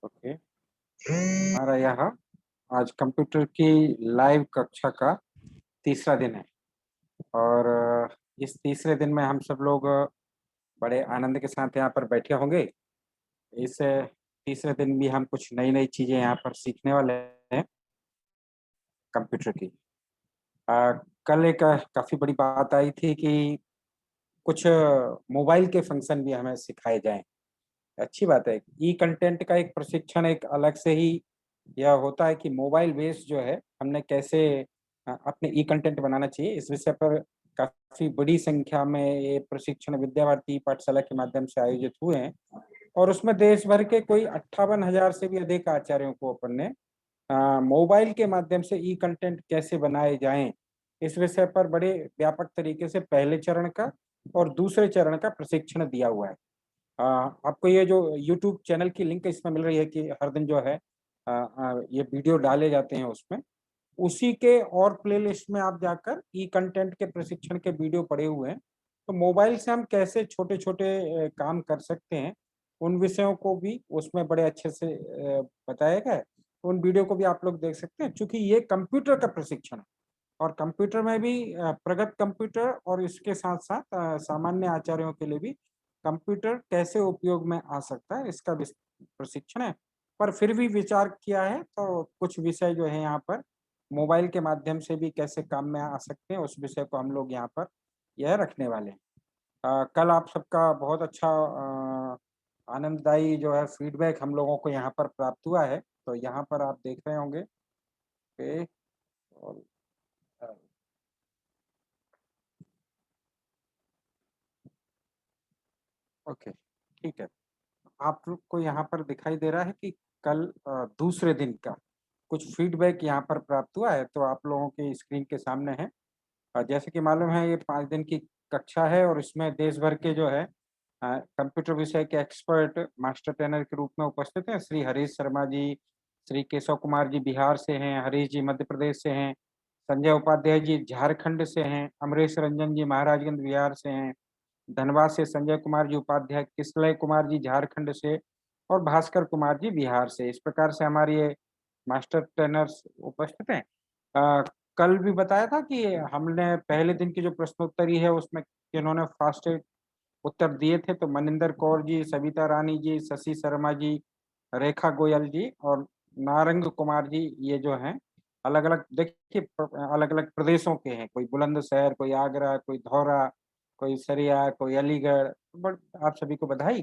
Okay. हमारा यहाँ आज कंप्यूटर की लाइव कक्षा का तीसरा दिन है और इस तीसरे दिन में हम सब लोग बड़े आनंद के साथ यहाँ पर बैठे होंगे। इस तीसरे दिन भी हम कुछ नई-नई चीज़ें यहाँ पर सीखने वाले हैं कंप्यूटर की। अ, कल एक काफ़ी बड़ी बात आई थी कि कुछ मोबाइल के फंक्शन भी हमें सिखाए जाएँ। अच्छी बात है। ई कंटेंट का एक प्रशिक्षण एक अलग से ही यह होता है कि मोबाइल बेस्ड जो है हमने कैसे अपने ई कंटेंट बनाना चाहिए। इस विषय पर काफ़ी बड़ी संख्या में ये प्रशिक्षण विद्या भारती पाठशाला के माध्यम से आयोजित हुए हैं और उसमें देश भर के कोई 58,000 से भी अधिक आचार्यों को अपन ने मोबाइल के माध्यम से ई कंटेंट कैसे बनाए जाएँ, इस विषय पर बड़े व्यापक तरीके से पहले चरण का और दूसरे चरण का प्रशिक्षण दिया हुआ है। आपको ये जो यूट्यूब चैनल की लिंक इसमें मिल रही है कि हर दिन जो है ये वीडियो डाले जाते हैं उसमें। उसी के और प्लेलिस्ट में आप जाकर ई कंटेंट के प्रशिक्षण के वीडियो पड़े हुए हैं। तो मोबाइल से हम कैसे छोटे-छोटे काम कर सकते हैं, उन विषयों को भी उसमें बड़े अच्छे से बताया गया है। उन वीडियो को भी आप लोग देख सकते हैं चूँकि ये कंप्यूटर का प्रशिक्षण है और कंप्यूटर में भी प्रगत कंप्यूटर और इसके साथ-साथ सामान्य आचार्यों के लिए भी कंप्यूटर कैसे उपयोग में आ सकता है, इसका प्रशिक्षण है। पर फिर भी विचार किया है तो कुछ विषय जो है यहाँ पर मोबाइल के माध्यम से भी कैसे काम में आ सकते हैं, उस विषय को हम लोग यहाँ पर यह रखने वाले हैं। कल आप सबका बहुत अच्छा आनंददायी जो है फीडबैक हम लोगों को यहाँ पर प्राप्त हुआ है। तो यहाँ पर आप देख रहे होंगे कि और अ, ओके, ठीक है। आप लोग को यहाँ पर दिखाई दे रहा है कि कल दूसरे दिन का कुछ फीडबैक यहाँ पर प्राप्त हुआ है, तो आप लोगों के स्क्रीन के सामने है। जैसे कि मालूम है ये 5 दिन की कक्षा है और इसमें देश भर के जो है कंप्यूटर विषय के एक्सपर्ट मास्टर ट्रेनर के रूप में उपस्थित हैं। श्री हरीश शर्मा जी, श्री केशव कुमार जी बिहार से हैं, हरीश जी मध्य प्रदेश से हैं, संजय उपाध्याय जी झारखंड से हैं, अमरेश रंजन जी महाराजगंज बिहार से हैं, धनबाद से संजय कुमार जी उपाध्याय, किसलय कुमार जी झारखंड से और भास्कर कुमार जी बिहार से। इस प्रकार से हमारे ये मास्टर ट्रेनर्स उपस्थित हैं। अ, कल भी बताया था कि हमने पहले दिन की जो प्रश्नोत्तरी है उसमें इन्होंने फास्टेस्ट उत्तर दिए थे, तो मनिंदर कौर जी, सविता रानी जी, शशि शर्मा जी, रेखा गोयल जी और नारंग कुमार जी ये जो हैं अलग-अलग देखिए अलग-अलग प्रदेशों के हैं। कोई बुलंदशहर, कोई आगरा, कोई धौरा, कोई सरिया, कोई अलीगढ़। बट आप सभी को बधाई।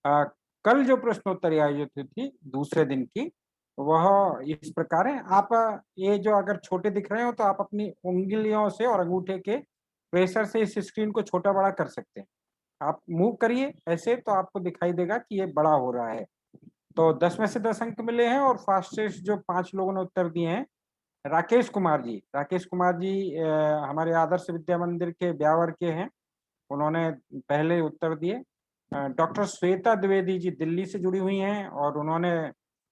अ, कल जो प्रश्नोत्तरी आयोजित हुई थी दूसरे दिन की, वह इस प्रकार है। आप ये जो अगर छोटे दिख रहे हो तो आप अपनी उँगलियों से और अंगूठे के प्रेशर से इस स्क्रीन को छोटा-बड़ा कर सकते हैं। आप मूव करिए ऐसे तो आपको दिखाई देगा कि ये बड़ा हो रहा है। तो 10 में से 10 अंक मिले हैं और फास्टेस्ट जो 5 लोगों ने उत्तर दिए हैं, राकेश कुमार जी। राकेश कुमार जी हमारे आदर्श विद्या मंदिर के ब्यावर के हैं। उन्होंने पहले उत्तर दिए। डॉक्टर श्वेता द्विवेदी जी दिल्ली से जुड़ी हुई हैं और उन्होंने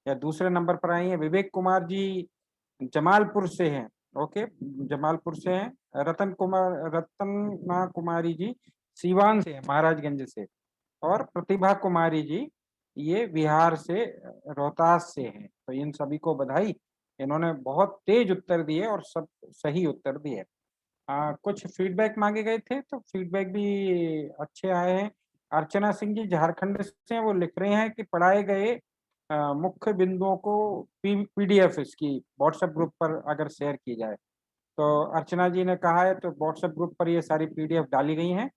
या दूसरे नंबर पर आई हैं। विवेक कुमार जी जमालपुर से हैं, ओके, जमालपुर से हैं। रत्ना कुमारी जी सीवान से हैं, महाराजगंज से और प्रतिभा कुमारी जी ये बिहार से रोहतास से हैं। तो इन सभी को बधाई। इन्होंने बहुत तेज उत्तर दिए और सब सही उत्तर दिए। कुछ फीडबैक माँगे गए थे, तो फीडबैक भी अच्छे आए हैं। अर्चना सिंह जी झारखंड से हैं, वो लिख रहे हैं कि पढ़ाए गए मुख्य बिंदुओं को पीडीएफ इसकी व्हाट्सएप ग्रुप पर अगर शेयर की जाए। तो अर्चना जी ने कहा है तो व्हाट्सएप ग्रुप पर ये सारी पीडीएफ डाली गई हैं।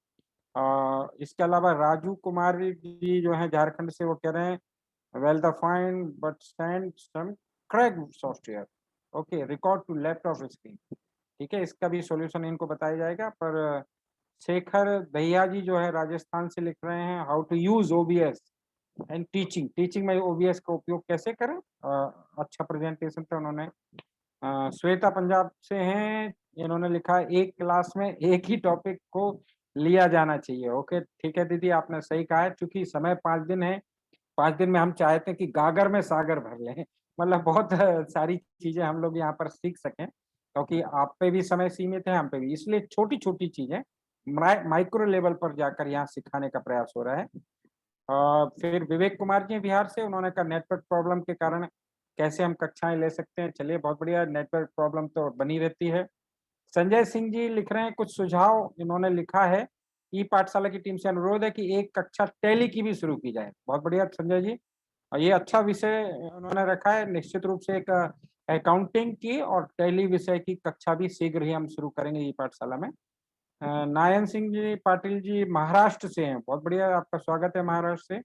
इसके अलावा राजू कुमार जी जो हैं झारखंड से वो कह रहे हैं well defined but send some crack software. Okay, record to left of screen. ठीक है, इसका भी सॉल्यूशन इनको बताया जाएगा। पर शेखर दहिया जी जो है राजस्थान से लिख रहे हैं how to use OBS and teaching. Teaching में ओबीएस का उपयोग कैसे करें। अच्छा प्रेजेंटेशन था उन्होंने। श्वेता पंजाब से हैं, इन्होंने लिखा है एक क्लास में एक ही टॉपिक को लिया जाना चाहिए। ओके, ठीक है दीदी, आपने सही कहा है क्योंकि समय 5 दिन है। 5 दिन में हम चाहते हैं कि गागर में सागर भर लें। मतलब बहुत सारी चीज़ें हम लोग यहाँ पर सीख सकें, क्योंकि आप पे भी समय सीमित है, हम पे भी। इसलिए छोटी-छोटी चीज़ें माइक्रो लेवल पर जाकर यहाँ सिखाने का प्रयास हो रहा है। फिर विवेक कुमार जी बिहार से, उन्होंने कहा नेटवर्क प्रॉब्लम के कारण कैसे हम कक्षाएं ले सकते हैं। चलिए बहुत बढ़िया, नेटवर्क प्रॉब्लम तो बनी रहती है। संजय सिंह जी लिख रहे हैं कुछ सुझाव, इन्होंने लिखा है ई पाठशाला की टीम से अनुरोध है कि एक कक्षा टैली की भी शुरू की जाए। बहुत बढ़िया संजय जी, और ये अच्छा विषय उन्होंने रखा है। निश्चित रूप से एक अकाउंटिंग की और टैली विषय की कक्षा भी शीघ्र ही हम शुरू करेंगे ई पाठशाला में। नायन सिंह जी पाटिल जी महाराष्ट्र से हैं, बहुत बढ़िया, आपका स्वागत है महाराष्ट्र से।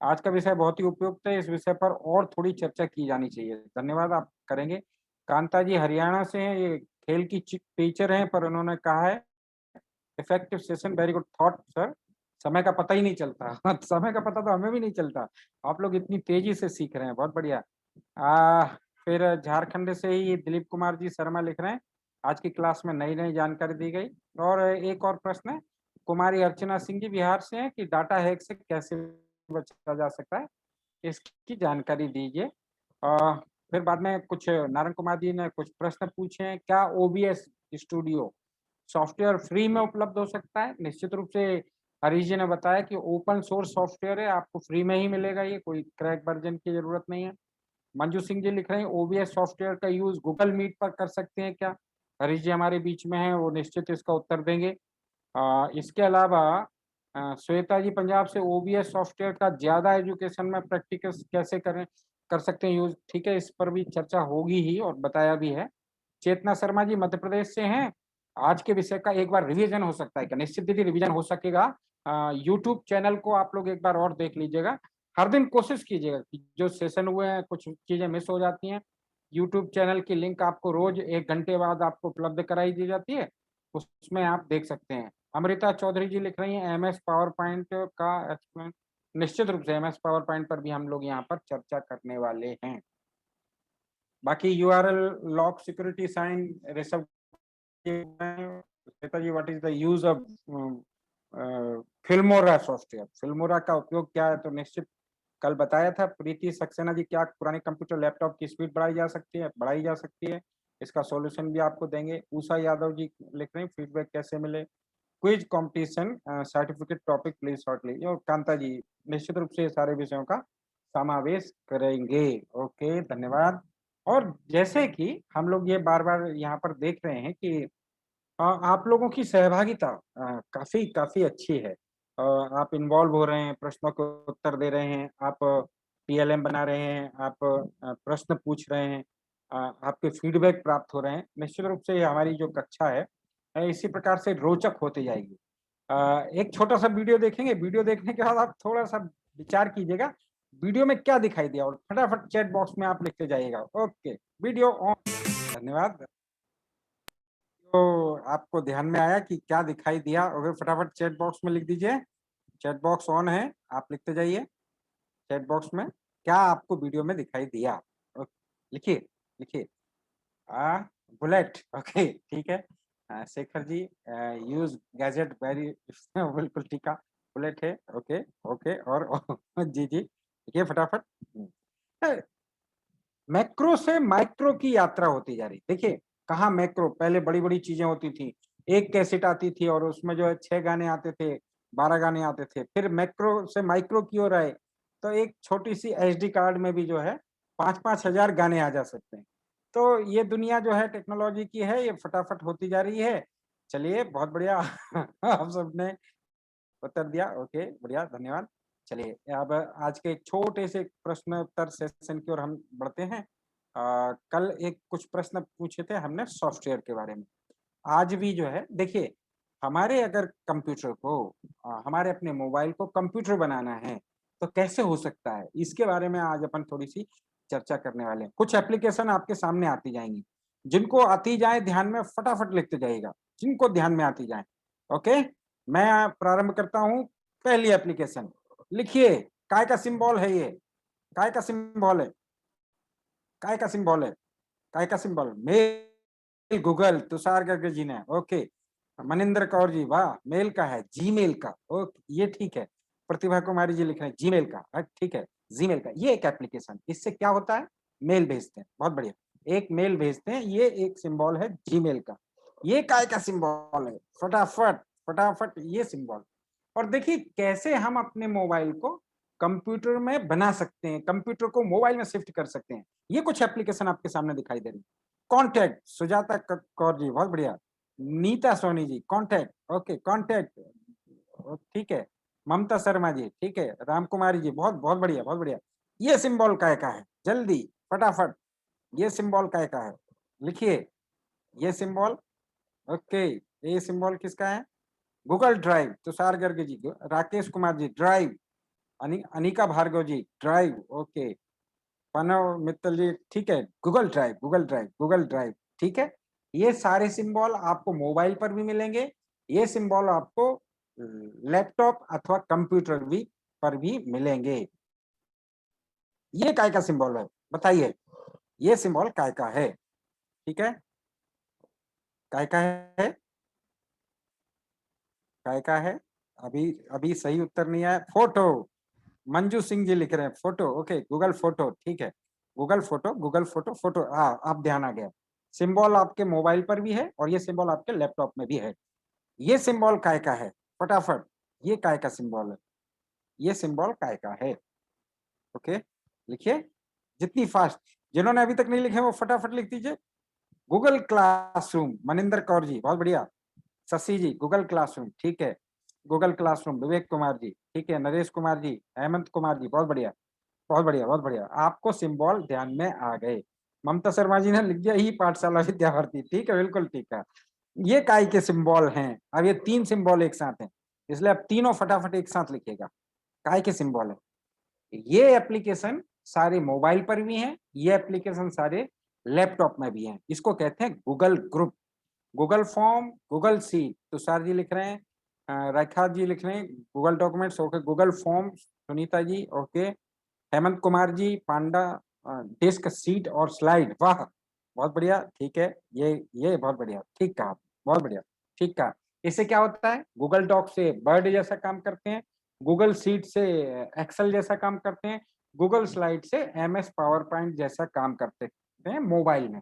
आज का विषय बहुत ही उपयुक्त है, इस विषय पर और थोड़ी चर्चा की जानी चाहिए। धन्यवाद, आप करेंगे। कांता जी हरियाणा से हैं, ये खेल की टीचर हैं, पर उन्होंने कहा है effective session, very good thought sir. समय का पता ही नहीं चलता। समय का पता तो हमें भी नहीं चलता, आप लोग इतनी तेजी से सीख रहे हैं, बहुत बढ़िया। आ, फिर झारखंड से ही दिलीप कुमार जी शर्मा लिख रहे हैं, आज की क्लास में नई नई जानकारी दी गई। और एक और प्रश्न है, कुमारी अर्चना सिंह जी बिहार से हैं कि डाटा हैक से कैसे बचा जा सकता है, इसकी जानकारी दीजिए। फिर बाद में कुछ नारायण कुमार जी ने कुछ प्रश्न पूछे हैं, क्या ओबीएस स्टूडियो सॉफ्टवेयर फ्री में उपलब्ध हो सकता है? निश्चित रूप से हरीश जी ने बताया कि ओपन सोर्स सॉफ्टवेयर है, आपको फ्री में ही मिलेगा, ये कोई क्रैक वर्जन की जरूरत नहीं है। मंजू सिंह जी लिख रहे हैं ओबीएस सॉफ्टवेयर का यूज गूगल मीट पर कर सकते हैं क्या? हरीश जी हमारे बीच में हैं, वो निश्चित इसका उत्तर देंगे। इसके अलावा श्वेता जी पंजाब से ओबीएस सॉफ्टवेयर का ज्यादा एजुकेशन में प्रैक्टिकल कैसे करें, कर सकते हैं यूज, ठीक है, इस पर भी चर्चा होगी ही और बताया भी है। चेतना शर्मा जी मध्य प्रदेश से हैं, आज के विषय का एक बार रिवीजन हो सकता है क्या? निश्चित दीदी रिवीजन हो सकेगा। यूट्यूब चैनल को आप लोग एक बार और देख लीजिएगा, हर दिन कोशिश कीजिएगा कि जो सेशन हुए हैं कुछ चीजें मिस हो जाती हैं, यूट्यूब चैनल की लिंक आपको रोज 1 घंटे बाद आपको उपलब्ध कराई दी जाती है, उसमें आप देख सकते हैं। अमृता चौधरी जी लिख रही हैं एमएस पावर पॉइंट का एक्सप्लेन, निश्चित रूप से एमएस पावर पॉइंट पर भी हम लोग यहाँ पर चर्चा करने वाले हैं। बाकी URL lock security sign Rishabh Shweta ji, what is the use of Filmora software, Filmora का उपयोग क्या है? तो निश्चित कल बताया था। प्रीति सक्सेना जी, क्या पुराने कंप्यूटर लैपटॉप की स्पीड बढ़ाई जा सकती है? बढ़ाई जा सकती है, इसका सॉल्यूशन भी आपको देंगे। उषा यादव जी लिख रहे हैं फीडबैक कैसे मिले, quiz competition certificate topic please shortly. और कांता जी निश्चित रूप से सारे विषयों का समावेश करेंगे। ओके धन्यवाद। और जैसे कि हम लोग ये बार बार यहाँ पर देख रहे हैं कि आप लोगों की सहभागिता काफी काफी अच्छी है। आप इन्वॉल्व हो रहे हैं, प्रश्नों को उत्तर दे रहे हैं, आप पीएलएम बना रहे हैं, आप प्रश्न पूछ रहे हैं, आपके फीडबैक प्राप्त हो रहे हैं। निश्चित रूप से ये हमारी जो कक्षा है इसी प्रकार से रोचक होती जाएगी। एक छोटा सा वीडियो देखेंगे, वीडियो देखने के बाद आप थोड़ा सा विचार कीजिएगा वीडियो में क्या दिखाई दिया, और फटाफट चैट बॉक्स में आप लिखते जाइएगा। Okay, video on. धन्यवाद। तो आपको ध्यान में आया कि क्या दिखाई दिया, और फटाफट चैट बॉक्स में लिख दीजिए। चैट बॉक्स ऑन है, आप लिखते जाइए चैट बॉक्स में क्या आपको वीडियो में दिखाई दिया। लिखिए लिखिए। आ बुलेट, ओके ठीक है। Shekhar ji use gadget very बिल्कुल ठीक है, बुलेट है, ओके ओके। और जी जी लिखिए फटाफट। मैक्रो से माइक्रो की यात्रा होती जा रही। देखिए कहाँ मैक्रो, पहले बड़ी बड़ी चीजें होती थी, एक कैसेट आती थी और उसमें जो है 6 गाने आते थे, 12 गाने आते थे। फिर मैक्रो से माइक्रो की ओर आए, तो एक छोटी सी एसडी कार्ड में भी जो है 5-5 हजार गाने आ जा सकते हैं। तो ये दुनिया जो है टेक्नोलॉजी की है, ये फटाफट होती जा रही है। चलिए बहुत बढ़िया। आप सबने उत्तर दिया, ओके बढ़िया धन्यवाद। चलिए अब आज के एक छोटे से प्रश्न उत्तर सेशन की ओर हम बढ़ते हैं। कल एक कुछ प्रश्न पूछे थे हमने सॉफ्टवेयर के बारे में, आज भी जो है देखिए, हमारे अगर कंप्यूटर को हमारे अपने मोबाइल को कंप्यूटर बनाना है तो कैसे हो सकता है, इसके बारे में आज अपन थोड़ी सी चर्चा करने वाले हैं। कुछ एप्लीकेशन आपके सामने आती जाएंगी, जिनको आती जाए ध्यान में फटाफट लिखते जाइएगा, जिनको ध्यान में आती जाए। ओके, मैं प्रारंभ करता हूँ। पहली एप्लीकेशन लिखिए, काय का सिंबल है ये, काय का सिंबल है, काय का सिंबल है, काय का सिंबल, मेल गूगल तुषार गर्ग जी ने, ओके। मनिंदर कौर जी, वाह, मेल का है, जीमेल का, ओके ये ठीक है। प्रतिभा कुमारी जी लिख रहे हैं जीमेल का, ठीक है, जीमेल का ये एक एप्लीकेशन, इससे क्या होता है, मेल भेजते हैं, बहुत बढ़िया, एक मेल भेजते हैं, ये एक सिंबल है जीमेल का। ये काय का सिंबल है, फटाफट फटाफट ये सिंबल। और देखिए कैसे हम अपने मोबाइल को कंप्यूटर में बना सकते हैं, कंप्यूटर को मोबाइल में शिफ्ट कर सकते हैं। ये कुछ एप्लीकेशन आपके सामने दिखाई दे रही है। कॉन्टैक्ट सुजाता कौर जी, बहुत बढ़िया। Nita Soni ji, contact, okay, contact, ठीक है। ममता शर्मा जी, ठीक है। राम कुमारी जी, बहुत बहुत बढ़िया, बहुत बढ़िया। ये सिंबल काय का है? जल्दी, फटाफट, ये सिंबल काय का है? लिखिए, ये सिंबल, ओके, ये सिंबल किसका है? गूगल ड्राइव, तुषार गर्ग जी, राकेश कुमार जी, ड्राइव, अनिका भार्गव जी, ड्राइव, ओके, प्रणव मित्तल जी, ठीक है। Google drive, Google drive, Google drive, ठीक है। ये सारे सिंबल आपको मोबाइल पर भी मिलेंगे, ये सिंबल आपको लैपटॉप अथवा कंप्यूटर भी पर भी मिलेंगे। ये काय का सिंबल है? बताइए, ये सिंबल काय का है? ठीक है, काय का है? काय का है? अभी अभी सही उत्तर नहीं आया। फोटो, मंजू सिंह जी लिख रहे हैं फोटो, ओके, गूगल फोटो, ठीक है। Google photo, Google photo, photo, हाँ, आप ध्यान आ गया। सिंबल आपके मोबाइल पर भी है और ये सिंबल आपके लैपटॉप में भी है। ये सिंबल काय का है? फटाफट, ये काय का सिंबल है? ये सिंबल काय का है? ओके, लिखिए, जितनी फास्ट, जिन्होंने अभी तक नहीं लिखे वो फटाफट लिख दीजिए। गूगल क्लासरूम, मनिंदर कौर जी, बहुत बढ़िया। शशि जी, गूगल क्लासरूम, ठीक है। गूगल क्लासरूम, विवेक कुमार जी, ठीक है। नरेश कुमार जी, हेमंत कुमार जी, बहुत बढ़िया, बहुत बढ़िया, बहुत बढ़िया। आपको सिंबल ध्यान में आ गए। ममता शर्मा जी ने लिख दिया ही पाठशाला विद्यार्थी, ठीक है, बिल्कुल ठीक है। ये काय के सिंबल हैं? अब ये तीन सिंबल एक साथ हैं, इसलिए आप तीनों फटाफट एक साथ लिखिएगा। काय के सिंबल है? ये एप्लीकेशन सारे मोबाइल पर भी हैं, ये एप्लीकेशन सारे लैपटॉप में भी हैं। इसको कहते हैं Google group, Google form, Google sheet, Tushar ji लिख रहे हैं, रेखा जी लिख रहे हैं Google documents, okay, Google form, Sunita ji, okay, Hemant Kumar ji, Panda, disk, sheet और स्लाइड, वाह, बहुत बढ़िया, ठीक है। ये बहुत बढ़िया, ठीक कहा, बहुत बढ़िया, ठीक कहा। इससे क्या होता है? गूगल डॉक से वर्ड जैसा काम करते हैं, गूगल सीट से एक्सेल जैसा काम करते हैं, गूगल स्लाइड से एमएस पावर पॉइंट जैसा काम करते हैं मोबाइल में।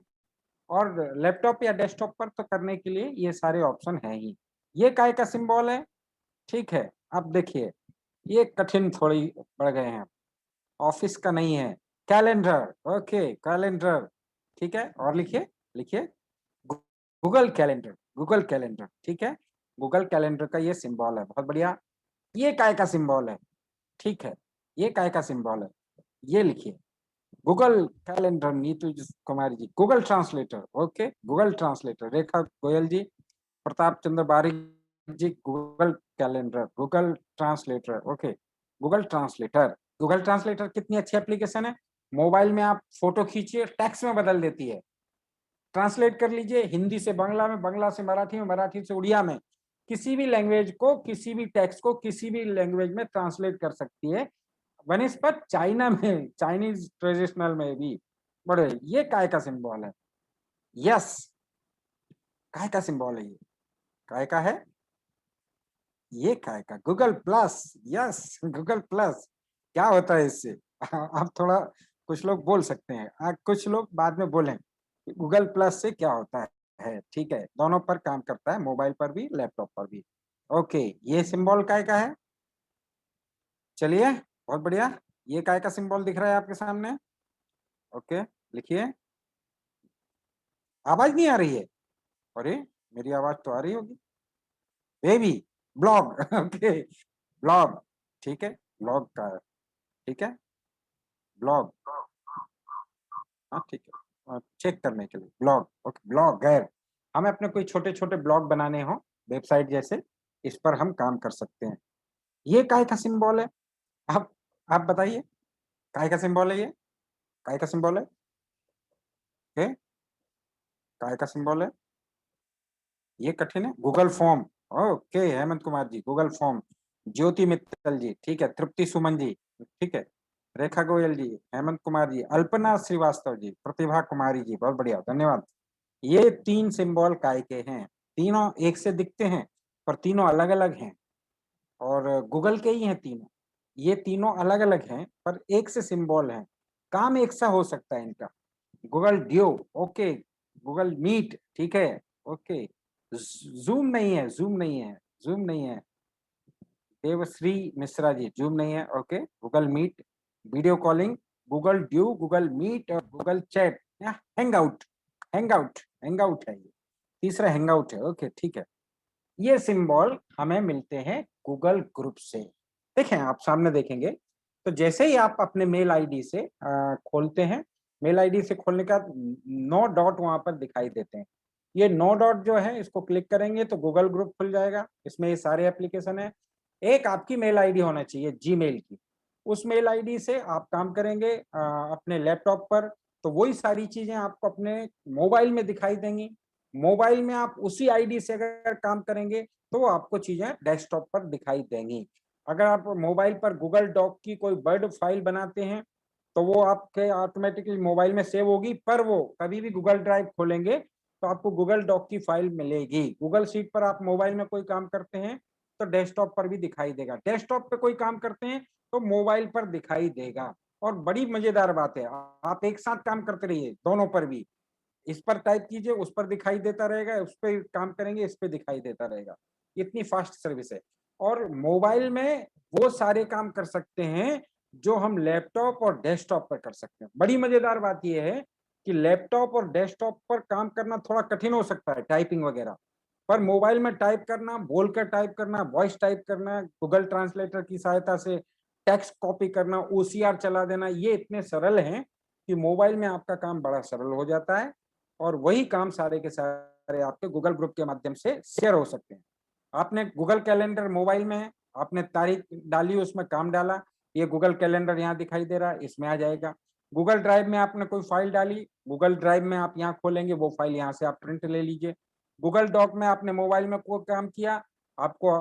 और लैपटॉप या डेस्कटॉप पर तो करने के लिए ये सारे ऑप्शन है ही। ये काय का सिंबल है? ठीक है, अब देखिए, ये कठिन थोड़ी पड़ गए हैं, ऑफिस का नहीं है। कैलेंडर, ओके, कैलेंडर, ठीक है। और लिखिए, लिखिए, गूगल कैलेंडर, गूगल कैलेंडर, ठीक है। गूगल कैलेंडर का ये सिंबल है, बहुत बढ़िया। ये काय का सिंबल है? ठीक है, ये काय का सिंबल है? ये लिखिए, Google calendar, Neetu Kumari ji, Google translator, okay, Google translator, Rekha Goyal ji, Pratap Chandra Barik ji, Google calendar, Google translator, okay, Google translator. Google translator कितनी अच्छी एप्लीकेशन है। मोबाइल में आप फोटो खींचिए, टेक्स्ट में बदल देती है। ट्रांसलेट कर लीजिए, हिंदी से बांग्ला में, बांग्ला से मराठी में, मराठी से उड़िया में, किसी भी लैंग्वेज को, किसी भी टेक्स्ट को किसी भी लैंग्वेज में ट्रांसलेट कर सकती है। वनिस्पत चाइना में, चाइनीज ट्रेडिशनल में भी। बड़े, ये काय का सिंबल है? यस, काय का सिंबल है? ये काय का है? ये काय का? Google plus, yes, Google plus. क्या होता है इससे? आप थोड़ा, कुछ लोग बोल सकते हैं, कुछ लोग बाद में बोलें गूगल प्लस से क्या होता है। ठीक है, दोनों पर काम करता है, मोबाइल पर भी, लैपटॉप पर भी। ओके, ये सिंबल काय का है? चलिए, बहुत बढ़िया। ये काय का सिंबल दिख रहा है आपके सामने? ओके, लिखिए। आवाज नहीं आ रही है? अरे, मेरी आवाज तो आ रही होगी। बेबी, ब्लॉग, ओके, ब्लॉग, ठीक है, ब्लॉग का है, ठीक है, ब्लॉग, हाँ ठीक है, चेक करने के लिए ब्लॉग, ओके, ब्लॉगर। हमें अपने कोई छोटे छोटे ब्लॉग बनाने हो, वेबसाइट जैसे, इस पर हम काम कर सकते हैं। ये काय का सिंबल है? आप आप बताइए, काय का सिंबल है ये? काय का सिंबल है? ओके, काय का सिंबल है? ये कठिन है। Google form, okay, Hemant Kumar ji, Google form, Jyoti Mittal ji, ठीक है, तृप्ति सुमन जी, ठीक है, रेखा गोयल जी, हेमंत कुमार जी, अल्पना श्रीवास्तव जी, प्रतिभा कुमारी जी, बहुत बढ़िया, धन्यवाद। ये तीन सिंबल काय के हैं? तीनों एक से दिखते हैं, पर तीनों अलग अलग हैं, और गूगल के ही हैं तीनों। ये तीनों अलग अलग हैं, पर एक से सिंबल हैं, काम एक सा हो सकता है इनका। Google Duo, okay, Google Meet, ठीक है, ओके, जूम नहीं है, जूम नहीं है, जूम नहीं है, देवश्री मिश्रा जी, जूम नहीं है, okay. Google Meet, video calling, Google Duo, Google Meet और गूगल चैट या हैंगआउट। हैंगआउट है ये, तीसरा हैंगआउट है, ओके ठीक है। ये सिंबल हमें मिलते हैं गूगल ग्रुप से। देखें, आप सामने देखेंगे तो जैसे ही आप अपने मेल आईडी से खोलते हैं, मेल आईडी से खोलने के बाद 9 डॉट वहां पर दिखाई देते हैं। ये 9 डॉट जो है, इसको क्लिक करेंगे तो गूगल ग्रुप खुल जाएगा। इसमें ये सारे एप्लीकेशन है। एक आपकी मेल आईडी होना चाहिए जीमेल की, उस मेल आईडी से आप काम करेंगे अपने लैपटॉप पर, तो वही सारी चीजें आपको अपने मोबाइल में दिखाई देंगी। मोबाइल में आप उसी आईडी से अगर काम करेंगे तो आपको चीजें डेस्कटॉप पर दिखाई देंगी। अगर आप मोबाइल पर गूगल डॉक की कोई वर्ड फाइल बनाते हैं तो वो आपके ऑटोमेटिकली मोबाइल में सेव होगी, पर वो कभी भी गूगल ड्राइव खोलेंगे तो आपको गूगल डॉक की फाइल मिलेगी। गूगल शीट पर आप मोबाइल में कोई काम करते हैं तो डेस्कटॉप पर भी दिखाई देगा, डेस्कटॉप पे कोई काम करते हैं तो मोबाइल पर दिखाई देगा। और बड़ी मजेदार बात है, आप एक साथ काम करते रहिए दोनों पर भी। इस पर टाइप कीजिए, उस पर दिखाई देता रहेगा, उस पे काम करेंगे, इस पे दिखाई देता रहेगा। इतनी फास्ट सर्विस है। और मोबाइल में वो सारे काम कर सकते हैं जो हम लैपटॉप और डेस्कटॉप पर कर सकते हैं। बड़ी मजेदार बात यह है कि लैपटॉप और डेस्कटॉप पर काम करना थोड़ा कठिन हो सकता है, टाइपिंग वगैरह, पर मोबाइल में टाइप करना, बोलकर टाइप करना, वॉइस टाइप करना, गूगल ट्रांसलेटर की सहायता से टेक्स्ट कॉपी करना, ओसीआर चला देना, ये इतने सरल हैं कि मोबाइल में आपका काम बड़ा सरल हो जाता है। और वही काम सारे के सारे आपके गूगल ग्रुप के माध्यम से शेयर हो सकते हैं। आपने गूगल कैलेंडर मोबाइल में है, आपने तारीख डाली, उसमें काम डाला, ये गूगल कैलेंडर यहाँ दिखाई दे रहा है, इसमें आ जाएगा। गूगल ड्राइव में आपने कोई फाइल डाली, गूगल ड्राइव में आप यहाँ खोलेंगे, वो फाइल यहाँ से आप प्रिंट ले लीजिए। गूगल डॉक में आपने मोबाइल में कोई काम किया, आपको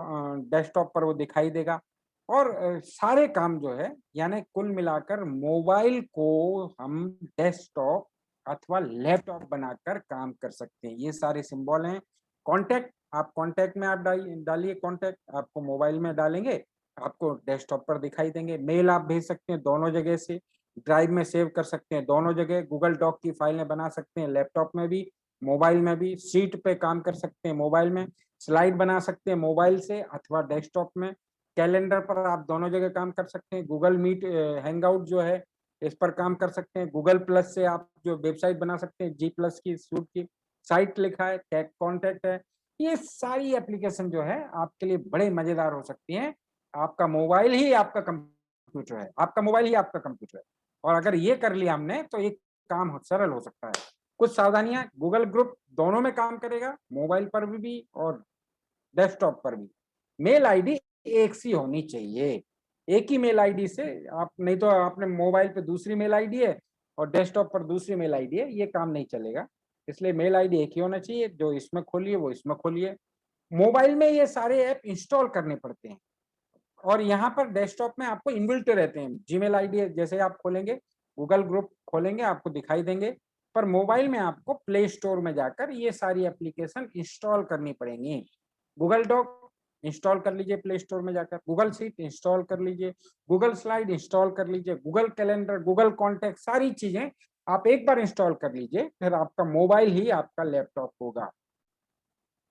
डेस्कटॉप पर वो दिखाई देगा। और सारे काम जो है, यानी कुल मिलाकर मोबाइल को हम डेस्कटॉप अथवा लैपटॉप बनाकर काम कर सकते हैं। ये सारे सिंबल हैं। कॉन्टैक्ट, आप कॉन्टैक्ट में आप डालिए, कॉन्टैक्ट आपको मोबाइल में डालेंगे, आपको डेस्कटॉप पर दिखाई देंगे। मेल आप भेज सकते हैं दोनों जगह से, ड्राइव में सेव कर सकते हैं दोनों जगह, गूगल डॉक की फाइलें बना सकते हैं लैपटॉप में भी, मोबाइल में भी, शीट पे काम कर सकते हैं मोबाइल में, स्लाइड बना सकते हैं मोबाइल से अथवा डेस्कटॉप में, कैलेंडर पर आप दोनों जगह काम कर सकते हैं। गूगल मीट हैंगआउट जो है, इस पर काम कर सकते हैं। गूगल प्लस से आप जो वेबसाइट बना सकते हैं, जी प्लस की सूट की साइट लिखा है, टैग कॉन्टैक्ट है। ये सारी एप्लीकेशन जो है आपके लिए बड़े मजेदार हो सकती हैं। आपका मोबाइल ही आपका कंप्यूटर है, आपका मोबाइल ही आपका कंप्यूटर है। और अगर ये कर लिया हमने तो एक काम सरल हो सकता है। कुछ सावधानियां, गूगल ग्रुप दोनों में काम करेगा, मोबाइल पर भी और डेस्कटॉप पर भी। मेल आईडी एक सी होनी चाहिए, एक ही मेल आईडी से आप, नहीं तो आपने मोबाइल पे दूसरी मेल आईडी है और डेस्कटॉप पर दूसरी मेल आईडी है, ये काम नहीं चलेगा। इसलिए मेल आईडी एक ही होना चाहिए, जो इसमें खोलिए वो इसमें खोलिए। मोबाइल में ये सारे ऐप इंस्टॉल करने पड़ते हैं और यहाँ पर डेस्कटॉप में आपको इनबिल्ट रहते हैं। जीमेल आईडी जैसे आप खोलेंगे, गूगल ग्रुप खोलेंगे, आपको दिखाई देंगे, पर मोबाइल में आपको प्ले स्टोर में जाकर ये सारी एप्लीकेशन इंस्टॉल करनी पड़ेंगी। गूगल डॉक इंस्टॉल कर लीजिए प्ले स्टोर में जाकर, गूगल शीट इंस्टॉल कर लीजिए, गूगल स्लाइड इंस्टॉल कर लीजिए, गूगल कैलेंडर, गूगल कॉन्टैक्ट, सारी चीजें आप एक बार इंस्टॉल कर लीजिए, फिर आपका मोबाइल ही आपका लैपटॉप होगा।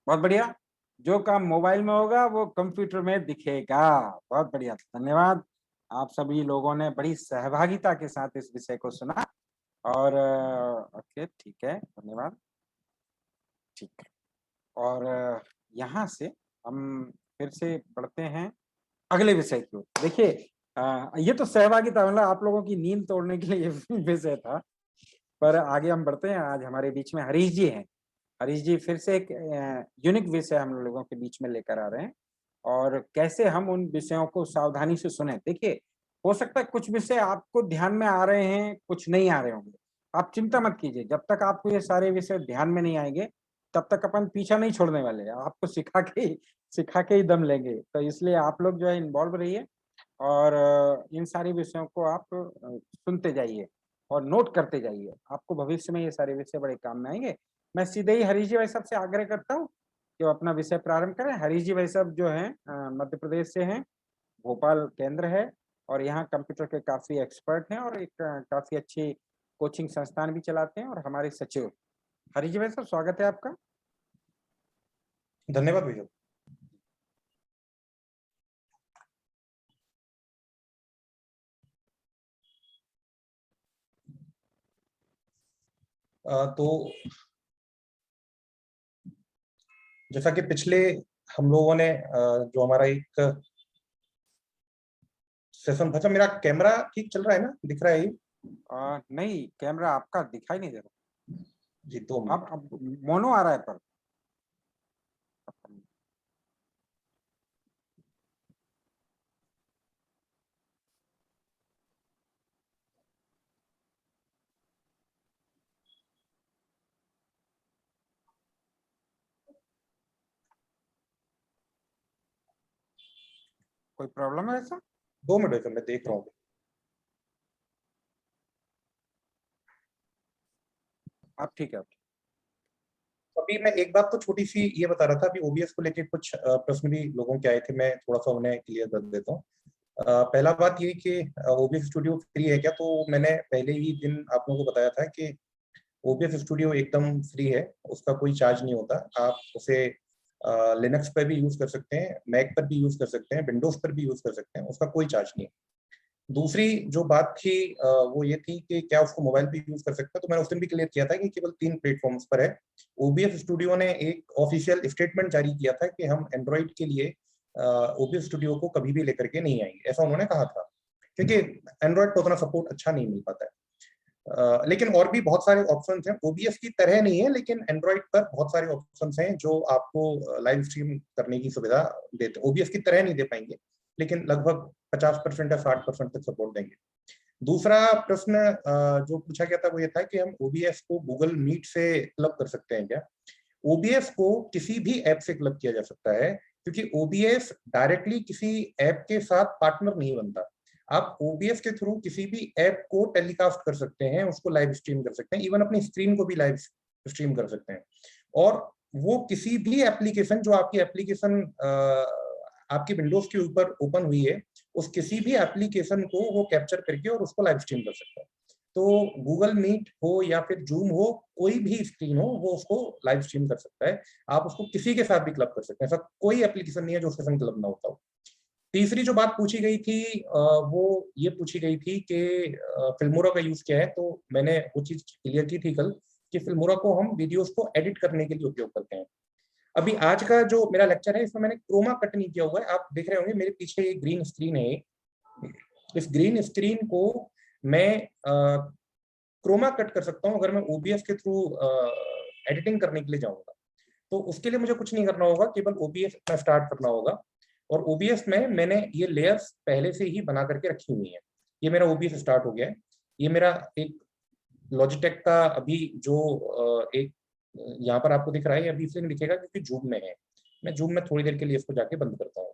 बहुत बढ़िया। जो काम मोबाइल में होगा वो कंप्यूटर में दिखेगा। बहुत बढ़िया, धन्यवाद। आप सभी लोगों ने बड़ी सहभागिता के साथ इस विषय को सुना। और ओके ठीक है, धन्यवाद। ठीक है। और यहाँ से हम फिर से बढ़ते हैं अगले विषय की ओर। देखिए, ये तो सहभागिता, मतलब आप लोगों की नींद तोड़ने के लिए विषय था, पर आगे हम बढ़ते हैं। आज हमारे बीच में हरीश जी हैं। हरीश जी फिर से एक यूनिक विषय हम लोगों के बीच में लेकर आ रहे हैं, और कैसे हम उन विषयों को सावधानी से सुने। देखिए, हो सकता है कुछ विषय आपको ध्यान में आ रहे हैं, कुछ नहीं आ रहे होंगे। आप चिंता मत कीजिए, जब तक आपको ये सारे विषय ध्यान में नहीं आएंगे तब तक अपन पीछा नहीं छोड़ने वाले, आपको सिखा के ही दम लेंगे। तो इसलिए आप लोग जो है इन्वॉल्व रहिए और इन सारे विषयों को आप सुनते जाइए और नोट करते जाइए। आपको भविष्य में ये सारे विषय बड़े काम में आएंगे। मैं सीधे ही हरीश जी भाई साहब से आग्रह करता हूँ कि वो अपना विषय प्रारंभ करें। हरीश जी भाई साहब जो हैं मध्य प्रदेश से हैं, भोपाल केंद्र है, और यहाँ कंप्यूटर के काफी एक्सपर्ट हैं और एक काफी अच्छी कोचिंग संस्थान भी चलाते हैं, और हमारे सचिव। हरीश जी भाई साहब, स्वागत है आपका। धन्यवाद भैया। तो जैसा कि पिछले हम लोगों ने जो हमारा एक सेशन था, मेरा कैमरा ठीक चल रहा है ना, दिख रहा है ये? नहीं, कैमरा आपका दिखाई नहीं दे रहा। जी 2 मिनट। अब मोनो आ रहा है पर। कोई प्रॉब्लम है ऐसा? 2 मिनट है, मैं देख रहा हूँ। आप ठीक है। अभी मैं एक बात तो छोटी सी ये बता रहा था, अभी ओबीएस को लेके कुछ पर्सनली लोगों के आए थे, मैं थोड़ा सा उन्हें क्लियर कर देता हूँ। पहला बात ये कि ओबीएस स्टूडियो फ्री है क्या? तो मैंने पहले ही दिन आप लोगों को बताया था कि ओबीएस स्टूडियो एकदम फ्री है, उसका कोई चार्ज नहीं होता। आप उसे लिनक्स पर भी यूज कर सकते हैं, मैक पर भी यूज कर सकते हैं, विंडोज पर भी यूज कर सकते हैं, उसका कोई चार्ज नहीं है। दूसरी जो बात थी वो ये थी कि क्या उसको मोबाइल पे यूज कर सकते हैं, तो मैंने उस दिन भी क्लियर किया था कि केवल 3 प्लेटफॉर्म्स पर है। ओबीएस स्टूडियो ने एक ऑफिशियल स्टेटमेंट जारी किया था कि हम एंड्रॉइड के लिए ओबीएस स्टूडियो को कभी भी लेकर के नहीं आएंगे, ऐसा उन्होंने कहा था, क्योंकि एंड्रॉइड को उतना सपोर्ट अच्छा नहीं मिल पाता है। लेकिन और भी बहुत सारे ऑप्शन हैं, ओबीएस की तरह नहीं है, लेकिन एंड्रॉइड पर बहुत सारे ऑप्शन हैं जो आपको लाइव स्ट्रीम करने की सुविधा देते हैं। ओबीएस की तरह नहीं दे पाएंगे, लेकिन लगभग 50% या 60% तक सपोर्ट देंगे। दूसरा प्रश्न जो पूछा गया था वो ये था कि हम ओबीएस को गूगल मीट से क्लब कर सकते हैं क्या? ओबीएस को किसी भी ऐप से क्लब किया जा सकता है, क्योंकि ओबीएस डायरेक्टली किसी ऐप के साथ पार्टनर नहीं बनता। आप ओबीएस के थ्रू किसी भी ऐप को टेलीकास्ट कर सकते हैं, उसको लाइव स्ट्रीम कर सकते हैं, इवन अपनी स्क्रीन को भी लाइव स्ट्रीम कर सकते हैं। और वो किसी भी एप्लीकेशन, जो आपकी एप्लीकेशन आपकी विंडोज के ऊपर ओपन हुई है, उस किसी भी एप्लीकेशन को वो कैप्चर करके और उसको लाइव स्ट्रीम कर सकता है। तो गूगल मीट हो या फिर जूम हो, कोई भी स्क्रीन हो, वो उसको लाइव स्ट्रीम कर सकता है। आप उसको किसी के साथ भी क्लब कर सकते हैं, ऐसा कोई एप्लीकेशन नहीं है जो उसके संग क्लब ना होता हो। तीसरी जो बात पूछी गई थी वो ये पूछी गई थी कि फिल्मोरा का यूज क्या है, तो मैंने वो चीज क्लियर की थी कल कि फिल्मोरा को हम वीडियोस को एडिट करने के लिए उपयोग करते हैं। अभी आज का जो मेरा लेक्चर है, इसमें मैंने क्रोमा कट नहीं किया हुआ है। आप देख रहे होंगे मेरे पीछे ये ग्रीन स्क्रीन है, इस ग्रीन स्क्रीन को मैं क्रोमा कट कर सकता हूं अगर मैं ओबीएस के थ्रू एडिटिंग करने के लिए जाऊंगा। तो उसके लिए मुझे कुछ नहीं करना होगा, केवल ओबीएस में स्टार्ट करना होगा। और ओबीएस में मैंने ये लेयर्स पहले से ही बना करके रखी हुई हैं। ये मेरा ओबीएस स्टार्ट हो गया है। ये मेरा एक लॉजिटेक का अभी जो एक यहाँ पर आपको दिख रहा है, अभी इसलिए नहीं दिखेगा क्योंकि जूम में है। मैं जूम में थोड़ी देर के लिए इसको जाके बंद करता हूँ।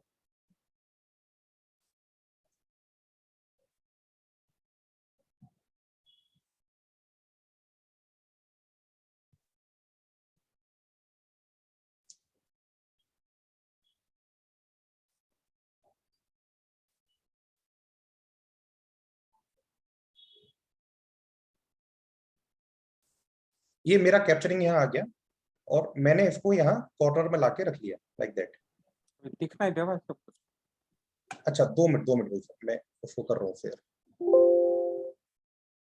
ये मेरा कैप्चरिंग यहाँ आ गया और मैंने इसको यहाँ कॉर्नर में लाके रख लिया, लाइक दैट। दिखना ही देगा सब कुछ। अच्छा 2 मिनट भाई साहब, मैं उसको कर रहा हूँ शेयर।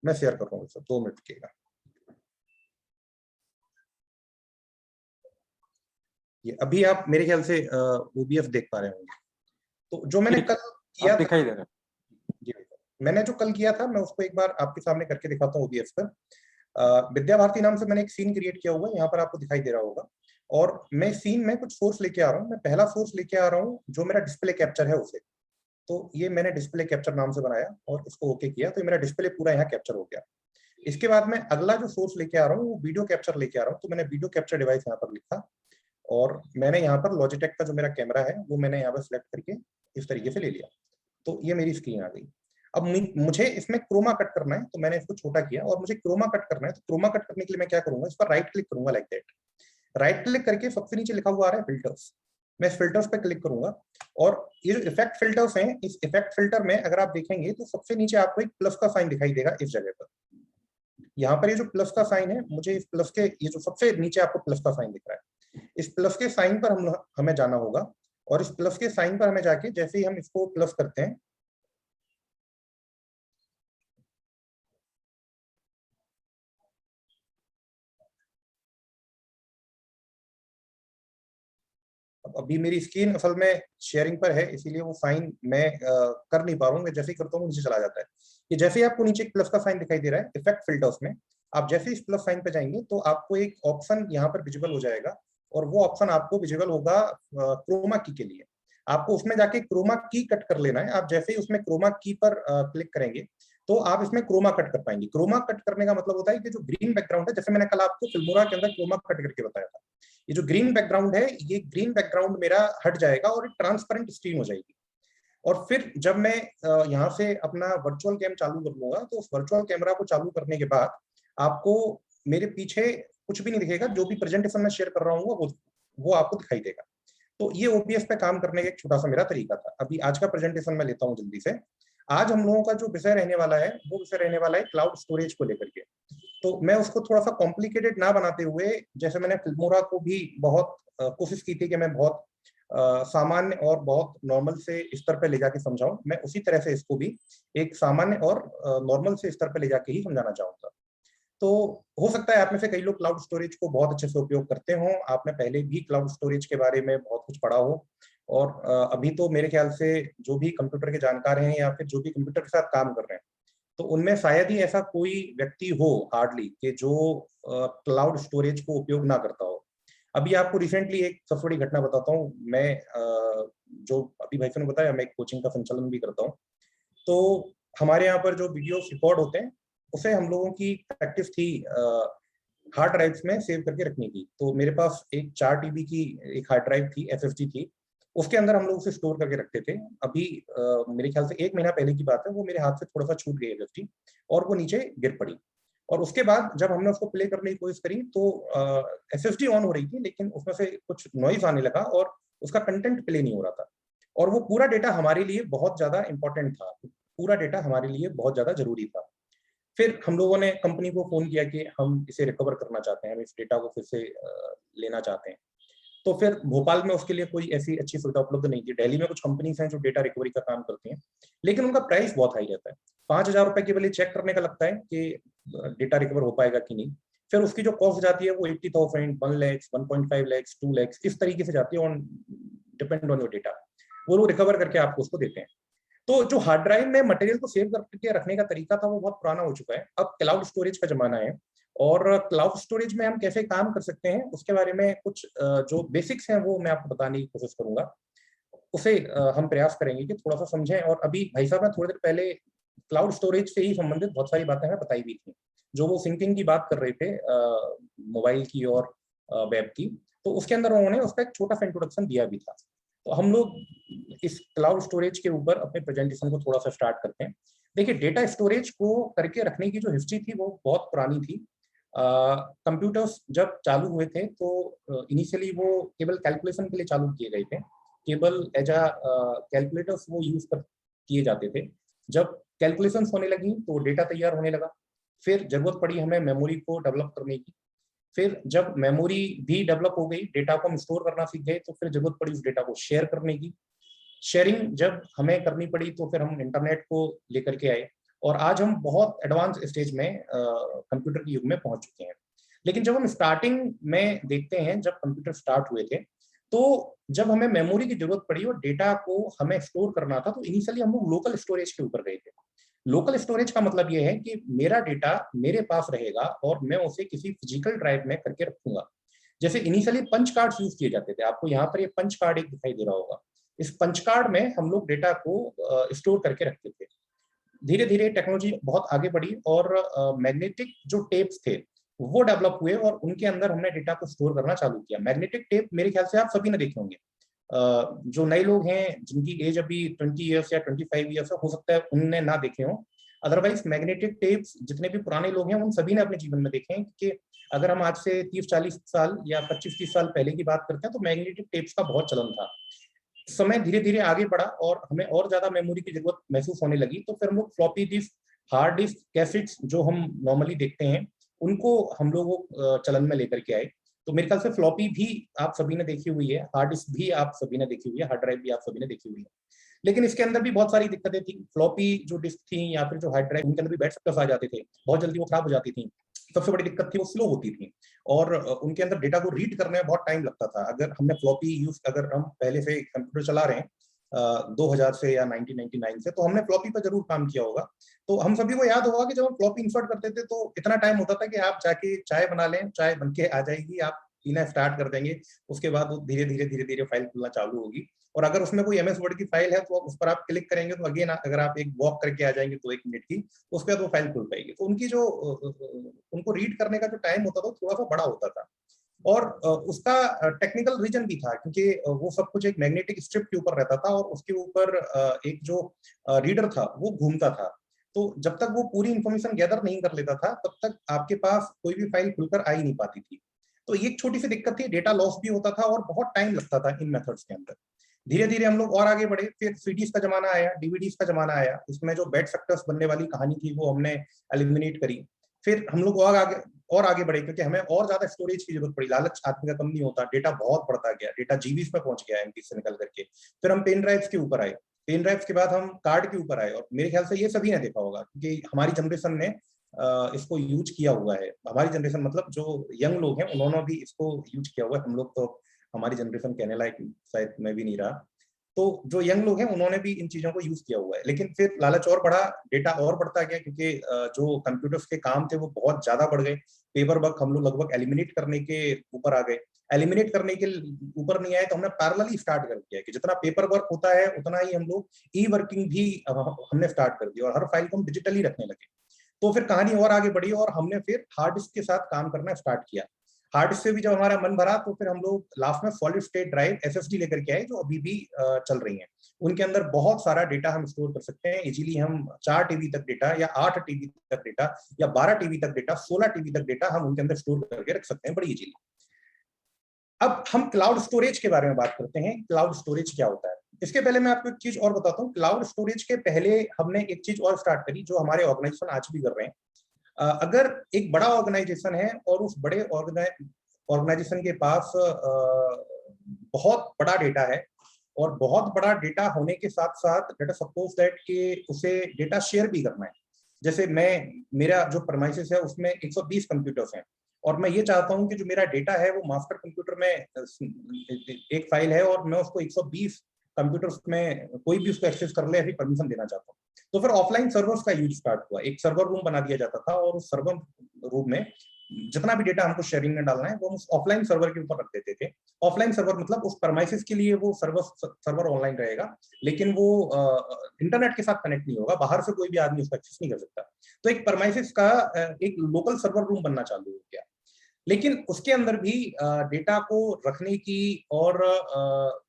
मैं शेयर कर रहा हूँ सर, 2 मिनट के। ये अभी आप मेरे ख्याल से ओबीएफ देख पा रहे होंगे। तो जो मैंने कल किया अब था, दिखाई दे रहा है। जी मैंने जो कल किया था, मैं उसको एक बार आपके सामने करके दिखाता हूँ ओबीएफ पर। विद्या भारती नाम से मैंने एक सीन क्रिएट किया हुआ है, यहाँ पर आपको दिखाई दे रहा होगा। और मैं सीन में कुछ सोर्स लेके आ रहा हूँ। मैं पहला सोर्स लेके आ रहा हूँ जो मेरा डिस्प्ले कैप्चर है उसे। तो ये मैंने डिस्प्ले कैप्चर नाम से बनाया और इसको ओके किया, तो मेरा डिस्प्ले पूरा यहाँ कैप्चर हो गया। इसके बाद मैं अगला जो सोर्स लेके आ रहा हूँ वो वीडियो कैप्चर लेके आ रहा हूँ। तो मैंने वीडियो कैप्चर डिवाइस यहाँ पर लिखा और मैंने यहाँ पर लॉजिटेक का जो मेरा कैमरा है वो मैंने यहाँ पर सिलेक्ट करके इस तरीके से ले लिया। तो ये मेरी स्क्रीन आ गई। अब मुझे इसमें क्रोमा कट करना है, तो मैंने इसको छोटा किया और मुझे क्रोमा कट करना है। तो क्रोमा कट करने के लिए मैं क्या करूंगा, इस पर राइट क्लिक करूंगा, लाइक दैट। राइट क्लिक करके सबसे नीचे लिखा हुआ आ रहा है फिल्टर्स। मैं इस फिल्टर्स पे क्लिक करूंगा और ये जो इफेक्ट फिल्टर्स हैं, इस इफेक्ट फिल्टर में अगर आप देखेंगे तो सबसे नीचे आपको एक प्लस का साइन दिखाई देगा इस जगह पर। यहाँ पर ये जो प्लस का साइन है, मुझे इस प्लस के, ये जो सबसे नीचे आपको प्लस का साइन दिख रहा है, इस प्लस के साइन पर हमें जाना होगा। और इस प्लस के साइन पर हमें जाके जैसे ही हम इसको प्लस करते हैं, अभी मेरी स्क्रीन असल में शेयरिंग पर है, इसीलिए वो साइन मैं कर नहीं पा रहा हूँ। मैं जैसे ही करता हूँ नीचे चला जाता है। कि जैसे ही आपको नीचे एक प्लस का साइन दिखाई दे रहा है इफेक्ट फिल्टर्स में, आप जैसे ही इस प्लस साइन पे जाएंगे तो आपको एक ऑप्शन यहाँ पर विजिबल हो जाएगा, और वो ऑप्शन आपको विजिबल होगा क्रोमा की के लिए। आपको उसमें जाके क्रोमा की कट कर लेना है। आप जैसे ही उसमें क्रोमा की पर क्लिक करेंगे तो आप इसमें क्रोमा कट कर पाएंगे। क्रोमा कट करने का मतलब होता है कि जो ग्रीन बैकग्राउंड है, जैसे मैंने कल आपको फिल्मोरा के अंदर क्रोमा कट करके बताया था, ये जो ग्रीन बैकग्राउंड है, ये ग्रीन बैकग्राउंड मेरा हट जाएगा और एक ट्रांसपेरेंट स्क्रीन हो जाएगी। और फिर जब मैं यहाँ से अपना वर्चुअल कैम चालू कर लूंगा, तो उस वर्चुअल कैमरा को चालू करने के बाद आपको मेरे पीछे कुछ भी नहीं दिखेगा। जो भी प्रेजेंटेशन में शेयर कर रहा हूँ वो आपको दिखाई देगा। तो ये ओबीएस पे काम करने का एक छोटा सा मेरा तरीका था। अभी आज का प्रेजेंटेशन मैं लेता हूँ जल्दी से। आज हम लोगों का जो विषय रहने वाला है वो विषय रहने वाला है क्लाउड स्टोरेज को लेकर के। तो मैं उसको थोड़ा सा कॉम्प्लिकेटेड ना बनाते हुए, जैसे मैंने फिल्मोरा को भी बहुत कोशिश की थी कि मैं बहुत सामान्य और बहुत नॉर्मल से स्तर पे ले जाके समझाऊं, मैं उसी तरह से इसको भी एक सामान्य और नॉर्मल से स्तर पे ले जाके ही समझाना चाहूंगा। तो हो सकता है आप में से कई लोग क्लाउड स्टोरेज को बहुत अच्छे से उपयोग करते हों, आपने पहले भी क्लाउड स्टोरेज के बारे में बहुत कुछ पढ़ा हो, और अभी तो मेरे ख्याल से जो भी कंप्यूटर के जानकार हैं या फिर जो भी कंप्यूटर के साथ काम कर रहे हैं, तो उनमें शायद ही ऐसा कोई व्यक्ति हो हार्डली कि जो क्लाउड स्टोरेज को उपयोग ना करता हो। अभी आपको रिसेंटली एक सबसे बड़ी घटना बताता हूँ। मैं जो अभी भाई ने बताया, मैं एक कोचिंग का संचालन भी करता हूँ। तो हमारे यहाँ पर जो वीडियो रिकॉर्ड होते हैं, उसे हम लोगों की प्रैक्टिस थी हार्ड ड्राइव्स में सेव करके रखने की। तो मेरे पास एक 4 TB की एक हार्ड ड्राइव थी, एसएसडी थी। उसके अंदर हम लोग उसे स्टोर करके रखते थे। अभी मेरे ख्याल से 1 महीना पहले की बात है, वो मेरे हाथ से थोड़ा सा छूट गई एसएसडी और वो नीचे गिर पड़ी। और उसके बाद जब हमने उसको प्ले करने की कोशिश करी तो एसएसडी ऑन हो रही थी, लेकिन उसमें से कुछ नॉइज आने लगा और उसका कंटेंट प्ले नहीं हो रहा था। और वो पूरा डेटा हमारे लिए बहुत ज्यादा इंपॉर्टेंट था, पूरा डेटा हमारे लिए बहुत ज्यादा जरूरी था। फिर हम लोगों ने कंपनी को फोन किया कि हम इसे रिकवर करना चाहते हैं, हम इस डेटा को फिर से लेना चाहते हैं। तो फिर भोपाल में उसके लिए कोई ऐसी अच्छी सुविधा उपलब्ध नहीं थी। दिल्ली में कुछ कंपनीज हैं जो डेटा रिकवरी का काम करती हैं, लेकिन उनका प्राइस बहुत हाई रहता है। 5,000 रुपए केवल चेक करने का लगता है कि डेटा रिकवर हो पाएगा कि नहीं। फिर उसकी जो कॉस्ट जाती है वो 80,000, 1 लाख, 1.5 लाख, 2 लाख इस तरीके से जाती है, on depend on your data. वो लोग रिकवर करके आपको उसको देते हैं। तो जो हार्ड ड्राइव में मटेरियल को सेव करके रखने का तरीका था वो बहुत पुराना हो चुका है। अब क्लाउड स्टोरेज का जमाना है, और क्लाउड स्टोरेज में हम कैसे काम कर सकते हैं उसके बारे में कुछ जो बेसिक्स हैं वो मैं आपको बताने की कोशिश करूंगा। उसे हम प्रयास करेंगे कि थोड़ा सा समझें। और अभी भाई साहब ने थोड़ी देर पहले क्लाउड स्टोरेज से ही संबंधित बहुत सारी बातें हमें बताई भी थी। जो वो सिंकिंग की बात कर रहे थे मोबाइल की और वेब की, तो उसके अंदर उन्होंने उसका एक छोटा सा इंट्रोडक्शन दिया भी था। तो हम लोग इस क्लाउड स्टोरेज के ऊपर अपने प्रेजेंटेशन को थोड़ा सा स्टार्ट करते हैं। देखिए, डेटा स्टोरेज को करके रखने की जो हिस्ट्री थी वो बहुत पुरानी थी। कंप्यूटर्स जब चालू हुए थे तो इनिशियली वो केवल कैलकुलेशन के लिए चालू किए गए थे, केवल एज अ कैलकुलेटर्स वो यूज कर किए जाते थे। जब कैलकुलेशंस होने लगी तो डेटा तैयार होने लगा। फिर जरूरत पड़ी हमें मेमोरी को डेवलप करने की। फिर जब मेमोरी भी डेवलप हो गई, डेटा को हम स्टोर करना सीख गए, तो फिर जरूरत पड़ी उस डेटा को शेयर करने की। शेयरिंग जब हमें करनी पड़ी तो फिर हम इंटरनेट को लेकर के आए, और आज हम बहुत एडवांस स्टेज में कंप्यूटर के युग में पहुंच चुके हैं। लेकिन जब हम स्टार्टिंग में देखते हैं, जब कंप्यूटर स्टार्ट हुए थे, तो जब हमें मेमोरी की जरूरत पड़ी और डेटा को हमें स्टोर करना था, तो इनिशियली हम लोग लोकल स्टोरेज के ऊपर गए थे। लोकल स्टोरेज का मतलब ये है कि मेरा डेटा मेरे पास रहेगा और मैं उसे किसी फिजिकल ड्राइव में करके रखूंगा। जैसे इनिशियली पंच कार्ड यूज किए जाते थे, आपको यहाँ पर ये पंच कार्ड एक दिखाई दे रहा होगा। इस पंच कार्ड में हम लोग डेटा को स्टोर करके रखते थे। धीरे धीरे टेक्नोलॉजी बहुत आगे बढ़ी और मैग्नेटिक जो टेप्स थे वो डेवलप हुए, और उनके अंदर हमने डेटा को स्टोर करना चालू किया। मैग्नेटिक टेप मेरे ख्याल से आप सभी ने देखे होंगे। जो नए लोग हैं जिनकी एज अभी 20 ईयर्स या 25 ईयर्स हो सकता है उनने ना देखे हो। अदरवाइज मैग्नेटिक टेप्स जितने भी पुराने लोग हैं उन सभी ने अपने जीवन में देखे हैं, कि अगर हम आज से 30-40 साल या 25-30 साल पहले की बात करते हैं तो मैग्नेटिक टेप्स का बहुत चलन था। समय धीरे धीरे आगे बढ़ा और हमें और ज्यादा मेमोरी की जरूरत महसूस होने लगी, तो फिर हम लोग floppy disk, hard disk, cassettes जो हम नॉर्मली देखते हैं उनको हम लोग चलन में लेकर के आए। तो मेरे ख्याल से फ्लॉपी भी आप सभी ने देखी हुई है, हार्ड डिस्क भी आप सभी ने देखी हुई है, हार्ड ड्राइव भी आप सभी ने देखी हुई है। लेकिन इसके अंदर भी बहुत सारी दिक्कतें थी। फ्लॉपी जो डिस्क थी या फिर जो हार्ड ड्राइव, उनके अंदर भी बैड स्पेस आ जाते थे, बहुत जल्दी वो खराब हो जाती थी। सबसे बड़ी दिक्कत थी वो स्लो होती थी और उनके अंदर डेटा को रीड करने में बहुत टाइम लगता था। अगर हमने फ्लॉपी यूज, अगर हम पहले से कंप्यूटर चला रहे हैं 2000 से या 1999 से, तो हमने फ्लॉपी पर जरूर काम किया होगा। तो हम सभी को याद होगा कि जब हम फ्लॉपी इंसर्ट करते थे तो इतना टाइम होता था कि आप जाके चाय बना लें, चाय बन के आ जाएगी, आप पीना स्टार्ट कर देंगे, उसके बाद वो धीरे धीरे धीरे धीरे फाइल खुलना चालू होगी। और अगर उसमें कोई एमएस वर्ड की फाइल है तो उस पर आप क्लिक करेंगे तो अगेन अगर आप एक वॉक करके आ जाएंगे तो 1 मिनट की, उसके बाद वो फाइल खुल पाएगी। तो उनकी जो उनको रीड करने का जो टाइम होता था थोड़ा सा बड़ा होता था। और उसका टेक्निकल रीजन भी था, क्योंकि वो सब कुछ एक मैग्नेटिक स्ट्रिप के ऊपर रहता था और उसके ऊपर एक जो रीडर था वो घूमता था। तो जब तक वो पूरी इंफॉर्मेशन गैदर नहीं कर लेता था तब तक आपके पास कोई भी फाइल खुलकर आ ही नहीं पाती थी। तो ये एक छोटी सी दिक्कत थी, डेटा लॉस भी होता था और बहुत टाइम लगता था इन मेथड्स के अंदर। धीरे धीरे हम लोग और आगे बढ़े, फिर सीडीज का जमाना आया, डीवीडीज का जमाना आया, उसमें जो बैड फैक्टर्स बनने वाली कहानी थी वो हमने एलिमिनेट करी। फिर हम लोग और आगे बढ़े, क्योंकि हमें और ज्यादा स्टोरेज की जरूरत पड़ी, लालच आदमी का कम नहीं होता, डेटा बहुत बढ़ता गया, डेटा जीबीज में पहुंच गया एमबी से निकल करके। फिर हम पेन ड्राइव्स के ऊपर आए, पेन ड्राइव्स के बाद हम कार्ड के ऊपर आए, और मेरे ख्याल से ये सभी ने देखा होगा क्योंकि हमारी जनरेशन ने इसको यूज किया हुआ है। हमारी जनरेशन मतलब जो यंग लोग हैं उन्होंने भी इसको यूज किया हुआ है। हम लोग तो, हमारी जनरेशन कहने लायक शायद मैं भी नहीं रहा, तो जो यंग लोग हैं उन्होंने भी इन चीजों को यूज किया हुआ है। लेकिन फिर लालच और बढ़ा, डेटा और बढ़ता गया, क्योंकि जो कंप्यूटर्स के काम थे वो बहुत ज्यादा बढ़ गए। पेपर वर्क हम लोग लगभग एलिमिनेट करने के ऊपर आ गए। एलिमिनेट करने के ऊपर नहीं आए तो हमने पैरेलली स्टार्ट कर दिया कि जितना पेपर वर्क होता है उतना ही हम लोग ई वर्किंग भी हमने स्टार्ट कर दिया और हर फाइल को हम डिजिटली रखने लगे। तो फिर कहानी और आगे बढ़ी और हमने फिर हार्ड डिस्क के साथ काम करना स्टार्ट किया। हार्ड डिस्क से भी जब हमारा मन भरा तो फिर हम लोग लास्ट में सॉलिड स्टेट ड्राइव एसएसडी लेकर के आए, जो अभी भी चल रही हैं। उनके अंदर बहुत सारा डेटा हम स्टोर कर सकते हैं इजीली। हम 4 टीबी तक डेटा या 8 टीबी तक डेटा या 12 टीबी तक डेटा, 16 टीबी तक डेटा हम उनके अंदर स्टोर करके रख सकते हैं बड़ी इजीली। अब हम क्लाउड स्टोरेज के बारे में बात करते हैं। क्लाउड स्टोरेज क्या होता है? इसके पहले मैं आपको एक चीज और बताता हूँ। क्लाउड स्टोरेज के पहले हमने एक चीज और स्टार्ट करी जो हमारे ऑर्गेनाइजेशन आज भी कर रहे हैं। अगर एक बड़ा ऑर्गेनाइजेशन है और उस बड़े ऑर्गेनाइजेशन के पास बहुत बड़ा डेटा है, और बहुत बड़ा डेटा होने के साथ साथ लेट अस सपोज दैट कि उसे डेटा शेयर भी करना है। जैसे मेरा जो प्रेमाइसेस है उसमें 120 कंप्यूटर्स हैं और मैं ये चाहता हूं कि जो मेरा डेटा है वो मास्टर कंप्यूटर में एक फाइल है और मैं उसको 120 कंप्यूटर्स में कोई भी उसको एक्सेस कर ले, ऐसी परमिशन देना चाहता हूँ। तो फिर ऑफलाइन सर्वर्स का यूज स्टार्ट हुआ। एक सर्वर रूम बना दिया जाता था और उस सर्वर रूम में जितना भी डेटा हमको शेयरिंग में डालना है वो हम उस ऑफलाइन सर्वर के ऊपर रख देते थे। ऑफलाइन सर्वर मतलब उस परमाइसिस के लिए वो सर्वर ऑनलाइन रहेगा, लेकिन वो इंटरनेट के साथ कनेक्ट नहीं होगा, बाहर से कोई भी आदमी उसको एक्सेस नहीं कर सकता। तो एक परमाइसिस का एक लोकल सर्वर रूम बनना चालू हो गया। लेकिन उसके अंदर भी डेटा को रखने की और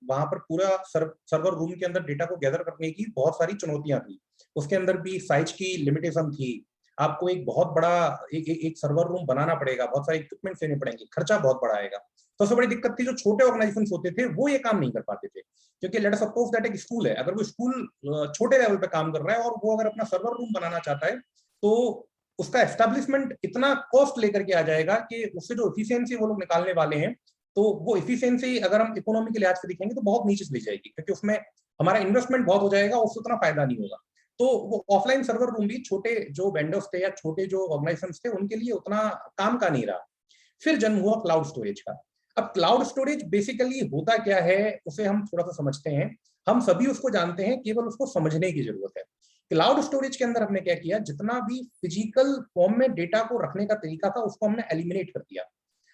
वहां पर पूरा सर्वर रूम के अंदर डेटा को गैदर करने की बहुत सारी चुनौतियां थी। उसके अंदर भी साइज की लिमिटेशन थी। आपको एक बहुत बड़ा एक सर्वर रूम बनाना पड़ेगा, बहुत सारे इक्विपमेंट लेने पड़ेंगे, खर्चा बहुत बड़ा आएगा। सबसे बड़ी दिक्कत थी जो छोटे ऑर्गेनाइजेशन होते थे वो ये काम नहीं कर पाते थे, क्योंकि लेट अस सपोज दैट एक स्कूल है, अगर वो स्कूल छोटे लेवल पे काम कर रहा है और वो अगर अपना सर्वर रूम बनाना चाहता है तो उसका एस्टेब्लिशमेंट इतना कॉस्ट लेकर के आ जाएगा कि उससे जो एफिशिएंसी वो लोग निकालने वाले हैं, तो वो एफिशिएंसी अगर हम इकोनॉमी के लिहाज से देखेंगे तो बहुत नीचे चली जाएगी, क्योंकि उसमें हमारा इन्वेस्टमेंट बहुत हो जाएगा, उससे उतना फायदा नहीं होगा। तो वो ऑफलाइन सर्वर रूम भी छोटे जो वेंडर्स थे या छोटे जो ऑर्गेनाइजेशन थे उनके लिए उतना काम का नहीं रहा। फिर जन्म हुआ क्लाउड स्टोरेज का। अब क्लाउड स्टोरेज बेसिकली होता क्या है उसे हम थोड़ा सा समझते हैं। हम सभी उसको जानते हैं, केवल उसको समझने की जरूरत है। क्लाउड स्टोरेज के अंदर हमने क्या किया, जितना भी फिजिकल फॉर्म में डेटा को रखने का तरीका था उसको हमने एलिमिनेट कर दिया,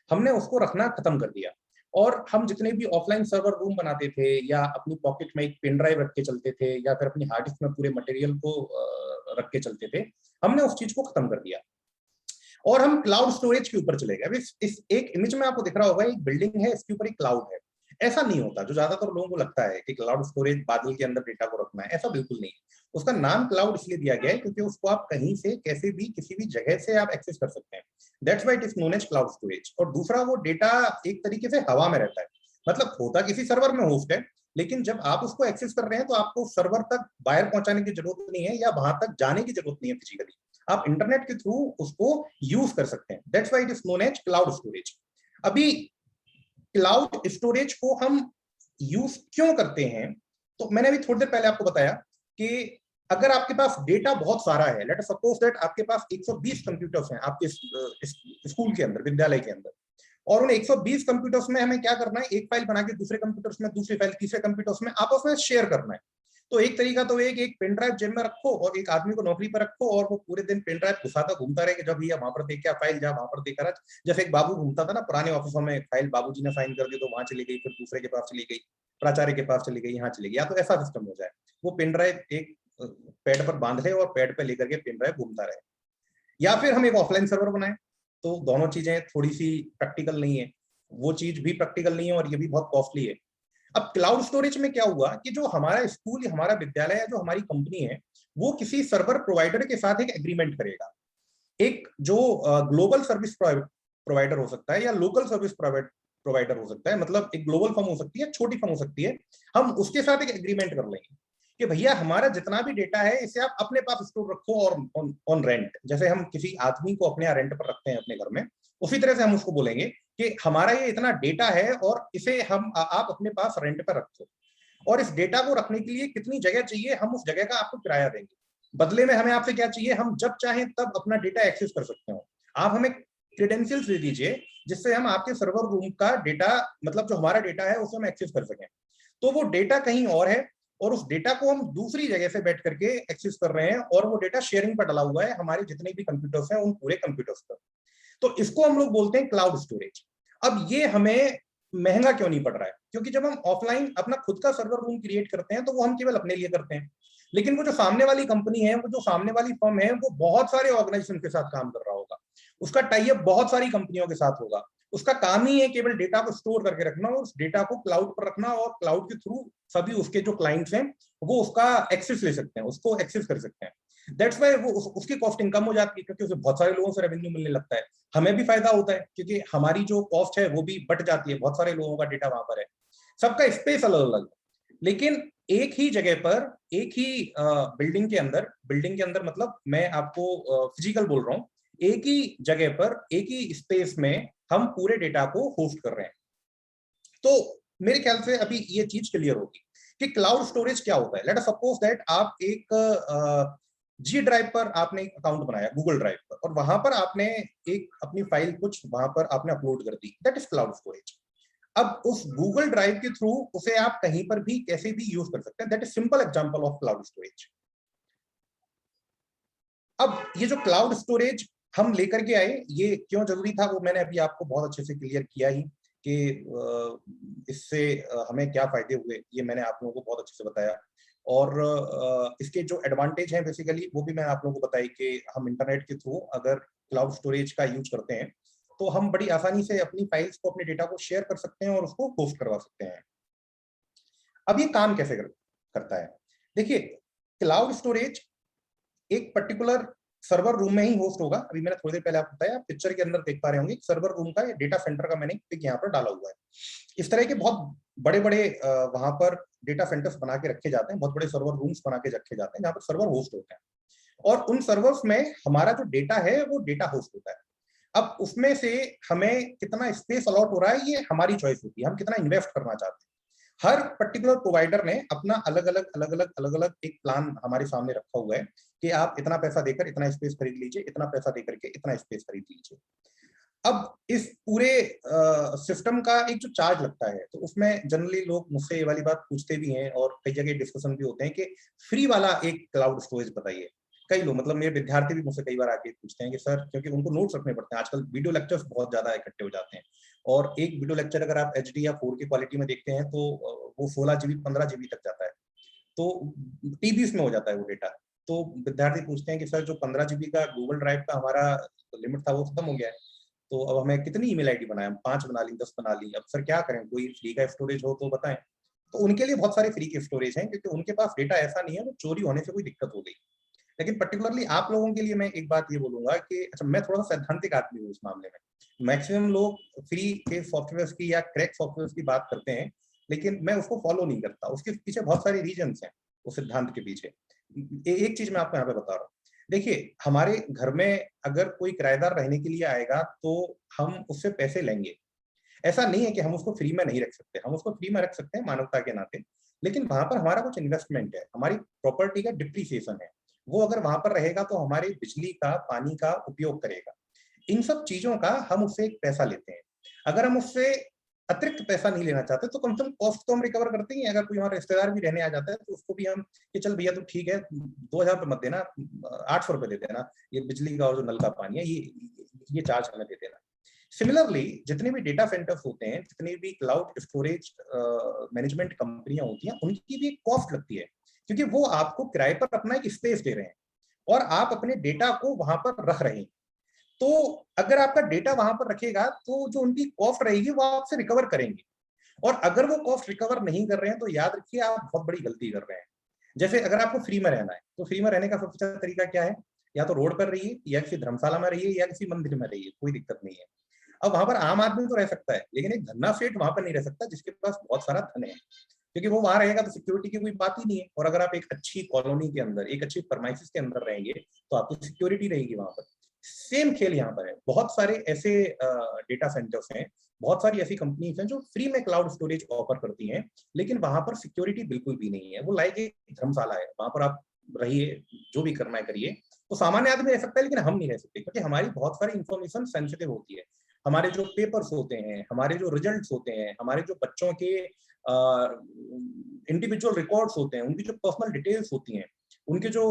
हमने उसको रखना खत्म कर दिया। और हम जितने भी ऑफलाइन सर्वर रूम बनाते थे या अपनी पॉकेट में एक पेन ड्राइव रख के चलते थे या फिर अपनी हार्ड डिस्क में पूरे मटेरियल को रख के चलते थे, हमने उस चीज को खत्म कर दिया और हम क्लाउड स्टोरेज के ऊपर चले गए। इस एक इमेज में आपको दिख रहा होगा एक बिल्डिंग है, इसके ऊपर एक क्लाउड है। ऐसा नहीं होता, जो ज्यादातर लोगों को लगता है कि क्लाउड स्टोरेज बादल के अंदर डेटा को रखना है, ऐसा बिल्कुल नहीं है। उसका नाम क्लाउड इसलिए दिया गया है क्योंकि उसको आप कहीं से कैसे भी किसी भी जगह से आप एक्सेस कर सकते हैं। That's why it is known as cloud storage. और दूसरा, वो डेटा एक तरीके से हवा में रहता है, मतलब होता किसी सर्वर में होस्ट है, लेकिन जब आप उसको एक्सेस कर रहे हैं तो आपको सर्वर तक वायर पहुंचाने की जरूरत नहीं है या वहां तक जाने की जरूरत नहीं है फिजिकली, आप इंटरनेट के थ्रू उसको यूज कर सकते हैं। That's why it is known as cloud storage. अभी क्लाउड स्टोरेज को हम यूज क्यों करते हैं, तो मैंने अभी थोड़ी देर पहले आपको बताया कि अगर आपके पास डेटा बहुत सारा है, लेट अस सपोज दैट आपके पास 120 कंप्यूटर्स हैं आपके स्कूल के अंदर, विद्यालय के अंदर, और उन 120 कंप्यूटर्स में हमें क्या करना है, एक फाइल बना के दूसरे कंप्यूटर्स में, दूसरी फाइल तीसरे कंप्यूटर्स में आपस में शेयर करना है। तो एक तरीका तो एक पेन ड्राइव जेब में रखो और एक आदमी को नौकरी पर रखो और वो पूरे दिन पेन ड्राइव घुसाता घूमता रहे कि जब भैया वहां पर देख क्या फाइल, जा वहां पर देख रहा। जैसे एक बाबू घूमता था ना पुराने ऑफिसों में, फाइल बाबूजी ने साइन कर दी तो वहां चली गई, फिर दूसरे के पास चली गई, प्राचार्य के पास चली गई, यहाँ चली गई। या तो ऐसा सिस्टम हो जाए, वो पेन ड्राइव एक पैड पर बांध ले और पैड पर लेकर के पेन ड्राइव घूमता रहे। या फिर हम एक ऑफलाइन सर्वर बनाए। तो दोनों चीजें थोड़ी सी प्रैक्टिकल नहीं है, वो चीज भी प्रैक्टिकल नहीं है और ये भी बहुत कॉस्टली है। अब क्लाउड स्टोरेज में क्या हुआ कि जो हमारा स्कूल या हमारा विद्यालय या जो हमारी कंपनी है, वो किसी सर्वर प्रोवाइडर के साथ एक एग्रीमेंट करेगा। एक जो ग्लोबल सर्विस प्रोवाइडर हो सकता है या लोकल सर्विस प्रोवाइडर हो सकता है, मतलब एक ग्लोबल फर्म हो सकती है, छोटी फर्म हो सकती है, हम उसके साथ एक एग्रीमेंट कर लेंगे कि भैया हमारा जितना भी डेटा है इसे आप अपने पास स्टोर रखो और ऑन रेंट। जैसे हम किसी आदमी को अपने यहाँ रेंट पर रखते हैं अपने घर में, उसी तरह से हम उसको बोलेंगे कि हमारा ये इतना डेटा है और इसे हम आप अपने पास रेंट पर रखो, और इस डेटा को रखने के लिए कितनी जगह चाहिए, हम उस जगह का आपको किराया देंगे। बदले में हमें आपसे क्या चाहिए, हम जब चाहें तब अपना डेटा एक्सेस कर सकते हो। आप हमें क्रेडेंशियल्स दे दीजिए जिससे हम आपके सर्वर रूम का डेटा, मतलब जो हमारा डेटा है उसे हम एक्सेस कर सकें। तो वो डेटा कहीं और है और उस डेटा को हम दूसरी जगह से बैठ करके एक्सेस कर रहे हैं और वो डेटा शेयरिंग पर डला हुआ है हमारे जितने भी कंप्यूटर्स हैं उन पूरे कंप्यूटर्स पर। तो इसको हम लोग बोलते हैं क्लाउड स्टोरेज। अब ये हमें महंगा क्यों नहीं पड़ रहा है, क्योंकि जब हम ऑफलाइन अपना खुद का सर्वर रूम क्रिएट करते हैं तो वो हम केवल अपने लिए करते हैं, लेकिन वो जो सामने वाली कंपनी है, वो जो सामने वाली फर्म है, वो बहुत सारे ऑर्गेनाइजेशन के साथ काम कर रहा होगा, उसका टाई अप बहुत सारी कंपनियों के साथ होगा। उसका काम ही है केवल डेटा को स्टोर करके रखना और उस डेटा को क्लाउड पर रखना, और क्लाउड के थ्रू सभी उसके जो क्लाइंट्स हैं वो उसका एक्सेस ले सकते हैं, उसको एक्सेस कर सकते हैं। दैट्स वाई वो उसकी कॉस्टिंग कम हो जाती है, क्योंकि उसे बहुत सारे लोगों से रेवेन्यू मिलने लगता है। हमें भी फायदा होता है क्योंकि हमारी जो कॉस्ट है वो भी बढ़ जाती है, बहुत सारे लोगों का डेटा वहां पर है, सबका स्पेस अलग अलग, लेकिन एक ही जगह पर, एक ही बिल्डिंग के अंदर मतलब मैं आपको फिजिकल बोल रहा हूँ, एक ही जगह पर एक ही स्पेस में हम पूरे डेटा को होस्ट कर रहे हैं। तो मेरे ख्याल से अभी ये चीज क्लियर होगी कि क्लाउड स्टोरेज क्या होता है। लेट अस सपोज दैट आप एक जी ड्राइव पर आपने एक अकाउंट बनाया, गूगल ड्राइव पर, और वहां पर आपने एक अपनी फाइल कुछ वहां पर आपने अपलोड कर दी, दैट इज क्लाउड स्टोरेज। अब उस गूगल ड्राइव के थ्रू उसे आप कहीं पर भी कैसे भी यूज कर सकते हैं, that is simple example of cloud storage. अब ये जो क्लाउड स्टोरेज हम लेकर के आए, ये क्यों जरूरी था वो मैंने अभी आपको बहुत अच्छे से क्लियर किया ही कि इससे हमें क्या फायदे हुए, ये मैंने आप लोगों को बहुत अच्छे से बताया। और इसके जो एडवांटेज हैं बेसिकली वो भी मैं आप लोगों को बताई कि हम इंटरनेट के थ्रू अगर क्लाउड स्टोरेज का यूज करते हैं तो हम बड़ी आसानी से अपनी फाइल्स को, अपने डेटा को शेयर कर सकते हैं और उसको होस्ट करवा सकते हैं। अब ये काम कैसे करता है, देखिए क्लाउड स्टोरेज एक पर्टिकुलर सर्वर रूम में ही होस्ट होगा। अभी मैंने थोड़ी देर पहले आपको बताया, पिक्चर के अंदर देख पा रहे होंगे, सर्वर रूम का डेटा सेंटर का मैंने पिक यहाँ पर डाला हुआ है। इस तरह के बहुत बड़े बड़े वहां पर डेटा सेंटर्स बना के रखे जाते हैं, बहुत बड़े सर्वर रूम्स बना के रखे जाते हैं जहाँ पर सर्वर होस्ट होते हैं, और उन सर्वर्स में हमारा जो डेटा है वो डेटा होस्ट होता है। अब उसमें से हमें कितना स्पेस अलॉट हो रहा है ये हमारी चॉइस होती है, हम कितना इन्वेस्ट करना चाहते हैं। हर पर्टिकुलर प्रोवाइडर ने अपना अलग अलग एक प्लान हमारे सामने रखा हुआ है कि आप इतना पैसा देकर इतना स्पेस खरीद लीजिए, इतना पैसा देकर के इतना स्पेस खरीद लीजिए। अब इस पूरे सिस्टम का एक जो चार्ज लगता है, तो उसमें जनरली लोग मुझसे ये वाली बात पूछते भी हैं और कई जगह डिस्कशन भी होते हैं कि फ्री वाला एक क्लाउड स्टोरेज बताइए। कई लोग, मतलब मेरे विद्यार्थी भी मुझसे कई बार आके पूछते हैं कि सर, क्योंकि उनको नोट्स रखने पड़ते हैं, आजकल वीडियो लेक्चर्स बहुत ज्यादा इकट्ठे हो जाते हैं, और एक वीडियो लेक्चर अगर आप HD या 4K क्वालिटी में देखते हैं तो वो 16 GB 15 GB तक जाता है, तो TBs में हो जाता है वो डेटा। तो विद्यार्थी पूछते हैं कि सर जो 15 GB का गूगल ड्राइव का हमारा लिमिट था वो खत्म हो गया है, तो अब हमें कितनी ईमेल आईडी बनाए, हम 5 बना ली, 10 बना ली, अब सर क्या करें, कोई फ्री का स्टोरेज हो तो बताएं। तो उनके लिए बहुत सारे फ्री के स्टोरेज हैं, क्योंकि उनके पास डेटा ऐसा नहीं है, वो चोरी होने से कोई दिक्कत हो गई। लेकिन पर्टिकुलरली आप लोगों के लिए मैं एक बात ये बोलूंगा कि अच्छा, मैं थोड़ा सा सैद्धांतिक आदमी हूँ इस मामले में। मैक्सिमम लोग फ्री के सॉफ्टवेयर की या क्रैक सॉफ्टवेयर की बात करते हैं, लेकिन मैं उसको फॉलो नहीं करता। उसके पीछे बहुत सारे रीजंस हैं, उस सिद्धांत के पीछे। एक चीज मैं आपको यहाँ पे बता रहा हूँ, देखिए हमारे घर में अगर कोई किराएदार रहने के लिए आएगा तो हम उससे पैसे लेंगे। ऐसा नहीं है कि हम उसको फ्री में नहीं रख सकते, हम उसको फ्री में रख सकते हैं मानवता के नाते, लेकिन वहां पर हमारा कुछ इन्वेस्टमेंट है, हमारी प्रॉपर्टी का डिप्रिसिएशन है, वो अगर वहां पर रहेगा तो हमारे बिजली का, पानी का उपयोग करेगा। इन सब चीजों का हम उससे एक पैसा लेते हैं। अगर हम उससे अतिरिक्त पैसा नहीं लेना चाहते तो कम से कम कॉस्ट तो हम रिकवर करते ही हैं। अगर कोई हमारा रिश्तेदार भी रहने आ जाता है तो उसको भी हम कि चल भैया तू ठीक है, 2,000 मत देना, 800 दे देना, ये बिजली का और जो नल का पानी है ये चार्ज हमें दे देना। सिमिलरली जितने भी डेटा सेंटर्स होते हैं, जितनी भी क्लाउड स्टोरेज मैनेजमेंट कंपनियां होती हैं, उनकी भी एक कॉस्ट लगती है, क्योंकि वो आपको किराए पर अपना एक स्पेस दे रहे हैं और आप अपने डेटा को वहां पर रख रहे हैं। तो अगर आपका डेटा वहां पर रखेगा तो जो उनकी कॉस्ट रहेगी वो आपसे रिकवर करेंगे, और अगर वो कॉस्ट रिकवर नहीं कर रहे हैं तो याद रखिए आप बहुत बड़ी गलती कर रहे हैं। जैसे अगर आपको फ्री में रहना है तो फ्री में रहने का सबसे अच्छा तरीका क्या है? या तो रोड पर रहिए, या किसी धर्मशाला में रहिए, या किसी मंदिर में रहिए, कोई दिक्कत नहीं है। अब वहां पर आम आदमी तो रह सकता है, लेकिन एक धन्ना सेठ वहां पर नहीं रह सकता जिसके पास बहुत सारा धन है, क्योंकि वो वहां रहेगा तो सिक्योरिटी की कोई बात ही नहीं है। और अगर आप एक अच्छी कॉलोनी के अंदर, एक अच्छी परमाइसिस के अंदर रहेंगे तो आपकी सिक्योरिटी रहेगी वहां पर। सेम खेल यहाँ पर है। बहुत सारे ऐसे डेटा सेंटर्स हैं, बहुत सारी ऐसी कंपनीज हैं जो फ्री में क्लाउड स्टोरेज ऑफर करती हैं, लेकिन वहां पर सिक्योरिटी बिल्कुल भी नहीं है। वो लाइक एक धर्मशाला है, वहां पर आप रहिए, जो भी करना है करिए। तो सामान्य आदमी रह सकता है, लेकिन हम नहीं रह सकते, क्योंकि हमारी बहुत सारी इंफॉर्मेशन सेंसिटिव होती है। हमारे जो पेपर्स होते हैं, हमारे जो रिजल्ट्स होते हैं, हमारे जो बच्चों के इंडिविजुअल रिकॉर्ड्स होते हैं, उनकी जो पर्सनल डिटेल्स होती हैं, उनके जो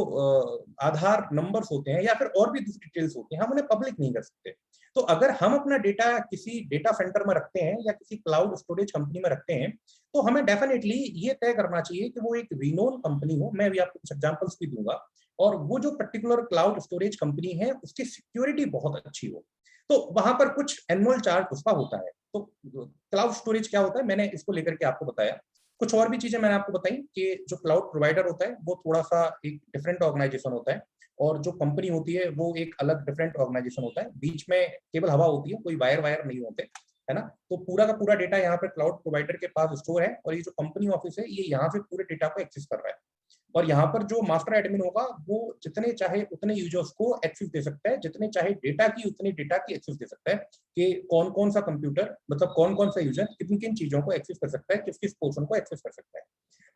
आधार नंबर्स होते हैं, या फिर और भी दूसरी डिटेल्स होती हैं, हम उन्हें पब्लिक नहीं कर सकते। तो अगर हम अपना डेटा किसी डेटा सेंटर में रखते हैं या किसी क्लाउड स्टोरेज कंपनी में रखते हैं, तो हमें डेफिनेटली ये तय करना चाहिए कि वो एक रिनोन कंपनी हो। मैं भी आपको कुछ एग्जांपल्स भी दूंगा, और वो जो पर्टिकुलर क्लाउड स्टोरेज कंपनी है उसकी सिक्योरिटी बहुत अच्छी हो। तो वहां पर कुछ एनुअल चार्ज उसका होता है। तो क्लाउड स्टोरेज क्या होता है, मैंने इसको लेकर के आपको बताया। कुछ और भी चीजें मैंने आपको बताई कि जो क्लाउड प्रोवाइडर होता है वो थोड़ा सा एक डिफरेंट ऑर्गेनाइजेशन होता है, और जो कंपनी होती है वो एक अलग डिफरेंट ऑर्गेनाइजेशन होता है। बीच में केवल हवा होती है, कोई वायर वायर नहीं होते, है ना। तो पूरा का पूरा डेटा यहाँ पे क्लाउड प्रोवाइडर के पास स्टोर है, और ये जो कंपनी ऑफिस है ये यहाँ से पूरे डेटा को एक्सेस कर रहा है। और यहाँ पर जो मास्टर एडमिन होगा वो जितने चाहे उतने यूजर्स को एक्सेस दे सकता है, जितने चाहे डेटा की उतनी डेटा की एक्सेस दे सकता है, कि कौन कौन सा कंप्यूटर, मतलब कौन कौन सा यूजर किन किन चीजों को एक्सेस कर सकता है, किस किस पोर्शन को एक्सेस कर सकता है।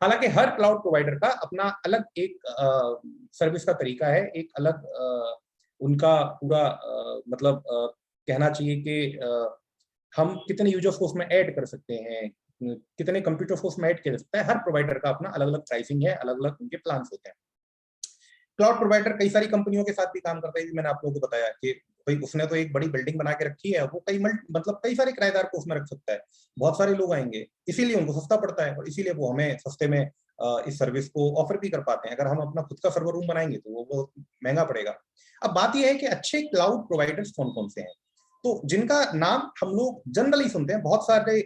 हालांकि हर क्लाउड प्रोवाइडर का अपना अलग एक सर्विस का तरीका है, एक अलग उनका पूरा मतलब कहना चाहिए कि हम कितने यूजर्स को उसमें ऐड कर सकते हैं, कितने कंप्यूटर्स को उसमें ऐड किया जा सकता है। हर प्रोवाइडर का अपना अलग अलग प्राइसिंग है, अलग अलग उनके प्लान्स होते हैं। क्लाउड प्रोवाइडर कई सारी कंपनियों के साथ भी काम करता है। मैंने आप लोगों को बताया कि भाई उसने तो एक बड़ी बिल्डिंग बना के रखी है, वो मतलब कई सारे किराएदार को उसमें रख सकता है, बहुत सारे लोग आएंगे, इसीलिए उनको सस्ता पड़ता है, और इसीलिए वो हमें सस्ते में इस सर्विस को ऑफर भी कर पाते हैं। अगर हम अपना खुद का सर्वर रूम बनाएंगे तो वो बहुत महंगा पड़ेगा। अब बात यह है कि अच्छे क्लाउड प्रोवाइडर्स कौन कौन से हैं, तो जिनका नाम हम लोग जनरली सुनते हैं, बहुत सारे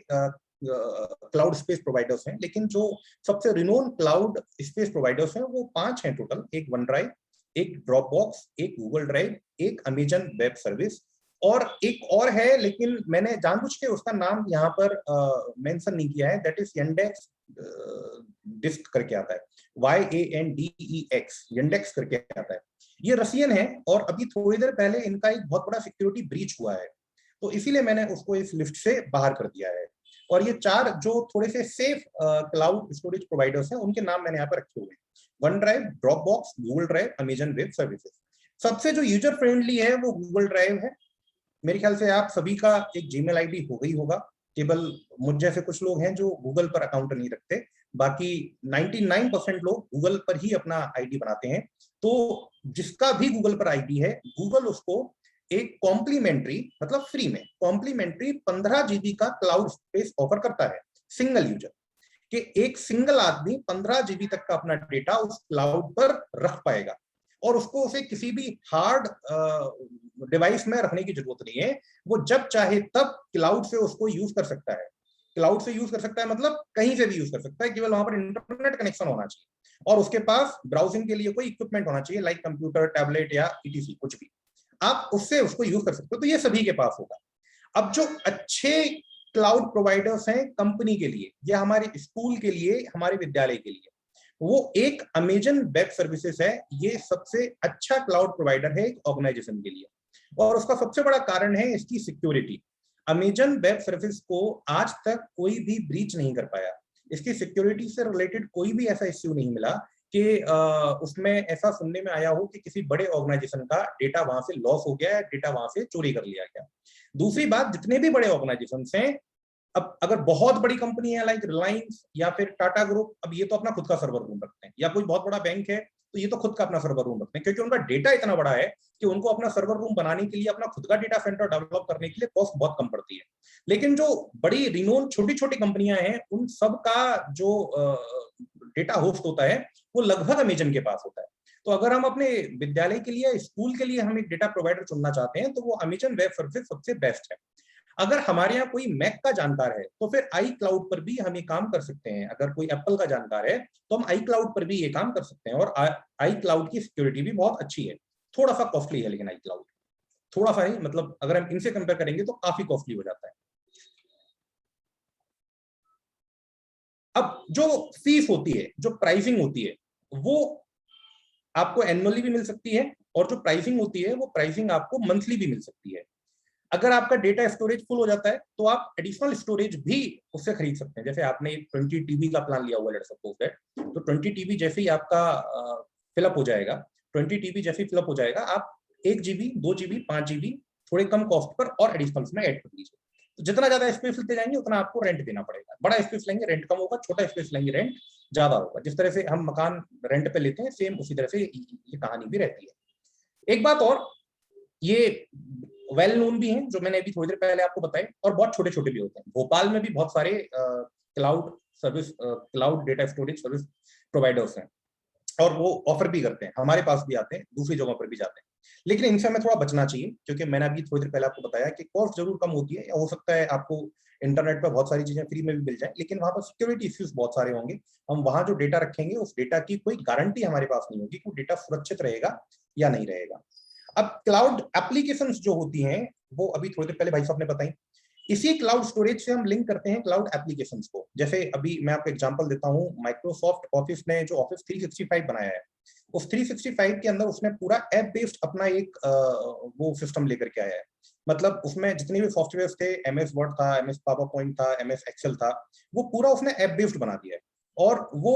क्लाउड स्पेस प्रोवाइडर्स हैं, लेकिन जो सबसे रिनोन क्लाउड स्पेस प्रोवाइडर्स हैं वो 5 हैं टोटल। एक वन ड्राइव, एक ड्रॉपबॉक्स, एक गूगल ड्राइव, एक अमेजन वेब सर्विस, और एक और है लेकिन मैंने जानबूझ के उसका नाम यहाँ पर मेंशन नहीं किया है, दैट इज यंडेक्स डिस्क करके आता है, YANDEX, यंडेक्स करके आता है। ये रसियन है, और अभी थोड़ी देर पहले इनका एक बहुत बड़ा सिक्योरिटी ब्रीच हुआ है, तो इसीलिए मैंने उसको इस लिस्ट से बाहर कर दिया है। और ये 4 जो थोड़े से सेफ क्लाउड स्टोरेज प्रोवाइडर्स हैं उनके नाम मैंने यहाँ पर रखे हुए हैं: one drive, Dropbox, Google drive, Amazon web services. सबसे जो यूजर फ्रेंडली है वो गूगल ड्राइव है। मेरे ख्याल से आप सभी का एक जीमेल आईडी हो गई होगा, केवल मुझ जैसे कुछ लोग हैं जो गूगल पर अकाउंट नहीं रखते, बाकी 99% लोग गूगल पर ही अपना आईडी बनाते हैं। तो जिसका भी गूगल पर आईडी है, गूगल उसको एक कॉम्प्लीमेंट्री, मतलब फ्री में कॉम्प्लीमेंट्री 15 GB का क्लाउड स्पेस ऑफर करता है सिंगल यूजर, कि एक सिंगल आदमी 15 GB तक का अपना डेटा उस क्लाउड पर रख पाएगा, और उसको उसे किसी भी हार्ड डिवाइस में रखने की जरूरत नहीं है। वो जब चाहे तब क्लाउड से उसको यूज कर सकता है। क्लाउड से यूज कर सकता है मतलब कहीं से भी यूज कर सकता है, केवल वहां पर इंटरनेट कनेक्शन होना चाहिए, और उसके पास ब्राउजिंग के लिए कोई इक्विपमेंट होना चाहिए, लाइक कंप्यूटर, टैबलेट या ETC कुछ भी। आप उससे उसको यूज कर सकते हो, तो ये सभी के पास होगा। अब जो अच्छे क्लाउड प्रोवाइडर्स हैं कंपनी के लिए, या हमारे स्कूल के लिए, हमारे विद्यालय के लिए, वो एक अमेजन वेब सर्विसेज है। ये सबसे अच्छा क्लाउड प्रोवाइडर है एक ऑर्गेनाइजेशन के लिए, और उसका सबसे बड़ा कारण है इसकी सिक्योरिटी। अमेजन वेब सर्विस को आज तक कोई भी ब्रीच नहीं कर पाया। इसकी सिक्योरिटी से रिलेटेड कोई भी ऐसा इश्यू नहीं मिला कि उसमें ऐसा सुनने में आया हो कि किसी बड़े ऑर्गेनाइजेशन का डेटा वहां से लॉस हो गया है, डेटा वहां से चोरी कर लिया गया। दूसरी बात, जितने भी बड़े ऑर्गेनाइजेशन हैं, अब अगर बहुत बड़ी कंपनी है लाइक रिलायंस या फिर टाटा ग्रुप, अब ये तो अपना खुद का सर्वर रूम रखते हैं, या कोई बहुत बड़ा बैंक है तो ये तो खुद का अपना सर्वर रूम रखते हैं, क्योंकि उनका डेटा इतना बड़ा है कि उनको अपना सर्वर रूम बनाने के लिए, अपना खुद का डेटा सेंटर डेवलप करने के लिए कॉस्ट बहुत कम पड़ती है। लेकिन जो बड़ी रिनोन छोटी छोटी कंपनियां हैं, उन सब का जो डेटा होस्ट होता है वो लगभग अमेजन के पास होता है। तो अगर हम अपने विद्यालय के लिए, स्कूल के लिए हम एक डेटा प्रोवाइडर चुनना चाहते हैं तो वो अमेजन वेब सर्विस सबसे बेस्ट है। अगर हमारे यहाँ कोई मैक का जानकार है तो फिर आई क्लाउड पर भी हम ये काम कर सकते हैं। अगर कोई एप्पल का जानकार है तो हम आई क्लाउड पर भी ये काम कर सकते हैं। और आई क्लाउड की सिक्योरिटी भी बहुत अच्छी है। थोड़ा सा कॉस्टली है लेकिन आई क्लाउड, थोड़ा सा ही, मतलब अगर हम इनसे कंपेयर करेंगे तो काफी कॉस्टली हो जाता है। अब जो फीस होती है, जो प्राइसिंग होती है, वो आपको एनुअली भी मिल सकती है, और जो प्राइसिंग होती है वो प्राइसिंग आपको मंथली भी मिल सकती है। अगर आपका डेटा स्टोरेज फुल हो जाता है तो आप एडिशनल स्टोरेज भी उससे खरीद सकते हैं। जैसे आपने 20 टीबी का प्लान लिया हुआ है, सपोज दैट, तो 20 टीबी जैसे ही आपका फिलअप हो जाएगा, 20 टीबी जैसे ही फिलअप हो जाएगा, आप 1 जीबी, 2 जीबी, 5 जीबी थोड़े कम कॉस्ट पर और एडिशनल में ऐड कर दीजिए। तो जितना ज्यादा स्पेस लेते जाएंगे उतना आपको रेंट देना पड़ेगा। बड़ा स्पेस लेंगे रेंट कम होगा, छोटा स्पेस लेंगे रेंट ज्यादा होगा। जिस तरह से हम मकान रेंट पे लेते हैं, सेम उसी तरह से ये कहानी भी रहती है। एक बात और, ये वेल नोन भी हैं जो मैंने अभी थोड़ी देर पहले आपको बताए, और बहुत छोटे छोटे भी होते हैं। भोपाल में भी बहुत सारे cloud service, cloud data storage service providers हैं, और वो ऑफर भी करते हैं, हमारे पास भी आते हैं, दूसरी जगहों पर भी जाते हैं। लेकिन इनसे हमें थोड़ा बचना चाहिए, क्योंकि मैंने अभी थोड़ी देर पहले आपको बताया कि कॉस्ट जरूर कम होती है, या हो सकता है आपको इंटरनेट पर बहुत सारी चीजें फ्री में भी मिल जाए, लेकिन वहां पर सिक्योरिटी इश्यूज बहुत सारे होंगे। हम वहां जो डेटा रखेंगे उस डेटा की कोई गारंटी हमारे पास नहीं होगी कि वो डेटा सुरक्षित रहेगा या नहीं रहेगा। अब क्लाउड एप्लीकेशंस जो होती हैं, वो अभी थोड़ी देर पहले भाई साहब ने बताई, इसी क्लाउड स्टोरेज से हम लिंक करते हैं क्लाउड एप्लीकेशंस को। जैसे अभी मैं आपको एग्जांपल देता हूं, माइक्रोसॉफ्ट ऑफिस ने जो ऑफिस 365 बनाया है, उस 365 के अंदर उसने पूरा ऐप बेस्ड अपना एक वो सिस्टम लेकर के आया है। मतलब उसमें जितने भी सॉफ्टवेयर थे, एमएस वर्ड था, एमएस पावर पॉइंट था, एमएस एक्सेल था, वो पूरा उसने ऐप बेस्ड बना दिया है। और वो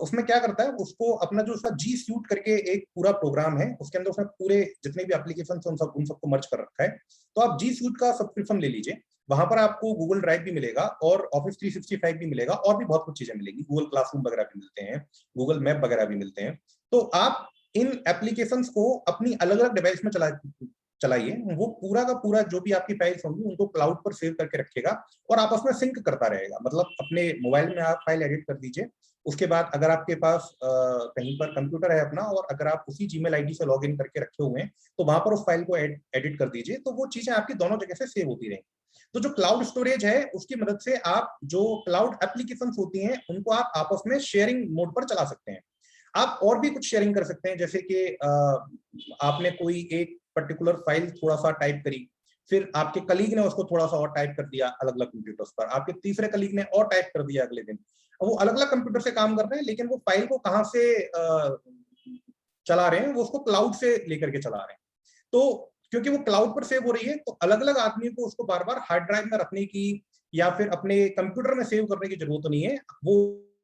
उसमें क्या करता है, उसको अपना जो उसका जी सूट करके एक पूरा प्रोग्राम है, उसके अंदर उसने पूरे जितने भी एप्लीकेशन उन सबको मर्ज कर रखा है। तो आप जी सूट का सब्सक्रिप्शन ले लीजिए, वहां पर आपको गूगल ड्राइव भी मिलेगा और ऑफिस 365 भी मिलेगा, और भी बहुत कुछ चीजें मिलेंगी, गूगल क्लासरूम वगैरह भी मिलते हैं, गूगल मैप वगैरह भी मिलते हैं। तो आप इन एप्लीकेशंस को अपनी अलग अलग डिवाइस में चलाइए, वो पूरा का पूरा जो भी आपकी फाइल्स होंगी उनको क्लाउड पर सेव करके रखेगा, और आपस में सिंक करता रहेगा। मतलब अपने मोबाइल में आप फाइल एडिट कर दीजिए, उसके बाद अगर आपके पास कहीं पर कंप्यूटर है अपना, और अगर आप उसी जीमेल आईडी से लॉग इन करके रखे हुए हैं, तो वहां पर उस फाइल को एडिट कर दीजिए, तो वो चीजें आपकी दोनों जगह से सेव होती रहेंगी। तो जो क्लाउड स्टोरेज है, उसकी मदद से आप जो क्लाउड एप्लीकेशंस होती हैं उनको आप आपस में शेयरिंग मोड पर चला सकते हैं। आप और भी कुछ शेयरिंग कर सकते हैं, जैसे कि आपने कोई एक पर्टिकुलर फाइल थोड़ा सा टाइप करी, फिर आपके कलीग ने उसको थोड़ा सा और टाइप कर दिया अलग अलग कंप्यूटर्स पर, आपके तीसरे कलीग ने और टाइप कर दिया अगले दिन। वो अलग अलग कंप्यूटर से काम कर रहे हैं, लेकिन वो फाइल को कहाँ से चला रहे हैं, वो उसको क्लाउड से लेकर के चला रहे हैं। तो क्योंकि वो क्लाउड पर सेव हो रही है, तो अलग अलग आदमी को उसको बार बार हार्ड ड्राइव में रखने की या फिर अपने कंप्यूटर में सेव करने की जरूरत नहीं है। वो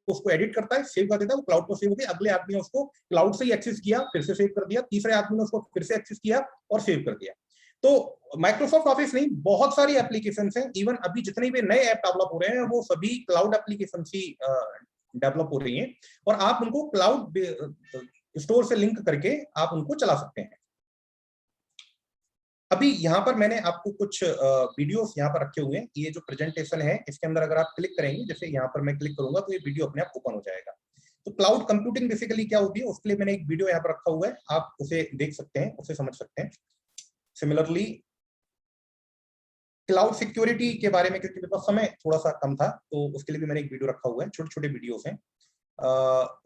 उसको एडिट करता है, सेव कर देता है, वो क्लाउड पर सेव हो गई, अगले आदमी ने उसको क्लाउड से ही एक्सेस किया, फिर से सेव कर दिया, तीसरे आदमी ने उसको फिर से एक्सेस किया और सेव कर दिया। तो माइक्रोसॉफ्ट ऑफिस नहीं, बहुत सारी एप्लीकेशन हैं, इवन अभी जितने भी नए ऐप डेवलप हो रहे हैं वो सभी क्लाउड एप्लीकेशन ही डेवलप हो रही हैं, और आप उनको क्लाउड स्टोर से लिंक करके आप उनको चला सकते हैं। अभी यहाँ पर मैंने आपको कुछ वीडियोस यहाँ पर रखे हुए हैं। ये जो प्रेजेंटेशन है इसके अंदर अगर आप क्लिक करेंगे, जैसे यहाँ पर मैं क्लिक करूंगा तो ये वीडियो अपने आप ओपन हो जाएगा। तो क्लाउड कंप्यूटिंग बेसिकली क्या होती है, उसके लिए मैंने एक वीडियो यहाँ पर रखा हुआ है, आप उसे देख सकते हैं, उसे समझ सकते हैं। सिमिलरली क्लाउड सिक्योरिटी के बारे में, क्योंकि मेरे पास समय थोड़ा सा कम था, तो उसके लिए भी मैंने एक वीडियो रखा हुआ है, छोटे छोटे वीडियोस हैं।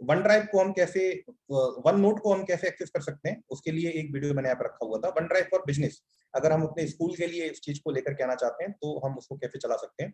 वन ड्राइव को हम कैसे, वन नोट को हम कैसे एक्सेस कर सकते हैं, उसके लिए एक वीडियो मैंने यहाँ पर रखा हुआ था। वन ड्राइव फॉर बिजनेस, अगर हम अपने स्कूल के लिए इस चीज को लेकर के आना चाहते हैं तो हम उसको कैसे चला सकते हैं।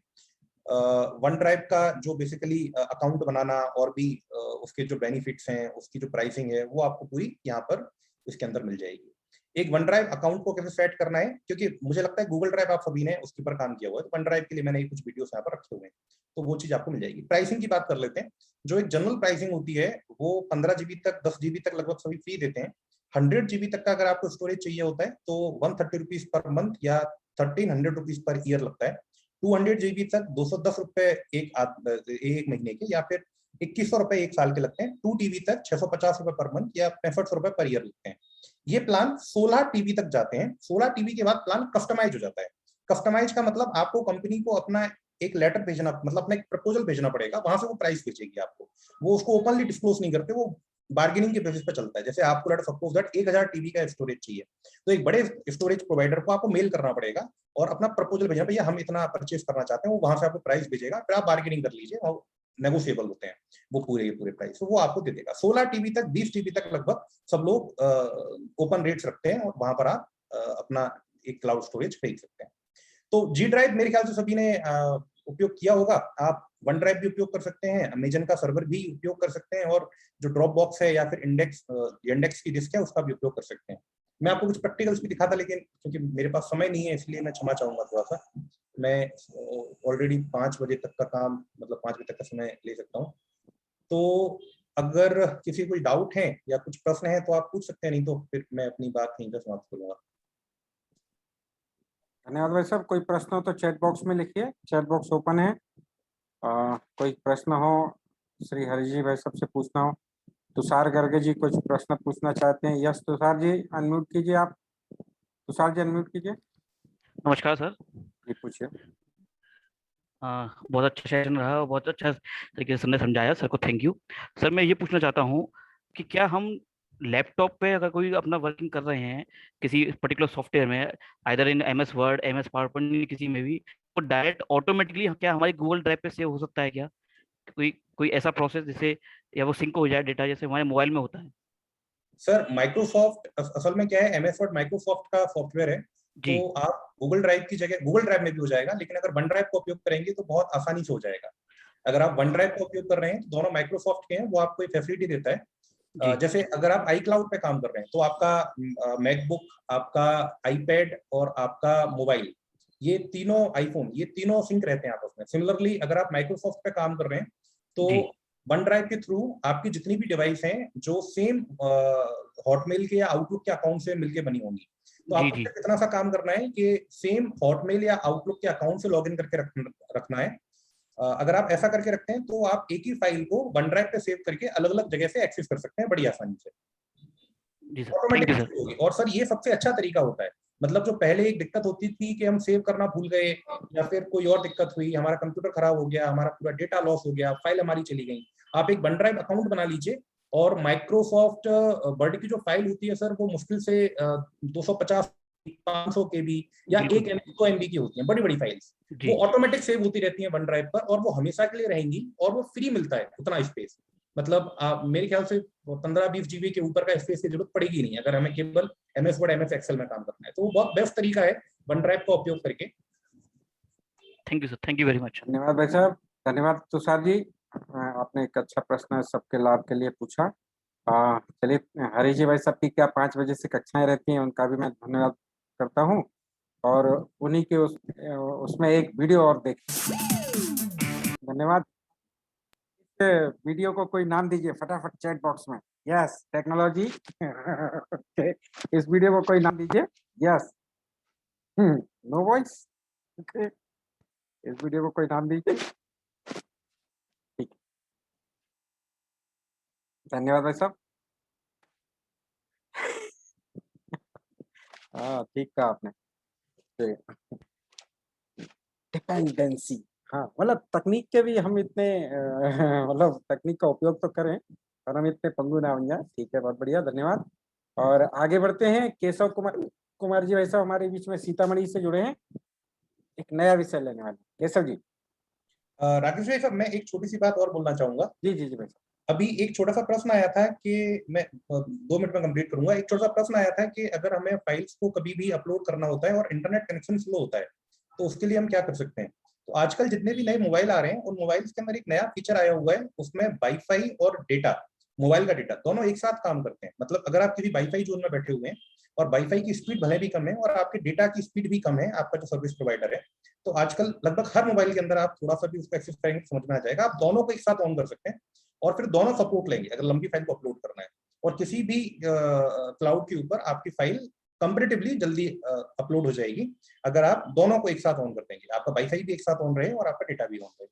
वन ड्राइव का जो बेसिकली अकाउंट बनाना और भी उसके जो बेनिफिट्स हैं, उसकी जो प्राइसिंग है, वो आपको पूरी यहाँ पर इसके अंदर मिल जाएगी। एक वन ड्राइव अकाउंट को कैसे सेट करना है, क्योंकि मुझे लगता है गूगल ड्राइव आप सभी ने उसके ऊपर काम किया हुआ है, तो वन ड्राइव के लिए मैंने कुछ वीडियोस यहाँ पर रखे हुए हैं, तो वो चीज आपको मिल जाएगी। प्राइसिंग की बात कर लेते हैं। जो एक जनरल प्राइसिंग होती है वो 15 जीबी तक 10 जीबी तक लगभग सभी फ्री देते हैं। 100 जीबी तक का अगर आपको स्टोरेज चाहिए होता है तो 130 रुपीज पर मंथ या 1300 रुपीज पर ईयर लगता है। 200 जीबी तक 210 रुपए एक महीने के, या फिर 2100 रुपए एक साल के लगते हैं। 2 टीबी तक 650 रुपए पर मंथ या 65 रुपए पर ईयर लगते हैं। ये प्लान 16 टीबी तक जाते हैं। 16 टीबी के बाद प्लान कस्टमाइज हो जाता है। कस्टमाइज का मतलब आपको कंपनी को अपना एक लेटर भेजना, मतलब अपना एक प्रपोजल भेजना पड़ेगा, वहां से वो प्राइस भेजेगी आपको। वो उसको ओपनली डिस्क्लोज नहीं करते, वो बार्गेनिंग के बेसिस पे चलता है। जैसे आपको लेट सपोज दैट 1000 टीबी का स्टोरेज चाहिए, तो एक बड़े स्टोरेज प्रोवाइडर को आपको मेल करना पड़ेगा और अपना प्रपोजल भेजना, भैया हम इतना परचेज करना चाहते हैं। वो वहां से आपको प्राइस भेजेगा, फिर आप बार्गेनिंग कर लीजिए और नेगोशिएबल होते हैं वो पूरे प्राइस, तो वो आपको दे देगा। 16 टीबी तक 20 टीबी तक लगभग सब लोग ओपन रेट्स रखते हैं और वहां पर आप अपना एक क्लाउड स्टोरेज खरीद सकते हैं। तो जी ड्राइव मेरे ख्याल से सभी ने उपयोग किया होगा। आप वन ड्राइव भी उपयोग कर सकते हैं, अमेजन का सर्वर भी उपयोग कर सकते हैं, और जो ड्रॉप बॉक्स है या फिर इंडेक्स की डिस्क है उसका भी उपयोग कर सकते हैं। मैं आपको कुछ प्रैक्टिकल्स भी दिखा था, लेकिन क्योंकि मेरे पास समय नहीं है इसलिए मैं क्षमा चाहूंगा थोड़ा सा। मैं ऑलरेडी 5 बजे तक का काम, मतलब 5 बजे तक का समय ले सकता हूँ। तो अगर किसी को कोई डाउट है या कुछ प्रश्न है तो आप पूछ सकते हैं, नहीं तो फिर मैं अपनी बात यहीं पर समाप्त करूंगा। धन्यवाद भाई साहब। कोई प्रश्न हो तो चैट बॉक्स में लिखिए, चैट बॉक्स ओपन है। कोई प्रश्न हो श्री हरि जी भाई साहब से पूछना हो, तुषार गर्गे जी कुछ प्रश्न पूछना चाहते हैं। यस तुषार जी अनम्यूट कीजिए आप। तुषार जी अनम्यूट कीजिए। नमस्कार सर। जी पूछिए। बहुत अच्छा सेशन रहा और बहुत अच्छा तरीके से सर ने समझाया, सर को थैंक यू। सर मैं ये पूछना चाहता हूँ कि क्या हम लैपटॉप पे अगर कोई अपना वर्किंग कर रहे हैं किसी पर्टिकुलर सॉफ्टवेयर में, either in M S Word, M S PowerPoint, किसी में भी, तो डायरेक्ट ऑटोमेटिकली क्या हमारी गूगल ड्राइव पे सेव हो सकता है क्या? कोई कोई ऐसा प्रोसेस जिससे या वो सिंक हो जाए डेटा जैसे हमारे मोबाइल में होता है? सर माइक्रोसॉफ्ट असल में क्या है, एमएस वर्ड माइक्रोसॉफ्ट का सॉफ्टवेयर है। जी तो आप गूगल ड्राइव की जगह, गूगल ड्राइव में भी हो जाएगा, लेकिन अगर वन ड्राइव का उपयोग करेंगे तो बहुत आसानी से हो जाएगा। अगर आप वन ड्राइव का उपयोग कर रहे हैं तो दोनों माइक्रोसॉफ्ट के हैं, वो आपको एक फैसिलिटी देता है। जी जैसे अगर आप आई क्लाउड पे काम कर रहे हैं तो आपका मैकबुक, आपका आईपैड और आपका मोबाइल, ये तीनों आईफोन, ये तीनों सिंक रहते हैं आपस में। सिमिलरली अगर आप माइक्रोसॉफ्ट पे काम कर रहे हैं तो जी वन ड्राइव के थ्रू आपकी जितनी भी डिवाइस हैं जो सेम हॉटमेल के या आउटलुक के अकाउंट से मिलके बनी होंगी, तो जी आपको जी सिर्फ इतना सा काम करना है कि सेम हॉटमेल या आउटलुक के अकाउंट से लॉगिन करके रखना है। अगर आप ऐसा करके रखते हैं तो आप एक ही फाइल को वन ड्राइव पे सेव करके अलग अलग जगह से एक्सेस कर सकते हैं बड़ी आसानी से, जी sir, thank you automatic sir. होगी। और सर ये सबसे अच्छा तरीका होता है। मतलब जो पहले एक दिक्कत होती थी कि हम सेव करना भूल गए या फिर कोई और दिक्कत हुई, हमारा कंप्यूटर खराब हो गया, हमारा पूरा डेटा लॉस हो गया, फाइल हमारी चली गई, आप एक वन ड्राइव अकाउंट बना लीजिए। और माइक्रोसॉफ्ट वर्ड की जो फाइल होती है सर, वो मुश्किल से 250 500 केबी या बिल्कुल 1 MB 2 MB की होती है, बड़ी बड़ी फाइल्स। जी वो ऑटोमेटिक सेव होती रहती है वन ड्राइव पर, और वो हमेशा के लिए रहेंगी, और वो फ्री मिलता है उतना स्पेस। मतलब मेरे ख्याल से 15-20 जीबी के ऊपर का स्पेस की जरूरत पड़ेगी नहीं अगर हमें केवल एमएस वर्ड एमएस एक्सेल में काम करना है। तो वो बहुत बेस्ट तरीका है वन ड्राइव का उपयोग करके। Thank you sir, thank you very much. धन्यवाद भाई साहब। धन्यवाद तुषार जी। आपने एक अच्छा प्रश्न सबके लाभ के लिए पूछा। चलिए हरी जी भाई साहब की क्या 5 बजे से कक्षाएं रहती हैं, उनका भी मैं धन्यवाद करता हूँ। और उन्हीं के उसमें एक वीडियो और देखें। धन्यवाद। इस वीडियो को कोई नाम दीजिए फटाफट चैट बॉक्स में। Yes technology. इस वीडियो को कोई नाम दीजिए। Yes no voice. इस वीडियो को कोई नाम दीजिए। ठीक, धन्यवाद भाई साहब। हाँ ठीक कहा आपने। डिपेंडेंसी, हाँ मतलब तकनीक के भी हम इतने मतलब तकनीक का उपयोग तो करें और हम इतने पंगु ना बन जाए। ठीक है, बहुत बढ़िया, धन्यवाद। और आगे बढ़ते हैं। केशव कुमार कुमार जी भाई साहब हमारे बीच में सीतामढ़ी से जुड़े हैं, एक नया विषय लेने वाले। केशव जी। राकेश भाई साहब, मैं एक छोटी सी बात और बोलना चाहूंगा। जी जी जी भाई साहब। अभी एक छोटा सा प्रश्न आया था कि मैं 2 मिनट में कंप्लीट करूंगा। एक छोटा सा प्रश्न आया था कि अगर हमें फाइल्स को कभी भी अपलोड करना होता है और इंटरनेट कनेक्शन स्लो होता है, तो उसके लिए हम क्या कर सकते हैं। तो आजकल जितने भी नए मोबाइल आ रहे हैं उन मोबाइल्स के अंदर एक नया फीचर आया हुआ है, उसमें वाईफाई और डेटा, मोबाइल का डेटा दोनों एक साथ काम करते हैं। मतलब अगर आप किसी वाईफाई जोन में बैठे हुए हैं और वाईफाई की स्पीड भले भी कम है और आपके डेटा की स्पीड भी कम है, आपका जो सर्विस प्रोवाइडर है, तो आजकल लगभग हर मोबाइल के अंदर आप थोड़ा सा भी उसको एक्सेस करेंगे समझ में आ जाएगा। आप दोनों को एक साथ ऑन कर सकते हैं और फिर दोनों सपोर्ट लेंगे अगर लंबी फाइल को अपलोड करना है, और किसी भी क्लाउड के ऊपर आपकी फाइल कंपैरेटिवली जल्दी अपलोड हो जाएगी अगर आप दोनों को एक साथ ऑन कर देंगे, आपका वाईफाई भी एक साथ ऑन रहे और आपका डेटा भी ऑन रहे।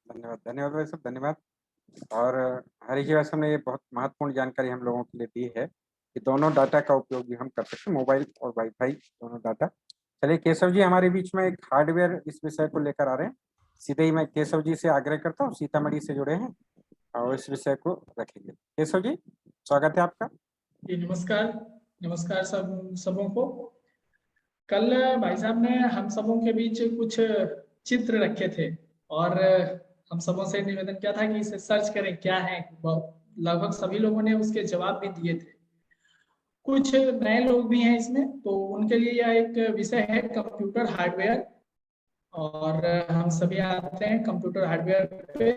धन्यवाद, धन्यवाद भाई साहब, धन्यवाद। और हरीश जी भाई साहब ने ये बहुत महत्वपूर्ण जानकारी हम लोगों के लिए दी है कि दोनों डाटा का उपयोग भी हम कर सकते हैं, मोबाइल और वाईफाई दोनों डाटा। चलिए केशव जी हमारे बीच में एक हार्डवेयर इस विषय को लेकर आ रहे हैं, सीधे ही मैं केशव जी से आग्रह करता हूँ, सीतामढ़ी से जुड़े हैं और इस विषय को रखेंगे। केशव जी स्वागत है आपका। जी नमस्कार, नमस्कार सबों को। कल भाई साहब ने हम सबों के बीच कुछ चित्र रखे थे और हम सबों से निवेदन किया था कि इसे सर्च करें क्या है। लगभग सभी लोगों ने उसके जवाब भी दिए थे। कुछ नए लोग भी हैं इसमें, तो उनके लिए यह एक विषय है कंप्यूटर हार्डवेयर। और हम सभी आते हैं कंप्यूटर हार्डवेयर पे।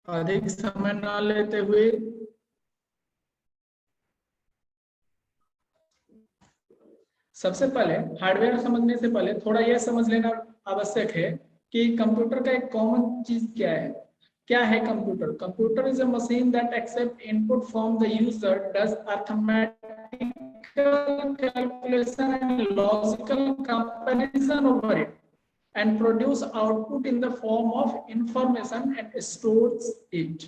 अधिक समय न लेते हुए सबसे पहले हार्डवेयर समझने से पहले थोड़ा यह समझ लेना आवश्यक है कि कंप्यूटर का एक कॉमन चीज क्या है। क्या है computer? Computer is a machine that accept input from the user, does arithmetical calculation and logical comparison over it and produce output in the form of information and stores it।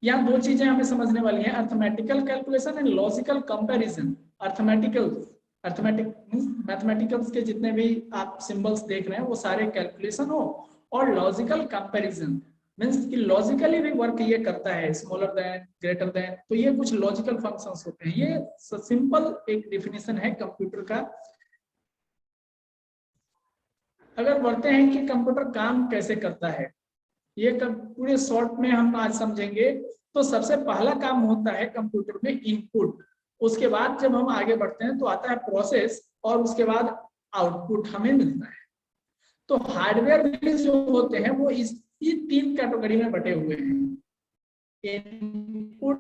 यहाँ दो चीजें हमें समझने वाली हैं, arithmetical calculation and logical comparison. Arithmetic mathematicals के जितने भी आप सिंबल्स देख रहे हैं वो सारे कैलकुलेशन हो, और लॉजिकल कंपैरिजन मींस कि लॉजिकली भी वर्क ये करता है, स्मॉलर देन, ग्रेटर देन, तो ये कुछ लॉजिकल फंक्शंस होते हैं। ये सिंपल एक डिफिनेशन है कंप्यूटर का। अगर बढ़ते हैं कि कंप्यूटर काम कैसे करता है, ये पूरे शॉर्ट में हम आज समझेंगे। तो सबसे पहला काम होता है कंप्यूटर में इनपुट, उसके बाद जब हम आगे बढ़ते हैं तो आता है प्रोसेस, और उसके बाद आउटपुट हमें मिलता है। तो हार्डवेयर जो होते हैं वो इस तीन कैटेगरी में बटे हुए हैं, input,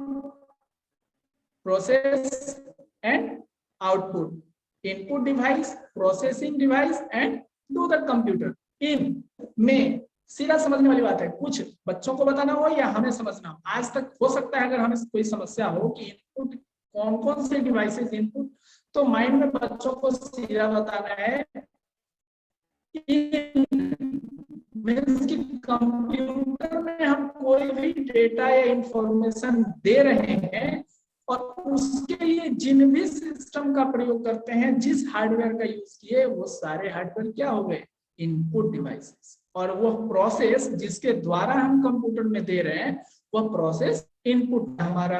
process and output. Input device, processing device and to the computer. इन में सीधा समझने वाली बात है, कुछ बच्चों को बताना हो या हमें समझना हो। आज तक हो सकता है अगर हमें कोई समस्या हो कि इनपुट कौन कौन से डिवाइसेस इनपुट, तो माइंड में बच्चों को सीधा बताना है मींस कि कंप्यूटर में हम कोई भी डेटा या इंफॉर्मेशन दे रहे हैं और उसके लिए जिन भी सिस्टम का प्रयोग करते हैं, जिस हार्डवेयर का यूज किए, वो सारे हार्डवेयर क्या हो गए? Input devices. और वो प्रोसेस जिसके द्वारा हम कंप्यूटर में दे रहे हैं वो प्रोसेस इनपुट हमारा।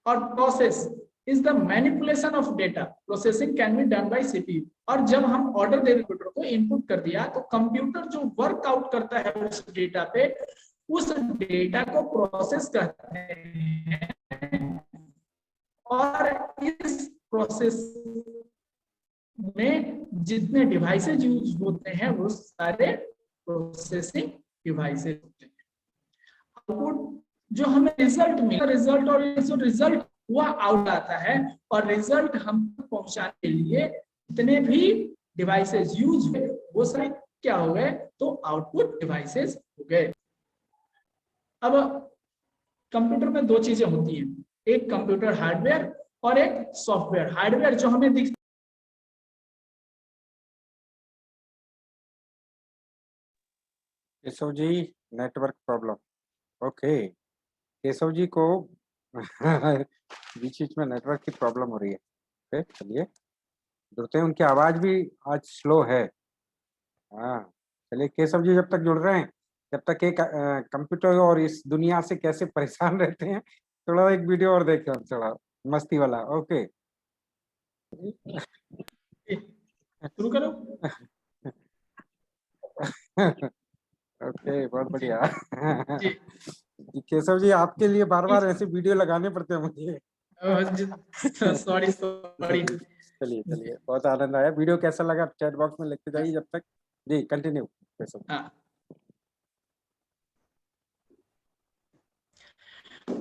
और process is the manipulation of data, processing can be done by CPU. और जब हम ऑर्डर दे कंप्यूटर को इनपुट कर दिया तो कंप्यूटर जो वर्क आउट करता है उस डेटा पे, उस डेटा को प्रोसेस कहते हैं। और इस प्रोसेस में जितने डिवाइसेज यूज होते हैं वो सारे प्रोसेसिंग डिवाइसेज होते हैं। आउटपुट जो हमें रिजल्ट मिला, रिजल्ट और जो रिजल्ट हुआ आउट आता है, और रिजल्ट हम पहुंचाने के लिए जितने भी डिवाइसेज यूज हुए वो सारे क्या हो गए? तो आउटपुट डिवाइसेज हो गए। अब कंप्यूटर में दो चीजें होती हैं, एक कंप्यूटर हार्डवेयर और एक सॉफ्टवेयर। हार्डवेयर जो हमें दिख Keshav ji network problem, okay. Keshav ji को बीच बीच में नेटवर्क की प्रॉब्लम हो रही है। ओके चलिए जुड़ते हैं, उनकी आवाज भी आज स्लो है। हाँ चलिए केशव जी जब तक जुड़ रहे हैं, जब तक एक कंप्यूटर और इस दुनिया से कैसे परेशान रहते हैं, थोड़ा एक वीडियो और देखें थोड़ा मस्ती वाला। ओके शुरू करो। ओके बहुत बढ़िया। जी केशव जी आपके लिए बार बार ऐसे वीडियो लगाने पड़ते हैं मुझे। Sorry sorry. चलिए चलिए बहुत आनंद आया। वीडियो कैसा लगा चैट बॉक्स में लिखते जाइए जब तक। जी कंटिन्यू केशव। हाँ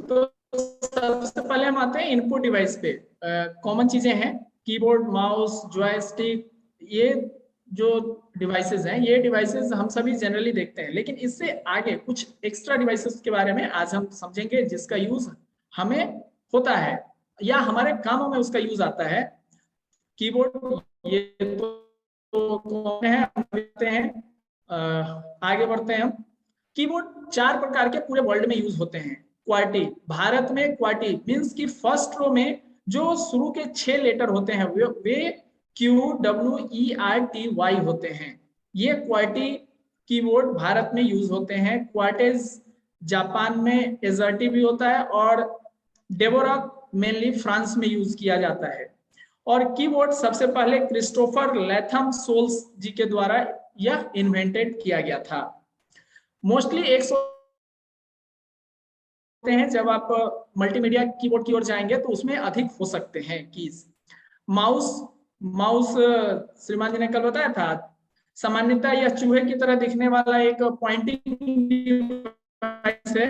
तो सबसे पहले हम आते हैं इनपुट डिवाइस पे। कॉमन चीजें हैं, कीबोर्ड, माउस, जॉयस्टिक, ये जो डिवाइसेस हैं, ये डिवाइसेस हम सभी जनरली देखते हैं, लेकिन इससे आगे कुछ एक्स्ट्रा डिवाइसेस के बारे में आज हम समझेंगे जिसका यूज हमें होता है या हमारे कामों में उसका यूज आता है। कीबोर्ड ये तो कौन है, हम देखते हैं। आगे बढ़ते हैं हम। कीबोर्ड 4 प्रकार के पूरे वर्ल्ड में यूज होते हैं। क्वार्टी, भारत में क्वार्टी मींस कि फर्स्ट रो में जो शुरू के 6 लेटर होते हैं वे QWERTY होते हैं। ये क्वार्टी कीबोर्ड भारत में यूज होते हैं। क्वार्टेज जापान में एजर्टी भी होता है और डेवोरक मेनली फ्रांस में यूज किया जाता है। और कीबोर्ड सबसे पहले क्रिस्टोफर लैथम सोल्स जी के द्वारा यह इन्वेंटेड किया गया था। मोस्टली 100 हैं, जब आप मल्टीमीडिया कीबोर्ड की ओर जाएंगे तो उसमें अधिक हो सकते हैं कीज। माउस श्रीमान जी ने कल बताया था, सामान्यतः यह चूहे की तरह दिखने वाला एक पॉइंटिंग डिवाइस है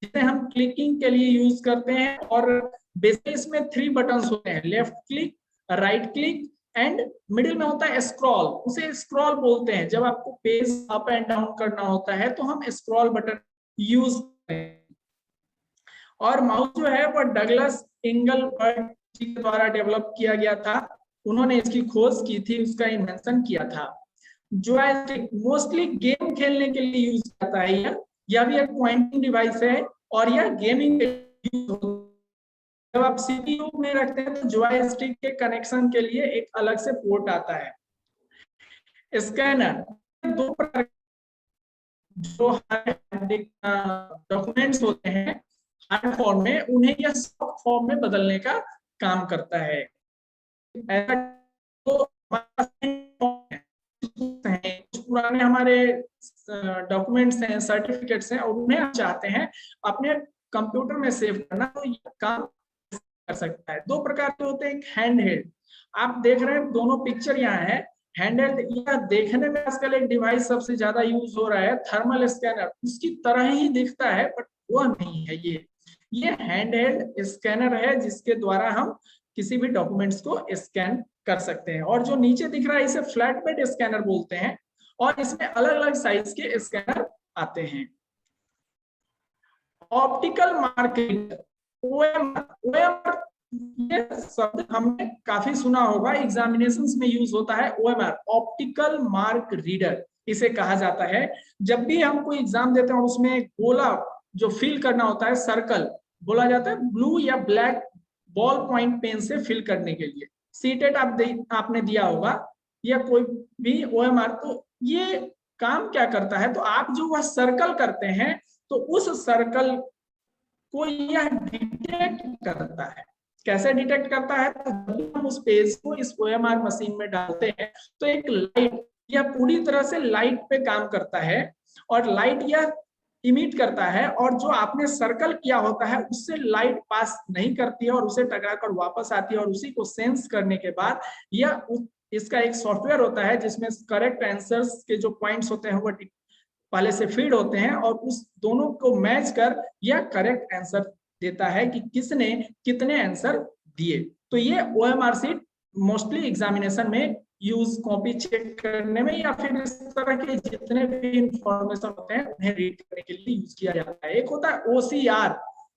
जिसे हम क्लिकिंग के लिए यूज करते हैं। और बेसिकली इसमें 3 बटन्स होते हैं, left click, right click and middle में होता है स्क्रॉल। उसे स्क्रॉल बोलते हैं। जब आपको पेज अप एंड डाउन करना होता है तो हम स्क्रॉल बटन यूज करते हैं। और माउस जो है वो डगलस इंगलबर्ट जी के द्वारा डेवलप किया गया था। उन्होंने इसकी खोज की थी, उसका इन्वेंशन किया था। जॉयस्टिक मोस्टली गेम खेलने के लिए यूज करता है। यह भी एक पॉइंटिंग डिवाइस है और यह गेमिंग के लिए यूज होता है। जब आप सीपीयू में रखते हैं तो जॉयस्टिक के कनेक्शन के लिए एक अलग से पोर्ट आता है। स्कैनर 2 प्रकार जो डॉक्यूमेंट्स होते हैं हार्ड फॉर्म में, उन्हें यह सॉफ्ट फॉर्म में बदलने का काम करता है। तो पुराने हमारे डॉक्यूमेंट्स हैं, सर्टिफिकेट्स हैं और उन्हें हम चाहते हैं अपने कंप्यूटर में सेव करना, तो यह काम कर सकता है। 2 प्रकार के होते हैं, एक हैंड हेल्ड, आप देख रहे हैं दोनों पिक्चर यहाँ है। हैंड हेल्ड यह देखने में आजकल एक डिवाइस सबसे ज्यादा यूज हो रहा है, थर्मल स्कैनर, उसकी तरह ही दिखता है बट वह नहीं है। ये हैंड हेल्ड स्कैनर है जिसके द्वारा हम किसी भी डॉक्यूमेंट्स को स्कैन कर सकते हैं। और जो नीचे दिख रहा है इसे फ्लैट बेड स्कैनर बोलते हैं और इसमें अलग अलग साइज के स्कैनर आते हैं। ऑप्टिकल मार्क रीडर, OMR, ये शब्द हमने काफी सुना होगा, एग्जामिनेशंस में यूज होता है। OMR ऑप्टिकल मार्क रीडर इसे कहा जाता है। जब भी हम कोई एग्जाम देते हैं और उसमें गोला जो फिल करना होता है, सर्कल बोला जाता है, ब्लू या ब्लैक बॉल पॉइंट पेन से फिल करने के लिए। सीटेट आपने दिया होगा या कोई भी OMR, तो ये काम क्या करता है, तो आप जो वह सर्कल करते हैं तो उस सर्कल को यह डिटेक्ट करता है। कैसे डिटेक्ट करता है, तो जब हम उस पेज को इस OMR मशीन में डालते हैं तो एक लाइट, यह पूरी तरह से लाइट पे काम करता है और लाइट यह इमिट करता है और जो आपने सर्कल किया होता है उससे लाइट पास नहीं करती है और उसे टकराकर वापस आती है। और उसी को सेंस करने के बाद यह इसका एक सॉफ्टवेयर होता है जिसमें करेक्ट आंसर्स के जो पॉइंट्स होते हैं वो पहले से फीड होते हैं और उस दोनों को मैच कर यह करेक्ट आंसर देता है कि किसने कितने आंसर दिए। तो ये OMR शीट मोस्टली एग्जामिनेशन में यूज कॉपी चेक करने में या फिर इस तरह के जितने भी इंफॉर्मेशन होते हैं उन्हें रीड करने के लिए यूज किया जाता है। एक होता है OCR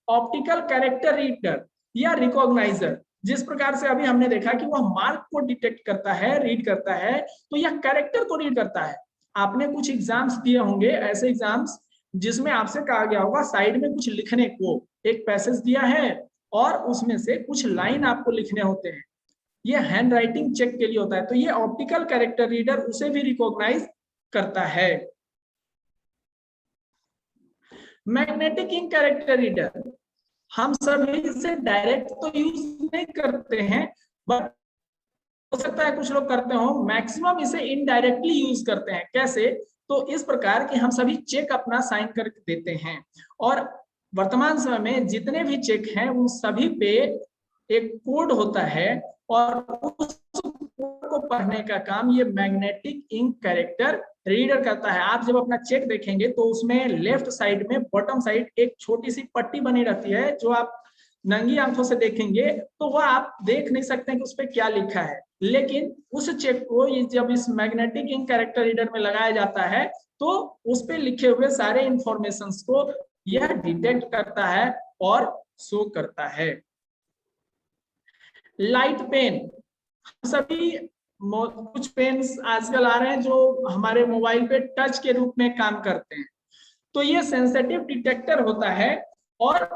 ऑप्टिकल कैरेक्टर रीडर या रिकॉग्नाइजर। जिस प्रकार से अभी हमने देखा कि वह मार्क को डिटेक्ट करता है, रीड करता है, तो यह कैरेक्टर को रीड करता है। आपने कुछ एग्जाम्स दिए होंगे, ऐसे एग्जाम्स जिसमें आपसे कहा गया होगा साइड में कुछ लिखने को, एक पैसेज दिया है और उसमें से कुछ लाइन आपको लिखने होते हैं। ये हैंड राइटिंग चेक के लिए होता है। तो ये ऑप्टिकल कैरेक्टर रीडर उसे भी रिकॉग्नाइज करता है। मैग्नेटिक इंक कैरेक्टर रीडर, हम सभी इसे डायरेक्ट तो यूज नहीं करते हैं बट हो सकता है कुछ लोग करते हो, मैक्सिमम इसे इनडायरेक्टली यूज करते हैं। कैसे, तो इस प्रकार कि हम सभी चेक अपना साइन करके देते हैं और वर्तमान समय में जितने भी चेक हैं उन सभी पे एक कोड होता है और उस कोड को पढ़ने का काम ये मैग्नेटिक इंक कैरेक्टर रीडर करता है। आप जब अपना चेक देखेंगे तो उसमें लेफ्ट साइड में बॉटम साइड एक छोटी सी पट्टी बनी रहती है, जो आप नंगी आंखों से देखेंगे तो वह आप देख नहीं सकते कि उस पर क्या लिखा है, लेकिन उस चेक को ये जब इस मैग्नेटिक इंक कैरेक्टर रीडर में लगाया जाता है तो उस पे लिखे हुए सारे इंफॉर्मेशंस को यह डिटेक्ट करता है और शो करता है। लाइट पेन, सभी कुछ पेन्स आजकल आ रहे हैं जो हमारे मोबाइल पे टच के रूप में काम करते हैं, तो ये सेंसिटिव डिटेक्टर होता है और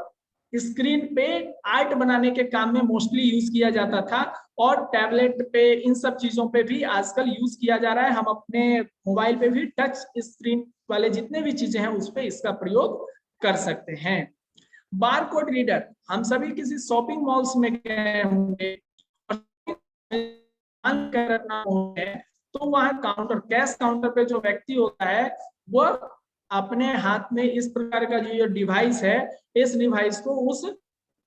स्क्रीन पे आर्ट बनाने के काम में मोस्टली यूज किया जाता था, और टैबलेट पे इन सब चीजों पे भी आजकल यूज किया जा रहा है। हम अपने मोबाइल पे भी टच स्क्रीन वाले जितने भी चीजें हैं उस पे इसका प्रयोग कर सकते हैं। बारकोड रीडर, हम सभी किसी शॉपिंग मॉल्स में गए होंगे करना है तो वहां काउंटर, कैश काउंटर पे जो व्यक्ति होता है वो अपने हाथ में इस प्रकार का जो डिवाइस है, इस डिवाइस को उस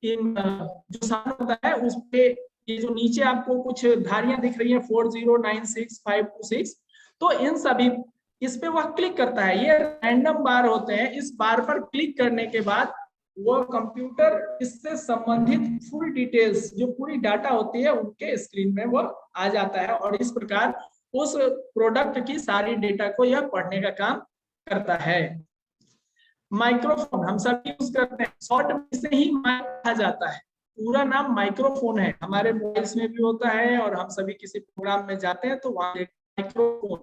जो सामान होता है उस पे, ये जो नीचे आपको कुछ धारियां दिख रही है 4096526, तो इन सभी इस पे वह क्लिक करता है। ये रैंडम बार होते हैं, इस बार पर क्लिक करने के बाद वो कंप्यूटर इससे संबंधित फुल डिटेल्स, जो पूरी डाटा होती है उनके स्क्रीन में वो आ जाता है, और इस प्रकार उस प्रोडक्ट की सारी डेटा को यह पढ़ने का काम करता है। माइक्रोफोन हम सब यूज करते हैं, शॉर्ट में से ही माइक कहा जाता है, पूरा नाम माइक्रोफोन है, हमारे मोबाइल्स में भी होता है और हम सभी किसी प्रोग्राम में जाते हैं तो वहां माइक्रोफोन,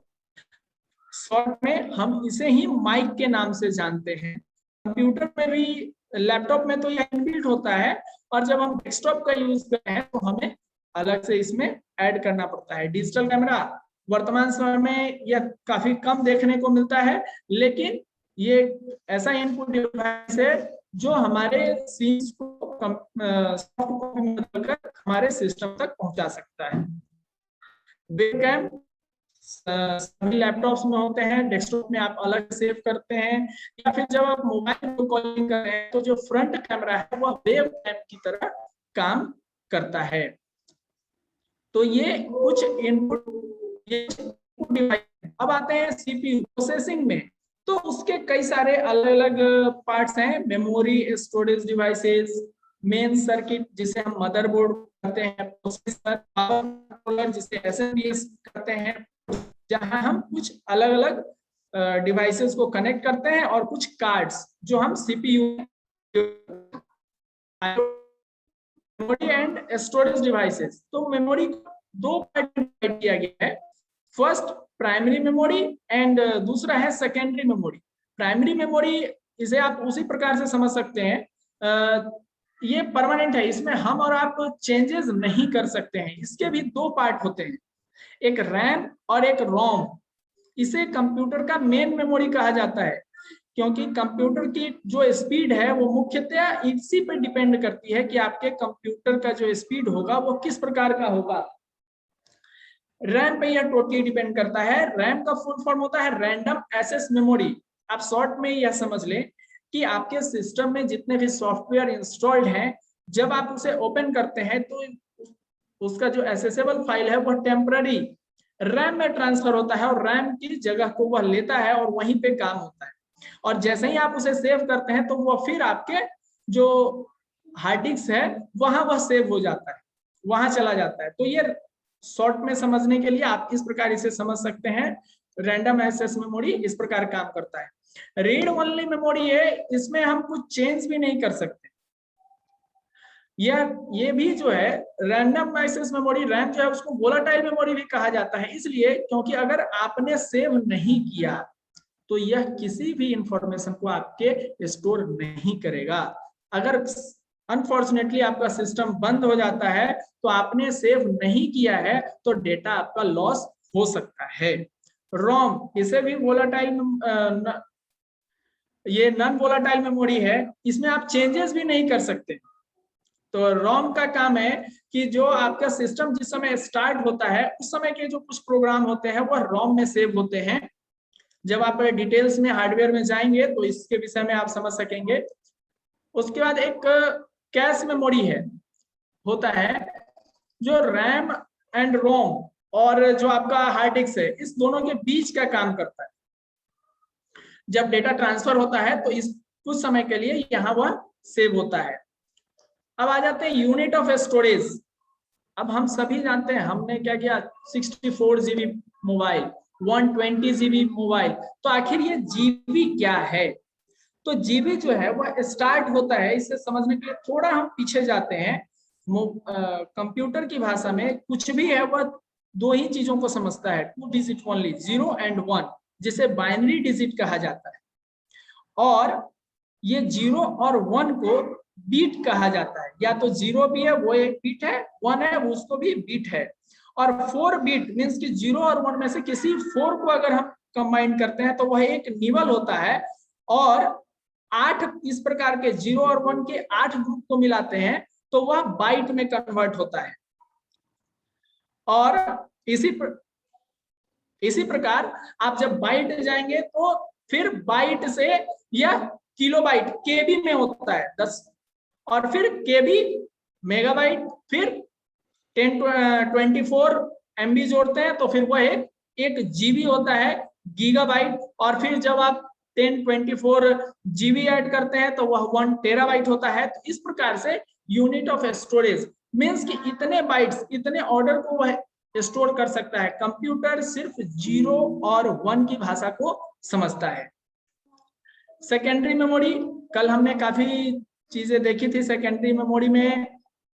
शॉर्ट में हम इसे ही माइक के नाम से जानते हैं। कंप्यूटर में भी, लैपटॉप में तो यह इनबिल्ट होता है, और जब हम डेस्कटॉप का यूज करते हैं तो हमें अलग से इसमें ऐड करना पड़ता है। डिजिटल कैमरा वर्तमान समय में यह काफी कम देखने को मिलता है, लेकिन ये ऐसा इनपुट डिवाइस है जो हमारे सीन्स को सॉफ्ट कॉपी में बदलकर हमारे सिस्टम तक पहुंचा सकता है। वेबकैम सभी लैपटॉप्स में होते हैं, डेस्कटॉप में आप अलग सेव करते हैं, या फिर जब आप मोबाइल को कॉलिंग कर रहे हैं तो जो फ्रंट कैमरा है वह वेब कैम की तरह काम करता है। तो ये कुछ इनपुट डिवाइस। अब आते हैं सीपीयू प्रोसेसिंग में, तो उसके कई सारे अलग अलग पार्ट्स हैं, memory, storage devices, main circuit जिसे हम मदरबोर्ड कहते हैं, प्रोसेसर, पावर कंट्रोलर जिसे एसएमपीएस कहते हैं, जहां हम कुछ अलग अलग डिवाइसेस को कनेक्ट करते हैं, और कुछ कार्ड्स जो हम CPU, memory and storage devices. तो मेमोरी को दो पार्ट में डिवाइड किया गया है, फर्स्ट प्राइमरी मेमोरी एंड दूसरा है सेकेंडरी मेमोरी। प्राइमरी मेमोरी इसे आप उसी प्रकार से समझ सकते हैं, ये परमानेंट है, इसमें हम और आप चेंजेस नहीं कर सकते हैं। इसके भी दो पार्ट होते हैं, एक रैम और एक रोम। इसे कंप्यूटर का मेन मेमोरी कहा जाता है, क्योंकि कंप्यूटर की जो स्पीड है वो मुख्यतः इसी पर डिपेंड करती है कि आपके कंप्यूटर का जो स्पीड होगा वो किस प्रकार का होगा। रैम पे यह टोटली डिपेंड करता है। रैम का फुल फॉर्म होता है रैंडम एक्सेस मेमोरी। आप शॉर्ट में यह समझ लें कि आपके सिस्टम में जितने भी सॉफ्टवेयर इंस्टॉल्ड हैं, जब आप उसे ओपन करते हैं तो उसका जो एक्सेसिबल फाइल है वह टेम्पररी रैम में ट्रांसफर होता है, और रैम की जगह को वह लेता है और वहीं पे काम होता है, और जैसे ही आप उसे सेव करते हैं तो वह फिर आपके जो हार्ड डिस्क है वहां वह सेव हो जाता है, वहां चला जाता है। तो ये शॉर्ट में समझने के लिए आप इस प्रकार इसे समझ सकते हैं, रैंडम एक्सेस मेमोरी इस प्रकार काम करता है। रीड ओनली मेमोरी है, इसमें हम कुछ चेंज भी नहीं कर सकते। ये भी जो है रैंडम एक्सेस मेमोरी, रैम जो है उसको वोलेटाइल मेमोरी भी कहा जाता है, इसलिए क्योंकि अगर आपने सेव नहीं किया तो यह किसी भी इंफॉर्मेशन को आपके स्टोर नहीं करेगा। अगर अनफॉर्चुनेटली आपका सिस्टम बंद हो जाता है तो आपने सेव नहीं किया है तो डेटा आपका लॉस हो सकता है। रोम, इसे भी वोलेटाइल, ये नॉन वोलेटाइल मेमोरी है, इसमें आप चेंजेस भी नहीं कर सकते। तो रोम का काम है कि जो आपका सिस्टम जिस समय स्टार्ट होता है उस समय के जो कुछ प्रोग्राम होते हैं वह रोम में सेव होते हैं। जब आप डिटेल्स में हार्डवेयर में जाएंगे तो इसके विषय में आप समझ सकेंगे। उसके बाद एक कैश मेमोरी है, होता है जो रैम एंड रोम और जो आपका हार्ड डिस्क है, इस दोनों के बीच का काम करता है। जब डेटा ट्रांसफर होता है तो इस कुछ समय के लिए यहाँ वह सेव होता है। अब आ जाते हैं यूनिट ऑफ स्टोरेज। अब हम सभी जानते हैं, हमने क्या किया, 64 GB मोबाइल, 120 GB मोबाइल, तो आखिर ये जीबी क्या है? तो जीबी जो है वह स्टार्ट होता है, इसे समझने के लिए थोड़ा हम पीछे जाते हैं। कंप्यूटर की भाषा में कुछ भी है वह दो ही चीजों को समझता है, 2 डिजिट ओनली, 0 and 1, जिसे बाइनरी डिजिट कहा जाता है। और ये 0 और 1 को बीट कहा जाता है, या तो 0 भी है वो एक बीट है, 1 है वो उसको भी बीट है। और 4 बीट मीन्स कि 0 और 1 में से किसी 4 को अगर हम कंबाइन करते हैं तो वह एक निबल होता है। और 8 इस प्रकार के 0 और 1 के 8 ग्रुप को मिलाते हैं तो वह बाइट में कन्वर्ट होता है। और इसी प्रकार आप जब बाइट जाएंगे तो फिर बाइट से यह किलोबाइट केबी में होता है 10, और फिर केबी मेगाबाइट, फिर 1024 MB जोड़ते हैं तो फिर वह एक जीबी होता है गीगाबाइट, और फिर जब आप 1024 GB ऐड करते हैं तो वह 1 टेराबाइट होता है। तो इस प्रकार से यूनिट ऑफ स्टोरेज मीन्स कि इतने बाइट्स, इतने ऑर्डर को वह स्टोर कर सकता है। कंप्यूटर सिर्फ 0 और 1 की भाषा को समझता है। सेकेंडरी मेमोरी, कल हमने काफी चीजें देखी थी सेकेंडरी मेमोरी में,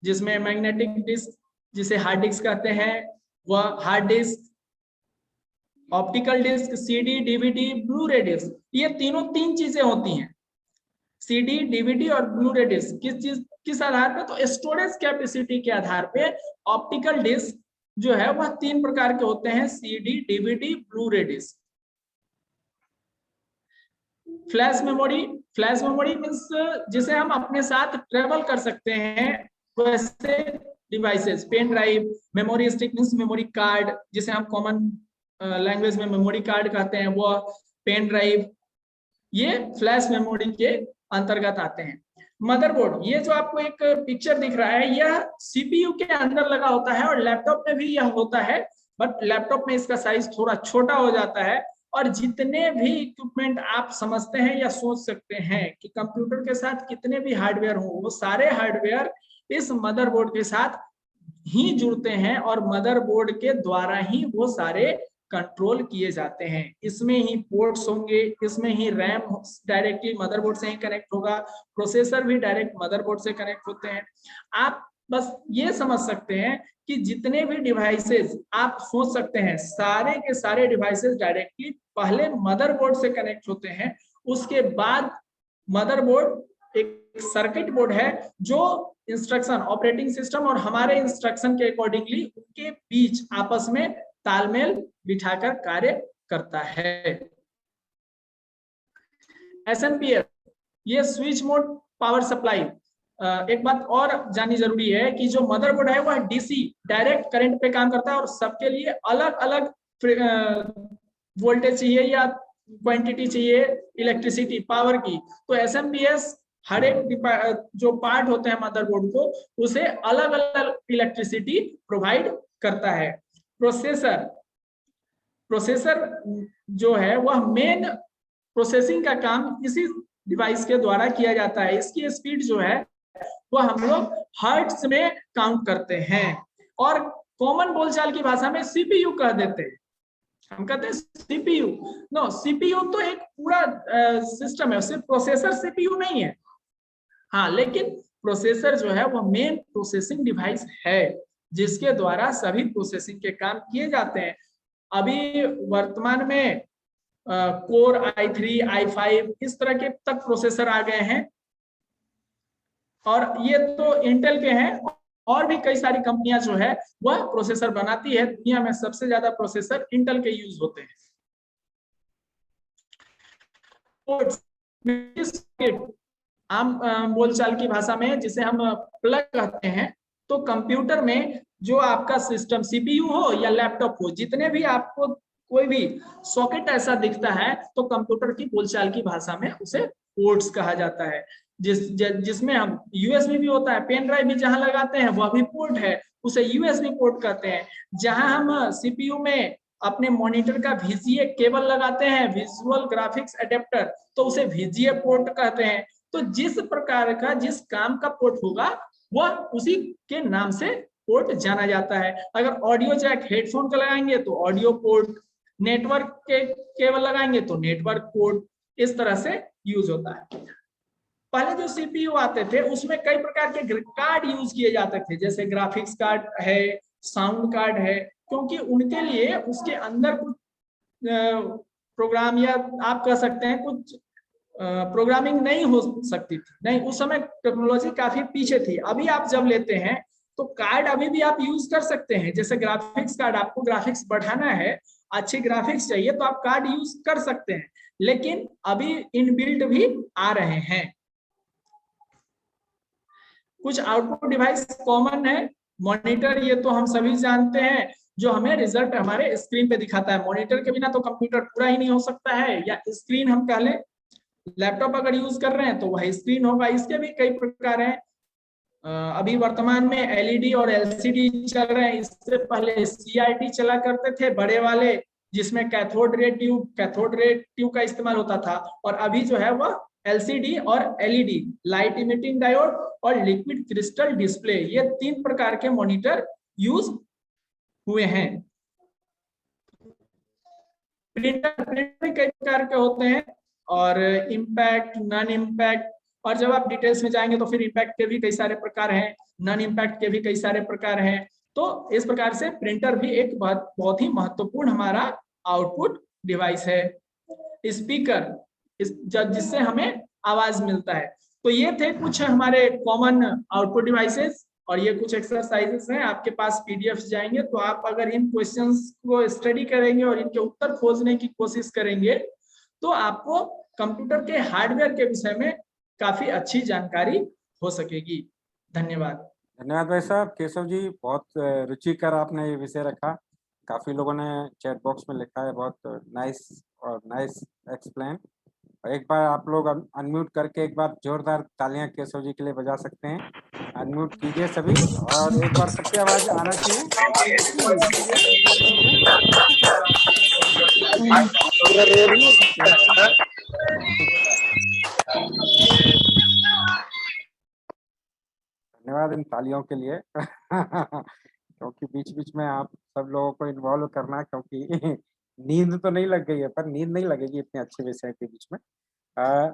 जिसमें मैग्नेटिक डिस्क जिसे हार्ड डिस्क कहते हैं, वह hard disk, optical disc, CD, DVD, Blu ray disc, ये तीन चीजें होती हैं। सीडी, डीवीडी और ब्लू रे डिस्क किस आधार पे? तो स्टोरेज कैपेसिटी के आधार पे ऑप्टिकल डिस्क जो है वह 3 प्रकार के होते हैं, CD, DVD, Blu ray disc. Flash memory means जिसे हम अपने साथ ट्रेवल कर सकते हैं, वैसे devices, pen drive, memory stick means memory card, जिसे हम कॉमन लैंग्वेज में मेमोरी कार्ड कहते हैं, वो पेन ड्राइव, ये फ्लैश मेमोरी के अंतर्गत आते हैं। मदरबोर्ड, ये जो आपको एक पिक्चर दिख रहा है, यह सीपीयू के अंदर लगा होता है, और लैपटॉप में भी यह होता है, बट लैपटॉप में इसका साइज थोड़ा छोटा हो जाता है। और जितने भी इक्विपमेंट आप समझते हैं या सोच सकते हैं कि कंप्यूटर के साथ कितने भी हार्डवेयर हो, वो सारे हार्डवेयर इस मदरबोर्ड के साथ ही जुड़ते हैं, और मदरबोर्ड के द्वारा ही वो सारे कंट्रोल किए जाते हैं। इसमें ही पोर्ट्स होंगे, इसमें ही रैम डायरेक्टली मदरबोर्ड से ही कनेक्ट होगा, प्रोसेसर भी डायरेक्ट मदरबोर्ड से कनेक्ट होते हैं। आप बस ये समझ सकते हैं कि जितने भी डिवाइसेस आप सोच सकते हैं, सारे के सारे डिवाइसेस डायरेक्टली पहले मदरबोर्ड से कनेक्ट होते हैं। उसके बाद मदरबोर्ड एक सर्किट बोर्ड है जो इंस्ट्रक्शन, ऑपरेटिंग सिस्टम और हमारे इंस्ट्रक्शन के अकॉर्डिंगली उनके बीच आपस में तालमेल बिठाकर कार्य करता है। एसएमपीएस, ये स्विच मोड पावर सप्लाई। एक बात और जाननी जरूरी है कि जो मदरबोर्ड है वह डीसी डायरेक्ट करंट पे काम करता है, और सबके लिए अलग अलग वोल्टेज चाहिए या क्वांटिटी चाहिए इलेक्ट्रिसिटी पावर की। तो एसएमपीएस हर एक जो पार्ट होते हैं मदरबोर्ड को, उसे अलग अलग इलेक्ट्रिसिटी प्रोवाइड करता है। प्रोसेसर जो है वह मेन प्रोसेसिंग का काम इसी डिवाइस के द्वारा किया जाता है। इसकी स्पीड जो है वह हम लोग हर्ट्ज में काउंट करते हैं, और कॉमन बोलचाल की भाषा में सीपीयू कह देते हैं। हम कहते हैं सीपीयू, नो, सीपीयू तो एक पूरा सिस्टम है, सिर्फ प्रोसेसर सीपीयू नहीं है। हाँ, लेकिन प्रोसेसर जो है वह मेन प्रोसेसिंग डिवाइस है, जिसके द्वारा सभी प्रोसेसिंग के काम किए जाते हैं। अभी वर्तमान में कोर i3, i5 इस तरह के तक प्रोसेसर आ गए हैं, और ये तो इंटेल के हैं, और भी कई सारी कंपनियां जो है वह प्रोसेसर बनाती है। दुनिया में सबसे ज्यादा प्रोसेसर इंटेल के यूज होते हैं। आम बोलचाल की भाषा में जिसे हम प्लग कहते हैं, तो कंप्यूटर में जो आपका सिस्टम सीपीयू हो या लैपटॉप हो, जितने भी आपको कोई भी सॉकेट ऐसा दिखता है, तो कंप्यूटर की बोलचाल की भाषा में उसे पोर्ट्स कहा जाता है। जिसमें हम यूएसबी भी होता है, पेन ड्राइव भी जहां लगाते हैं वह भी पोर्ट है, उसे यूएसबी पोर्ट कहते हैं। जहां हम सीपीयू में अपने मॉनिटर का वीजीए केबल लगाते हैं, विजुअल ग्राफिक्स एडेप्टर, तो उसे वीजीए पोर्ट कहते हैं। तो जिस प्रकार का जिस काम का पोर्ट होगा वह उसी के नाम से पोर्ट जाना जाता है। अगर ऑडियो जैक हेडफोन का लगाएंगे तो ऑडियो पोर्ट, नेटवर्क के केबल लगाएंगे तो नेटवर्क पोर्ट, इस तरह से यूज होता है। पहले जो सीपीयू आते थे उसमें कई प्रकार के कार्ड यूज किए जाते थे, जैसे ग्राफिक्स कार्ड है, साउंड कार्ड है, क्योंकि उनके लिए उसके अंदर कुछ प्रोग्राम या आप कह सकते हैं कुछ प्रोग्रामिंग नहीं हो सकती थी, नहीं, उस समय टेक्नोलॉजी काफी पीछे थी। अभी आप जब लेते हैं तो कार्ड अभी भी आप यूज कर सकते हैं, जैसे ग्राफिक्स कार्ड, आपको ग्राफिक्स बढ़ाना है, अच्छी ग्राफिक्स चाहिए तो आप कार्ड यूज कर सकते हैं, लेकिन अभी इनबिल्ट भी आ रहे हैं। कुछ आउटपुट डिवाइस कॉमन है, मॉनिटर ये तो हम सभी जानते हैं, जो हमें रिजल्ट हमारे स्क्रीन पे दिखाता है। मॉनिटर के बिना तो कंप्यूटर पूरा ही नहीं हो सकता है, या स्क्रीन हम कह लें, लैपटॉप अगर यूज कर रहे हैं तो वह स्क्रीन होगा। इसके भी कई प्रकार हैं, अभी वर्तमान में एलईडी और एलसीडी चल रहे हैं, इससे पहले सीआईटी चला करते थे बड़े वाले, जिसमें कैथोड रे ट्यूब का इस्तेमाल होता था, और अभी जो है वह एलसीडी और एलईडी, लाइट इमिटिंग डायोड और लिक्विड क्रिस्टल डिस्प्ले, ये 3 प्रकार के मॉनिटर यूज हुए हैं। प्रिंटर कई प्रकार के होते हैं, और इम्पैक्ट, नॉन इम्पैक्ट, और जब आप डिटेल्स में जाएंगे तो फिर इम्पैक्ट के भी कई सारे प्रकार हैं, नॉन इम्पैक्ट के भी कई सारे प्रकार हैं। तो इस प्रकार से प्रिंटर भी एक बहुत ही महत्वपूर्ण हमारा आउटपुट डिवाइस है। स्पीकर, जिससे हमें आवाज मिलता है। तो ये थे कुछ हमारे कॉमन आउटपुट डिवाइसेस, और ये कुछ एक्सरसाइजेस हैं, आपके पास पीडीएफ जाएंगे तो आप अगर इन क्वेश्चंस को स्टडी करेंगे और इनके उत्तर खोजने की कोशिश करेंगे तो आपको कंप्यूटर के हार्डवेयर के विषय में काफी अच्छी जानकारी हो सकेगी। धन्यवाद। धन्यवाद भाई साहब। केशव जी, बहुत रुचिकर आपने ये विषय रखा, काफी लोगों ने चैट बॉक्स में लिखा है, बहुत नाइस एक्सप्लेन। एक बार आप लोग अनम्यूट करके एक बार जोरदार तालियां केशव जी के लिए बजा सकते हैं। अनम्यूट कीजिए सभी, और एक बार सबकी आवाज आना चाहिए। धन्यवाद इन तालियों के लिए क्योंकि बीच बीच में आप सब लोगों को इन्वॉल्व करना, क्योंकि नींद तो नहीं लग गई है, पर नींद नहीं लगेगी इतने अच्छे विषय के बीच में।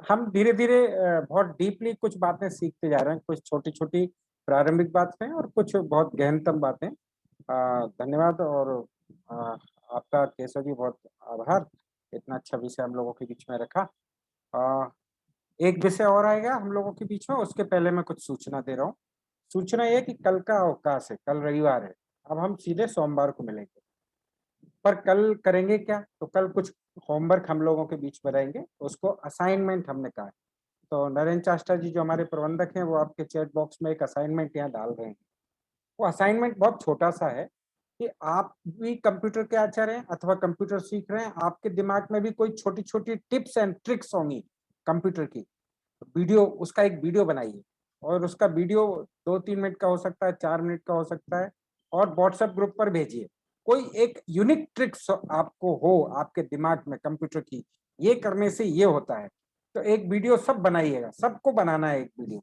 हम धीरे धीरे बहुत डीपली कुछ बातें सीखते जा रहे हैं, कुछ छोटी छोटी प्रारंभिक बातें और कुछ बहुत गहनतम बातें। धन्यवाद, और आपका केशव जी बहुत आभार, इतना अच्छा विषय हम लोगों के बीच में रखा। एक विषय और आएगा हम लोगों के बीच में, उसके पहले मैं कुछ सूचना दे रहा हूँ। सूचना ये कि कल का अवकाश है, कल रविवार है, अब हम सीधे सोमवार को मिलेंगे। पर कल करेंगे क्या, तो कल कुछ होमवर्क हम लोगों के बीच में रहेंगे, उसको असाइनमेंट हमने कहा है। तो नरेंद्र चास्टा जी जो हमारे प्रबंधक हैं, वो आपके चैट बॉक्स में एक असाइनमेंट यहाँ डाल रहे हैं। वो असाइनमेंट बहुत छोटा सा है कि आप भी कंप्यूटर के आचार्य हैं अथवा कंप्यूटर सीख रहे हैं, आपके दिमाग में भी कोई छोटी छोटी टिप्स एंड ट्रिक्स होंगी कंप्यूटर की, वीडियो, उसका एक वीडियो बनाइए, और उसका वीडियो 2-3 मिनट का हो सकता है, 4 मिनट का हो सकता है, और व्हाट्सएप ग्रुप पर भेजिए। कोई एक यूनिक ट्रिक्स आपको हो आपके दिमाग में कंप्यूटर की, ये करने से ये होता है, तो एक वीडियो सब बनाइएगा, सबको बनाना है एक वीडियो,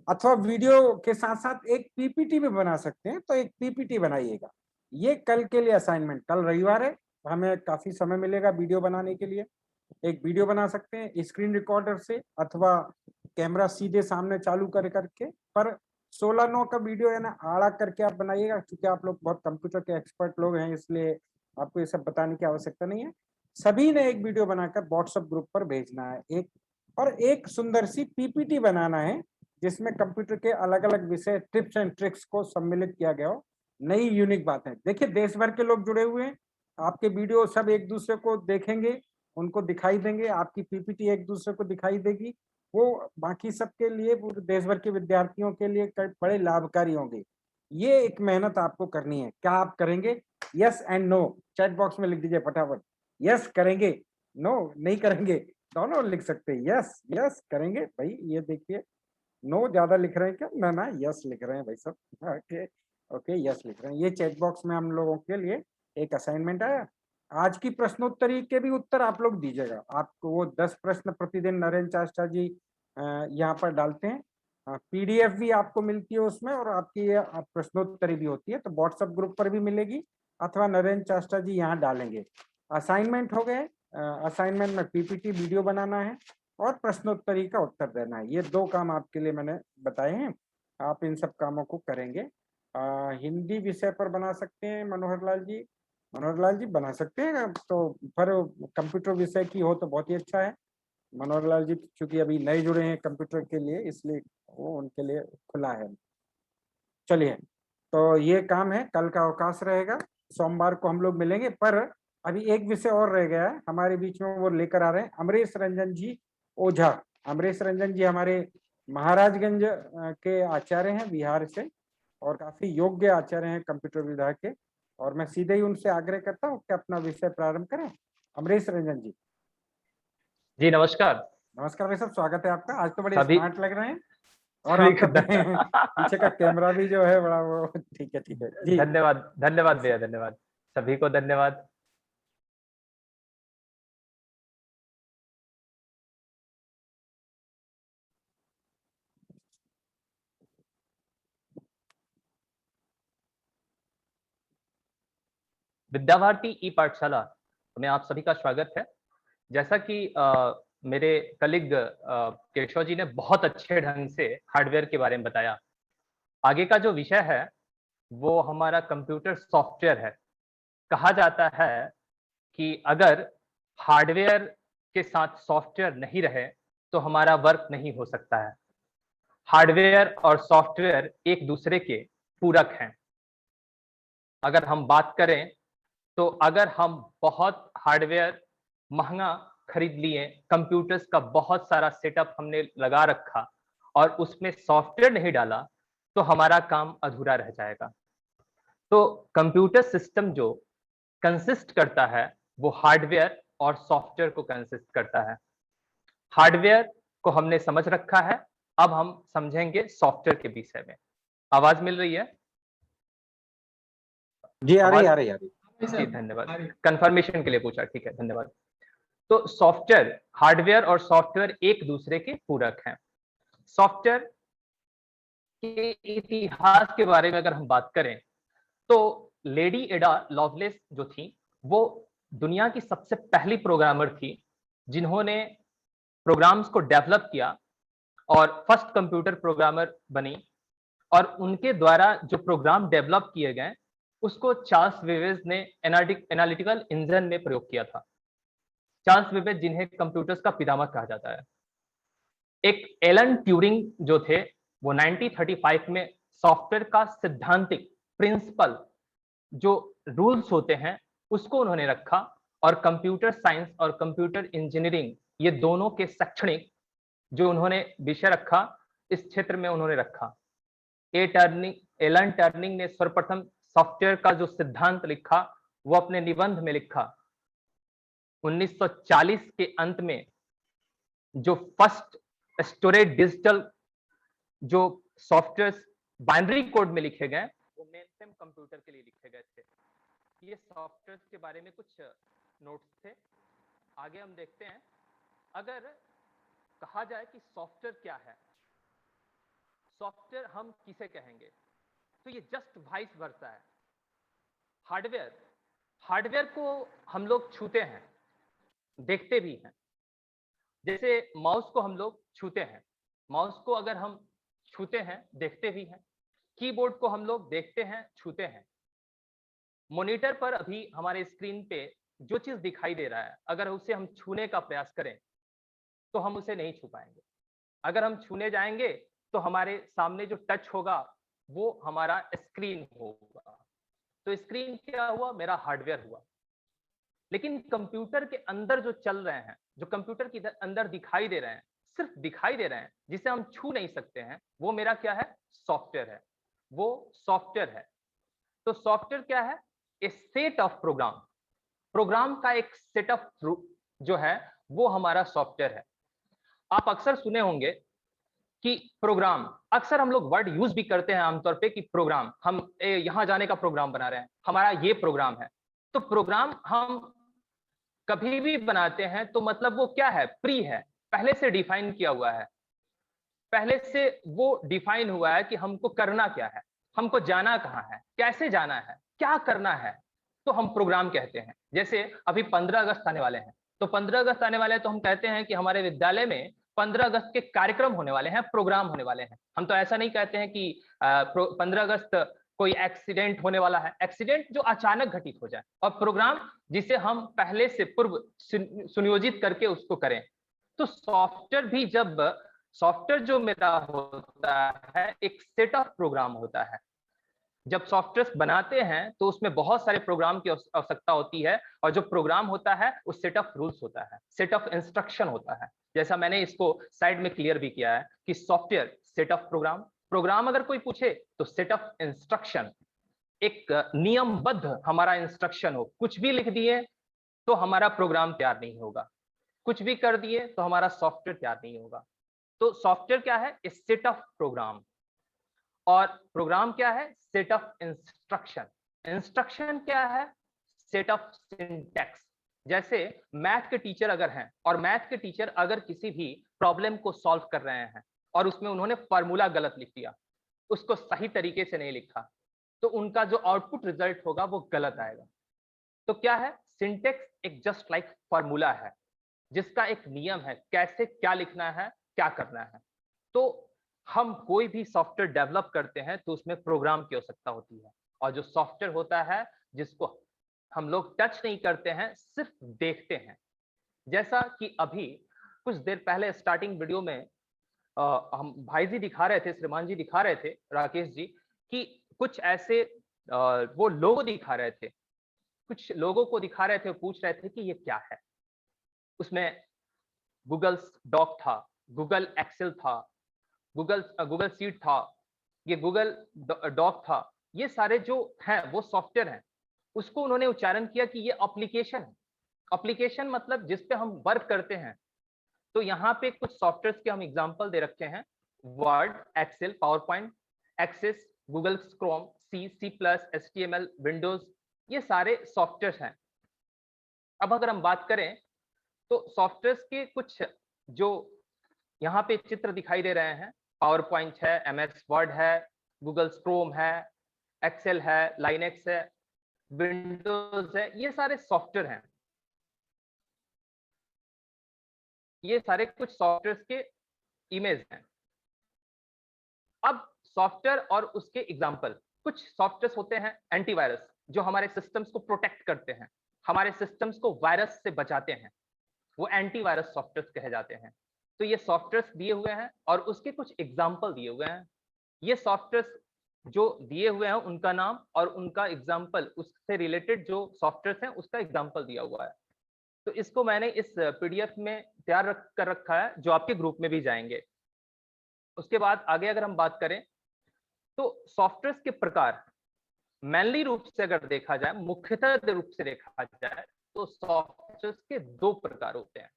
अथवा वीडियो के साथ साथ एक पीपीटी भी बना सकते हैं, तो एक पीपीटी बनाइएगा। ये कल के लिए असाइनमेंट, कल रविवार है, हमें काफी समय मिलेगा वीडियो बनाने के लिए। एक वीडियो बना सकते हैं स्क्रीन रिकॉर्डर से, अथवा कैमरा सीधे सामने चालू कर करके, पर 16:9 का वीडियो है ना, आड़ा करके आप बनाइएगा, क्योंकि आप लोग बहुत कंप्यूटर के एक्सपर्ट लोग हैं, इसलिए आपको ये सब बताने की आवश्यकता नहीं है। सभी ने एक वीडियो बनाकर व्हाट्सएप ग्रुप पर भेजना है एक, और एक सुंदर सी पीपीटी बनाना है जिसमें कंप्यूटर के अलग अलग विषय, टिप्स एंड ट्रिक्स को सम्मिलित किया गया हो, नई यूनिक बातें। देखिए देश भर के लोग जुड़े हुए हैं, आपके वीडियो सब एक दूसरे को देखेंगे, उनको दिखाई देंगे, आपकी पीपीटी एक दूसरे को दिखाई देगी, वो बाकी सबके लिए, पूरे देश भर के विद्यार्थियों के लिए बड़े लाभकारी होंगे। ये एक मेहनत आपको करनी है, क्या आप करेंगे? Yes and no chat box में लिख दीजिए फटाफट, यस करेंगे, नो नहीं करेंगे, दोनों लिख सकते हैं। यस यस करेंगे भाई, ये देखिए नो ज्यादा लिख रहे हैं क्या? ना ना यस लिख रहे हैं भाई सब। ओके ओके यस लिख रहे हैं। ये चेक बॉक्स में हम लोगों के लिए एक असाइनमेंट आया। आज की प्रश्नोत्तरी के भी उत्तर आप लोग दीजिएगा। आपको वो 10 प्रश्न प्रतिदिन नरेंद्र चाष्टा जी यहाँ पर डालते हैं। पीडीएफ भी आपको मिलती है उसमें, और आपकी ये प्रश्नोत्तरी भी होती है, तो व्हाट्सएप ग्रुप पर भी मिलेगी अथवा नरेंद्र चाष्टा जी यहाँ डालेंगे। असाइनमेंट हो गए। असाइनमेंट में पीपीटी वीडियो बनाना है और प्रश्नोत्तरी का उत्तर देना है। ये 2 काम आपके लिए मैंने बताए हैं, आप इन सब कामों को करेंगे। हिंदी विषय पर बना सकते हैं मनोहर लाल जी। मनोहर लाल जी बना सकते हैं तो, पर कंप्यूटर विषय की हो तो बहुत ही अच्छा है। मनोहर लाल जी चूंकि अभी नए जुड़े हैं कंप्यूटर के लिए, इसलिए वो उनके लिए खुला है। चलिए, तो ये काम है, कल का अवकाश रहेगा, सोमवार को हम लोग मिलेंगे। पर अभी एक विषय और रह गया है हमारे बीच में, वो लेकर आ रहे हैं अमरीश रंजन जी ओझा। अमरीश रंजन जी हमारे महाराजगंज के आचार्य हैं बिहार से, और काफी योग्य आचार्य हैं कंप्यूटर विभाग के, और मैं सीधे ही उनसे आग्रह करता हूँ कि अपना विषय प्रारंभ करें। अमरीश रंजन जी। जी नमस्कार। नमस्कार भाई साहब, स्वागत है आपका। आज तो बड़े सभी स्मार्ट लग रहे हैं, और आपका पीछे का कैमरा भी जो है बड़ा वो ठीक है जी। धन्यवाद धन्यवाद भैया, धन्यवाद सभी को, धन्यवाद। विद्या भारती ई पाठशाला में आप सभी का स्वागत है। जैसा कि मेरे कलीग केशव जी ने बहुत अच्छे ढंग से हार्डवेयर के बारे में बताया, आगे का जो विषय है वो हमारा कंप्यूटर सॉफ्टवेयर है। कहा जाता है कि अगर हार्डवेयर के साथ सॉफ्टवेयर नहीं रहे तो हमारा वर्क नहीं हो सकता है। हार्डवेयर और सॉफ्टवेयर एक दूसरे के पूरक हैं। अगर हम बात करें तो अगर हम बहुत हार्डवेयर महंगा खरीद लिए, कंप्यूटर्स का बहुत सारा सेटअप हमने लगा रखा और उसमें सॉफ्टवेयर नहीं डाला तो हमारा काम अधूरा रह जाएगा। तो कंप्यूटर सिस्टम जो कंसिस्ट करता है वो हार्डवेयर और सॉफ्टवेयर को कंसिस्ट करता है। हार्डवेयर को हमने समझ रखा है, अब हम समझेंगे सॉफ्टवेयर के विषय में। आवाज मिल रही है? जी आ रही आ रही आ रही। जी धन्यवाद, कंफर्मेशन के लिए पूछा, ठीक है धन्यवाद। तो सॉफ्टवेयर, हार्डवेयर और सॉफ्टवेयर एक दूसरे के पूरक हैं। सॉफ्टवेयर के इतिहास के बारे में अगर हम बात करें तो लेडी एडा लवलेस जो थी वो दुनिया की सबसे पहली प्रोग्रामर थी जिन्होंने प्रोग्राम्स को डेवलप किया और फर्स्ट कंप्यूटर प्रोग्रामर बनी। और उनके द्वारा जो प्रोग्राम डेवलप किए गए उसको चार्ल्स बेबेज ने एनालिटिकल इंजन में प्रयोग किया था। चार्ल्स बेबेज जिन्हें कंप्यूटर्स का पितामह कहा जाता है। एक एलन ट्यूरिंग जो थे वो 1935 में सॉफ्टवेयर का सिद्धांतिक प्रिंसिपल जो रूल्स होते हैं उसको उन्होंने रखा, और कंप्यूटर साइंस और कंप्यूटर इंजीनियरिंग ये दोनों के शैक्षणिक जो उन्होंने विषय रखा इस क्षेत्र में उन्होंने रखा। एलन टर्निंग ने सर्वप्रथम सॉफ्टवेयर का जो सिद्धांत लिखा वो अपने निबंध में लिखा। 1940 के अंत में जो फर्स्ट स्टोरेज डिजिटल जो सॉफ्टवेयर बाइनरी कोड में लिखे गए वो मेनफ्रेम कंप्यूटर के लिए लिखे गए थे। ये सॉफ्टवेयर के बारे में कुछ नोट्स थे। आगे हम देखते हैं। अगर कहा जाए कि सॉफ्टवेयर क्या है, सॉफ्टवेयर हम किसे कहेंगे, तो ये जस्ट वाइस वर्सा है। हार्डवेयर को हम लोग छूते हैं, देखते भी हैं। जैसे माउस को हम लोग छूते हैं, माउस को अगर हम छूते हैं देखते भी हैं। कीबोर्ड को हम लोग देखते हैं, छूते हैं। मॉनिटर पर अभी हमारे स्क्रीन पे जो चीज दिखाई दे रहा है अगर उसे हम छूने का प्रयास करें तो हम उसे नहीं छू पाएंगे। अगर हम छूने जाएंगे तो हमारे सामने जो टच होगा वो हमारा स्क्रीन होगा। तो स्क्रीन क्या हुआ? मेरा हार्डवेयर हुआ। लेकिन कंप्यूटर के अंदर जो चल रहे हैं, जो कंप्यूटर के अंदर दिखाई दे रहे हैं, सिर्फ दिखाई दे रहे हैं, जिसे हम छू नहीं सकते हैं, वो मेरा क्या है? सॉफ्टवेयर है। वो सॉफ्टवेयर है। तो सॉफ्टवेयर क्या है? ए सेट ऑफ प्रोग्राम। प्रोग्राम का एक सेट ऑफ जो है वो हमारा सॉफ्टवेयर है। आप अक्सर सुने होंगे कि प्रोग्राम, अक्सर हम लोग वर्ड यूज भी करते हैं आमतौर पे कि प्रोग्राम, हम यहां जाने का प्रोग्राम बना रहे हैं, हमारा ये प्रोग्राम है। तो प्रोग्राम हम कभी भी बनाते हैं तो मतलब वो क्या है, प्री है, पहले से डिफाइन किया हुआ है, पहले से वो डिफाइन हुआ है कि हमको करना क्या है, हमको जाना कहाँ है, कैसे जाना है, क्या करना है, तो हम प्रोग्राम कहते हैं। जैसे अभी 15 अगस्त आने वाले हैं, तो 15 अगस्त आने वाले हैं तो हम कहते हैं कि हमारे विद्यालय में 15 अगस्त के कार्यक्रम होने वाले हैं, प्रोग्राम होने वाले हैं। हम तो ऐसा नहीं कहते हैं कि 15 अगस्त कोई एक्सीडेंट होने वाला है, एक्सीडेंट जो अचानक घटित हो जाए, और प्रोग्राम जिसे हम पहले से पूर्व सुनियोजित करके उसको करें। तो सॉफ्टवेयर भी, जब सॉफ्टवेयर जो मेरा होता है एक सेट ऑफ प्रोग्राम होता है। जब सॉफ्टवेयर बनाते हैं तो उसमें बहुत सारे प्रोग्राम की आवश्यकता होती है, और जो प्रोग्राम होता है वो सेट ऑफ रूल्स होता है, सेट ऑफ इंस्ट्रक्शन होता है। जैसा मैंने इसको साइड में क्लियर भी किया है कि software set of program, program अगर कोई पूछे तो सेट ऑफ इंस्ट्रक्शन, एक नियमबद्ध हमारा इंस्ट्रक्शन हो। कुछ भी लिख दिए तो हमारा प्रोग्राम तैयार नहीं होगा, कुछ भी कर दिए तो हमारा सॉफ्टवेयर तैयार नहीं होगा। तो सॉफ्टवेयर क्या है, ए सेट ऑफ प्रोग्राम, और प्रोग्राम क्या है, सेट ऑफ इंस्ट्रक्शन। इंस्ट्रक्शन क्या है, सेट ऑफ सिंटैक्स। जैसे मैथ के टीचर अगर हैं, और मैथ के टीचर अगर किसी भी प्रॉब्लम को सॉल्व कर रहे हैं और उसमें उन्होंने फार्मूला गलत लिख दिया, उसको सही तरीके से नहीं लिखा, तो उनका जो आउटपुट रिजल्ट होगा वो गलत आएगा। तो क्या है, सिंटैक्स एक जस्ट लाइक फार्मूला है जिसका एक नियम है, कैसे क्या लिखना है, क्या करना है। तो हम कोई भी सॉफ्टवेयर डेवलप करते हैं तो उसमें प्रोग्राम की आवश्यकता होती है, और जो सॉफ्टवेयर होता है जिसको हम लोग टच नहीं करते हैं, सिर्फ देखते हैं। जैसा कि अभी कुछ देर पहले स्टार्टिंग वीडियो में हम भाई जी दिखा रहे थे, श्रीमान जी दिखा रहे थे, राकेश जी, कि कुछ ऐसे वो लोगो दिखा रहे थे, कुछ लोगों को दिखा रहे थे, पूछ रहे थे कि ये क्या है। उसमें गूगल डॉक था, गूगल एक्सेल था, गूगल शीट था, ये गूगल डॉक था, ये सारे जो हैं वो सॉफ्टवेयर हैं। उसको उन्होंने उच्चारण किया कि ये एप्लीकेशन है। एप्लीकेशन मतलब जिस पे हम वर्क करते हैं। तो यहाँ पे कुछ सॉफ्टवेयर के हम एग्जांपल दे रखे हैं, Word, Excel, PowerPoint, Access, Google Chrome, C plus, HTML, Windows, ये सारे सॉफ्टवेयर हैं। अब अगर हम बात करें तो सॉफ्टवेयर के कुछ जो यहाँ पे चित्र दिखाई दे रहे हैं, पावर पॉइंट है, MS वर्ड है, गूगल क्रोम है, एक्सेल है, लाइनेक्स है, विंडोज है, ये सारे सॉफ्टवेयर हैं। ये सारे कुछ सॉफ्टवेयर के इमेज हैं। अब सॉफ्टवेयर और उसके एग्जांपल, कुछ सॉफ्टवेयर होते हैं एंटीवायरस, जो हमारे सिस्टम्स को प्रोटेक्ट करते हैं, हमारे सिस्टम्स को वायरस से बचाते हैं, वो एंटीवायरस सॉफ्टवेयर कहे जाते हैं। तो ये सॉफ्टवेयर दिए हुए हैं और उसके कुछ एग्जांपल दिए हुए हैं। ये सॉफ्टवेयर जो दिए हुए हैं उनका नाम और उनका एग्जांपल, उससे रिलेटेड जो सॉफ्टवेयर हैं उसका एग्जांपल दिया हुआ है। तो इसको मैंने इस PDF में तैयार कर रखा है, जो आपके ग्रुप में भी जाएंगे। उसके बाद आगे अगर हम बात करें तो सॉफ्टवेयर के प्रकार, मेनली रूप से अगर देखा जाए, मुख्यतः रूप से देखा जाए तो सॉफ्टवेयर के दो प्रकार होते हैं।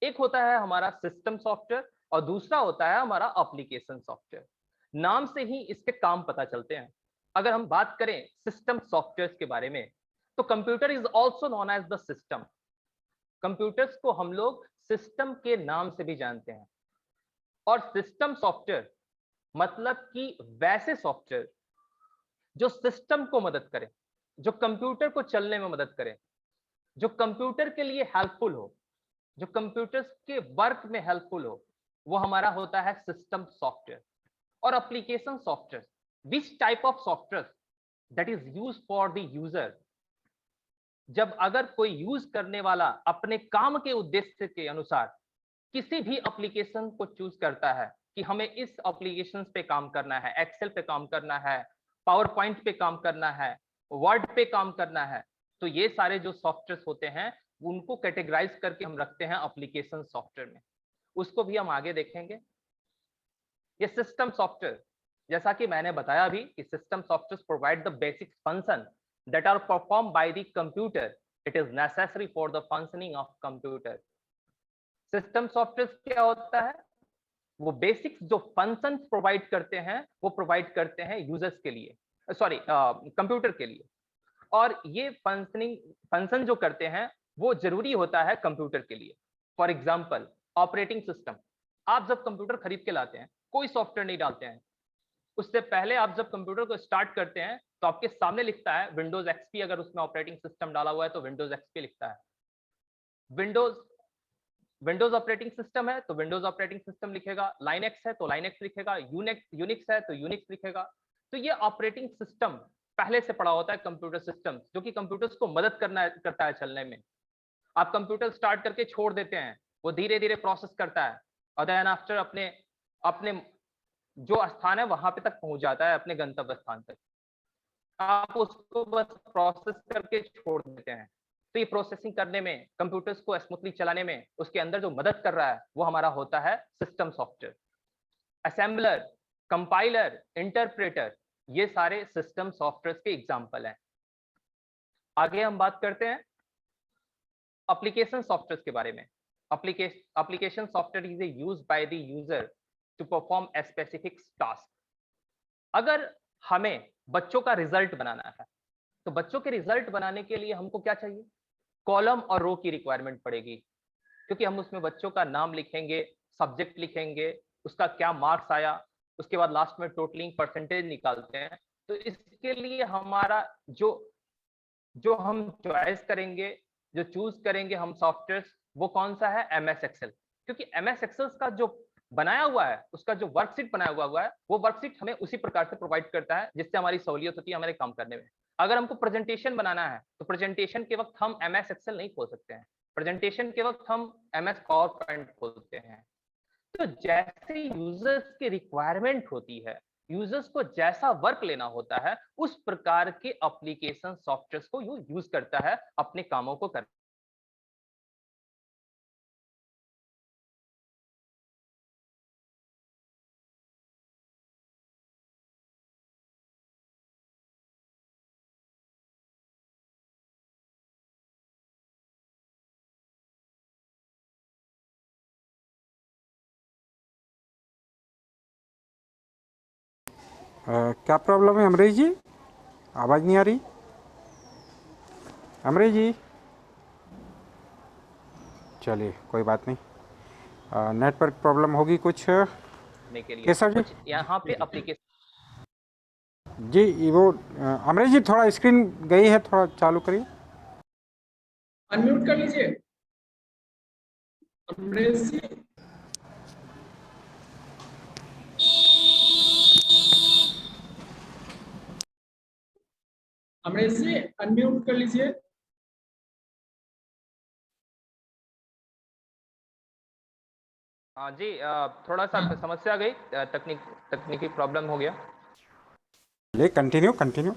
एक होता है हमारा सिस्टम सॉफ्टवेयर और दूसरा होता है हमारा एप्लीकेशन सॉफ्टवेयर। नाम से ही इसके काम पता चलते हैं। अगर हम बात करें सिस्टम सॉफ्टवेयर के बारे में, तो computer is also known as the system. Computers को हम लोग सिस्टम के नाम से भी जानते हैं। और सिस्टम सॉफ्टवेयर मतलब कि वैसे सॉफ्टवेयर जो सिस्टम को मदद करें, जो कंप्यूटर को चलने में मदद करें, जो कंप्यूटर के लिए हेल्पफुल हो, जो कंप्यूटर्स के वर्क में हेल्पफुल हो, वो हमारा होता है सिस्टम सॉफ्टवेयर। और application software, which type of software that is used for the user. जब अगर कोई यूज करने वाला अपने काम के उद्देश्य के अनुसार किसी भी एप्लीकेशन को चूज करता है कि हमें इस एप्लीकेशन पे काम करना है, एक्सेल पे काम करना है, पावर पॉइंट पे काम करना है, वर्ड पे काम करना है, तो ये सारे जो सॉफ्टवेयर होते हैं उनको कैटेगराइज करके हम रखते हैं एप्लीकेशन सॉफ्टवेयर में। उसको भी हम आगे देखेंगे। ये सिस्टम सॉफ्टवेयर, जैसा कि मैंने बताया अभी कि system software provide the basic function that are performed by the computer. It is necessary for the functioning of computer. System software क्या होता है? वो बेसिक्स जो फंक्शंस प्रोवाइड करते हैं वो प्रोवाइड करते हैं यूजर्स के लिए, सॉरी कंप्यूटर के लिए। और ये फंक्शन जो करते हैं वो जरूरी होता है कंप्यूटर के लिए। For example operating system. आप जब कंप्यूटर खरीद के लाते हैं, कोई सॉफ्टवेयर नहीं डालते हैं, उससे पहले आप जब कंप्यूटर को स्टार्ट करते हैं तो आपके सामने लिखता है विंडोज एक्सपी। अगर उसमें ऑपरेटिंग सिस्टम डाला हुआ है तो विंडोज एक्सपी लिखता है। विंडोज ऑपरेटिंग सिस्टम है तो विंडोज ऑपरेटिंग सिस्टम लिखेगा, लाइनक्स है तो लाइनक्स लिखेगा, यूनिक्स है तो यूनिक्स लिखेगा। तो ये ऑपरेटिंग सिस्टम पहले से पड़ा होता है कंप्यूटर सिस्टम, जो कि कंप्यूटर्स को मदद करता है चलने में। आप कंप्यूटर स्टार्ट करके छोड़ देते हैं, वो धीरे धीरे प्रोसेस करता है और देन आफ्टर अपने जो स्थान है वहां पे तक पहुंच जाता है, अपने गंतव्य स्थान तक। आप उसको बस प्रोसेस करके छोड़ देते हैं। तो ये प्रोसेसिंग करने में, कंप्यूटर्स को स्मूथली चलाने में उसके अंदर जो मदद कर रहा है वो हमारा होता है system software. Assembler, compiler, interpreter, ये सारे सिस्टम सॉफ्टवेयर के एग्जाम्पल हैं। आगे हम बात करते हैं एप्लीकेशन सॉफ्टवेयर के बारे में। Application software is used by the user to perform a specific task. अगर हमें बच्चों का रिजल्ट बनाना है तो बच्चों के रिजल्ट बनाने के लिए हमको क्या चाहिए? कॉलम और रो की रिक्वायरमेंट पड़ेगी, क्योंकि हम उसमें बच्चों का नाम लिखेंगे, सब्जेक्ट लिखेंगे, उसका क्या मार्क्स आया, उसके बाद लास्ट में टोटलिंग परसेंटेज निकालते हैं। तो इसके लिए हमारा जो हम चॉइस करेंगे, जो चूज करेंगे हम सॉफ्टवेयर, वो कौन सा है? MS Excel. क्योंकि MS एक्सेल का जो बनाया हुआ है, उसका जो वर्कशीट बनाया हुआ है, वो वर्कशीट हमें उसी प्रकार से प्रोवाइड करता है जिससे हमारी सहूलियत होती है हमारे काम करने में। अगर हमको प्रेजेंटेशन बनाना है तो प्रेजेंटेशन के वक्त हम MS एक्सेल नहीं खोल सकते हैं, प्रेजेंटेशन के वक्त हम MS पावर पॉइंट खोलते हैं। तो जैसे यूजर्स की रिक्वायरमेंट होती है, यूजर्स को जैसा वर्क लेना होता है, उस प्रकार के एप्लीकेशन सॉफ्टवेयर को यूज करता है अपने कामों को करने। क्या प्रॉब्लम है अमरीश जी? आवाज़ नहीं आ रही अमरीश जी? चलिए कोई बात नहीं, नेटवर्क प्रॉब्लम होगी कुछ। के लिए केशव जी? यहाँ पे एप्लीकेशन जी वो अमरीश जी थोड़ा स्क्रीन गई है, थोड़ा चालू करिए। अनम्यूट कर लीजिए अमरीश जी। अमरीश जी अनम्यूट कर लीजिए। हाँ जी, थोड़ा सा समस्या आ गई, तकनीकी प्रॉब्लम हो गया। ले continue.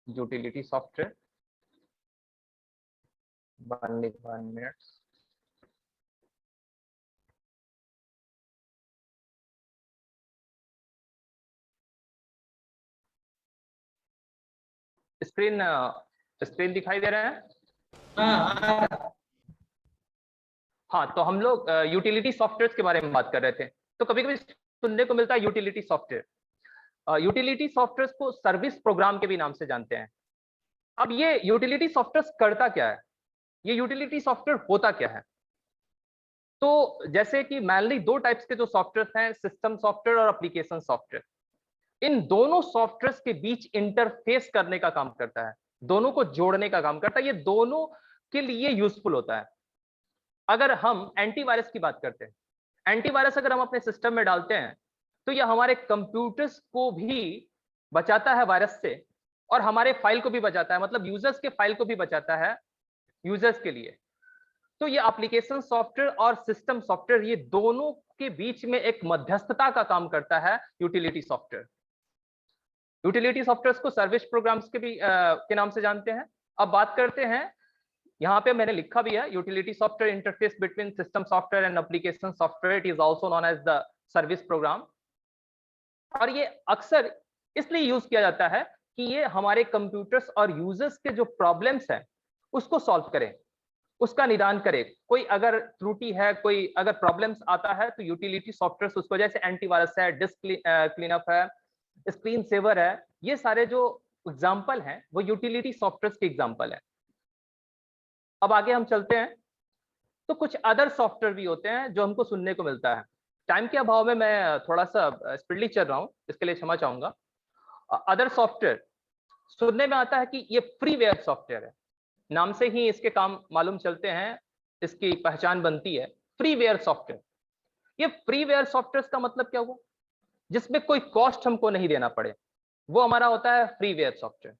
Utility software 1 minute. Screen दिखाई दे रहे हैं? हाँ, तो हम लोग यूटिलिटी सॉफ्टवेयर के बारे में बात कर रहे थे। तो कभी कभी सुनने को मिलता है यूटिलिटी सॉफ्टवेयर। यूटिलिटी सॉफ्टवेयर को सर्विस प्रोग्राम के भी नाम से जानते हैं। अब ये यूटिलिटी सॉफ्टवेयर करता क्या है? ये यूटिलिटी सॉफ्टवेयर होता क्या है? तो जैसे कि मेनली 2 टाइप्स के जो सॉफ्टवेयर हैं, सिस्टम सॉफ्टवेयर और एप्लीकेशन सॉफ्टवेयर। इन दोनों सॉफ्टवेयर के बीच इंटरफेस करने का काम करता है, दोनों को जोड़ने का काम करता है। ये दोनों के लिए यूजफुल होता है। अगर हम एंटीवायरस की बात करते हैं, एंटीवायरस अगर हम अपने सिस्टम में डालते हैं तो यह हमारे कंप्यूटर्स को भी बचाता है वायरस से और हमारे फाइल को भी बचाता है, मतलब यूजर्स के फाइल को भी बचाता है यूजर्स के लिए। तो ये एप्लीकेशन सॉफ्टवेयर और सिस्टम सॉफ्टवेयर, ये दोनों के बीच में एक मध्यस्थता का काम करता है यूटिलिटी सॉफ्टवेयर। यूटिलिटी सॉफ्टवेयर को सर्विस प्रोग्राम्स के नाम से जानते हैं। अब बात करते हैं, यहाँ पे मैंने लिखा भी है, utility software interface between system software and application software, it is also known as the service program. और ये अक्सर इसलिए यूज किया जाता है कि ये हमारे कंप्यूटर्स और यूजर्स के जो प्रॉब्लम्स हैं उसको सॉल्व करें, उसका निदान करे। कोई अगर त्रुटि है, कोई अगर प्रॉब्लम्स आता है तो यूटिलिटी सॉफ्टवेयर उसको, जैसे एंटीवायरस है, डिस्क क्लीनअप है, स्क्रीन सेवर है, ये सारे जो एग्जांपल हैं वो यूटिलिटी सॉफ्टवेयर के एग्जांपल है। अब आगे हम चलते हैं। तो कुछ अदर सॉफ्टवेयर भी होते हैं जो हमको सुनने को मिलता है। टाइम के अभाव में मैं थोड़ा सा स्पीडली चल रहा हूं, इसके लिए क्षमा चाहूंगा। अदर सॉफ्टवेयर सुनने में आता है कि ये फ्रीवेयर सॉफ्टवेयर है, नाम से ही इसके काम मालूम चलते हैं, इसकी पहचान बनती है फ्रीवेयर सॉफ्टवेयर। ये फ्रीवेयर सॉफ्टवेयर का मतलब क्या हुआ? जिसमें कोई कॉस्ट हमको नहीं देना पड़े, वो हमारा होता है फ्रीवेयर सॉफ्टवेयर,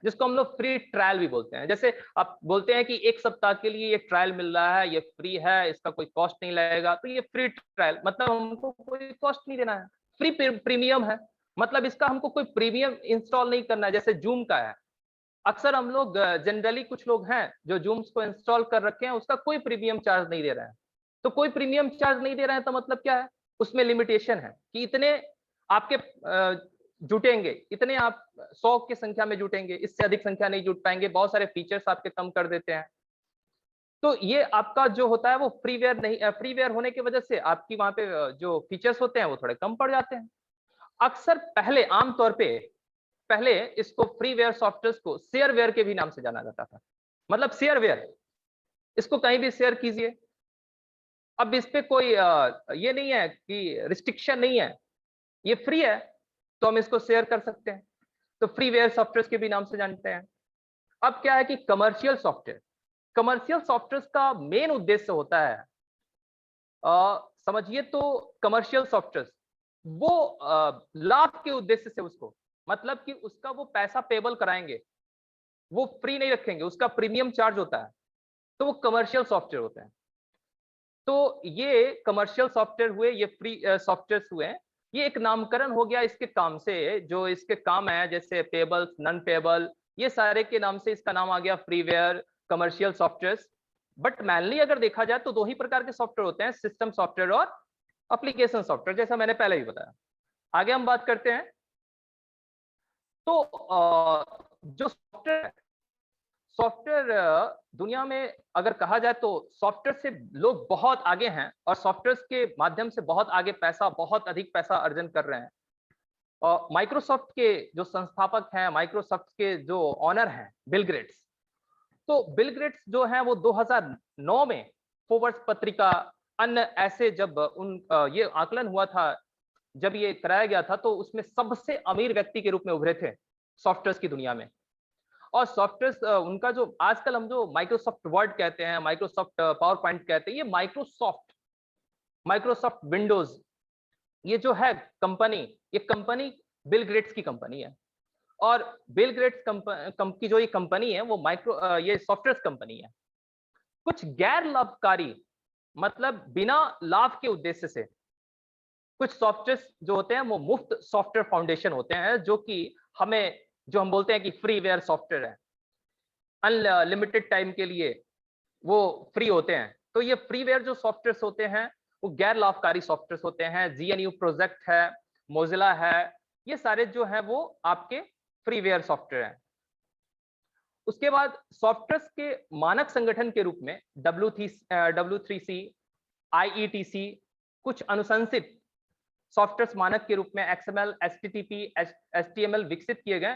जिसको हम लोग फ्री ट्रायल भी बोलते हैं। जैसे आप बोलते हैं कि एक सप्ताह के लिए ये ट्रायल मिल रहा है, ये फ्री है, इसका कोई कॉस्ट नहीं लगेगा, तो ये फ्री ट्रायल मतलब हमको कोई कॉस्ट नहीं देना है। फ्री प्रीमियम है मतलब इसका हमको कोई प्रीमियम इंस्टॉल नहीं करना है, जैसे जूम का है। अक्सर हम लोग जनरली कुछ लोग हैं जो जूम्स को इंस्टॉल कर रखे हैं, उसका कोई प्रीमियम चार्ज नहीं दे रहे हैं। तो कोई प्रीमियम चार्ज नहीं दे रहे हैं तो मतलब क्या है? उसमें लिमिटेशन है कि इतने आपके जुटेंगे, इतने आप 100 की संख्या में जुटेंगे, इससे अधिक संख्या नहीं जुट पाएंगे, बहुत सारे फीचर्स आपके कम कर देते हैं। तो ये आपका जो होता है वो फ्रीवेयर नहीं, फ्रीवेयर होने की वजह से आपकी वहां पे जो फीचर्स होते हैं वो थोड़े कम पड़ जाते हैं। अक्सर पहले आमतौर पे पहले इसको फ्रीवेयर सॉफ्टवेयर को शेयरवेयर के भी नाम से जाना जाता था। मतलब शेयरवेयर, इसको कहीं भी शेयर कीजिए। अब इस पे कोई ये नहीं है कि रिस्ट्रिक्शन नहीं है, ये फ्री है तो हम इसको शेयर कर सकते हैं। तो फ्रीवेयर सॉफ्टवेयर के भी नाम से जानते हैं। अब क्या है कि कमर्शियल सॉफ्टवेयर, कमर्शियल सॉफ्टवेयर का मेन उद्देश्य होता है, समझिए तो कमर्शियल सॉफ्टवेयर वो लाभ के उद्देश्य से उसको, मतलब कि उसका वो पैसा पेबल कराएंगे, वो फ्री नहीं रखेंगे, उसका प्रीमियम चार्ज होता है, तो वो कमर्शियल सॉफ्टवेयर होते हैं। तो ये कमर्शियल सॉफ्टवेयर हुए, ये फ्री सॉफ्टवेयर हुए। ये एक नामकरण हो गया इसके काम से, जो इसके काम है जैसे पेबल्स, नॉन पेबल, ये सारे के नाम से इसका नाम आ गया freeware, commercial software. But mainly अगर देखा जाए तो दो ही प्रकार के सॉफ्टवेयर होते हैं, सिस्टम सॉफ्टवेयर और एप्लीकेशन सॉफ्टवेयर, जैसा मैंने पहले ही बताया। आगे हम बात करते हैं। तो जो सॉफ्टवेयर दुनिया में अगर कहा जाए तो सॉफ्टवेयर से लोग बहुत आगे हैं और सॉफ्टवेयर के माध्यम से बहुत आगे पैसा, बहुत अधिक पैसा अर्जन कर रहे हैं। और माइक्रोसॉफ्ट के जो संस्थापक हैं, माइक्रोसॉफ्ट के जो ऑनर हैं, बिल गेट्स, तो बिल गेट्स जो हैं वो 2009 में फोर्ब्स पत्रिका, अन्य ऐसे जब उन ये आकलन हुआ था, जब ये कराया गया था, तो उसमें सबसे अमीर व्यक्ति के रूप में उभरे थे सॉफ्टवेयर की दुनिया में। और सॉफ्टवेयर उनका जो आजकल हम जो माइक्रोसॉफ्ट वर्ड कहते हैं, माइक्रोसॉफ्ट पावर पॉइंट कहते हैं, ये माइक्रोसॉफ्ट विंडोज, ये जो है कंपनी, ये कंपनी बिल गेट्स की कंपनी है। और बिल गेट्स की जो ये कंपनी है वो ये सॉफ्टवेयर कंपनी है। कुछ गैर लाभकारी, मतलब बिना लाभ के उद्देश्य से कुछ सॉफ्टवेयर जो होते हैं वो मुफ्त सॉफ्टवेयर फाउंडेशन होते हैं, जो कि हमें, जो हम बोलते हैं कि फ्रीवेयर सॉफ्टवेयर है, अनलिमिटेड टाइम के लिए वो फ्री होते हैं। तो ये फ्रीवेयर जो सॉफ्टवेयर होते हैं वो गैर लाभकारी सॉफ्टवेयर होते हैं। GNU प्रोजेक्ट है, मोजिला है, ये सारे जो है वो आपके फ्रीवेयर सॉफ्टवेयर हैं। उसके बाद सॉफ्टवेयर के मानक संगठन के रूप में W3C, IETC, कुछ अनुशंसित सॉफ्टवेयर मानक के रूप में XML, HTTP, HTML विकसित किए गए,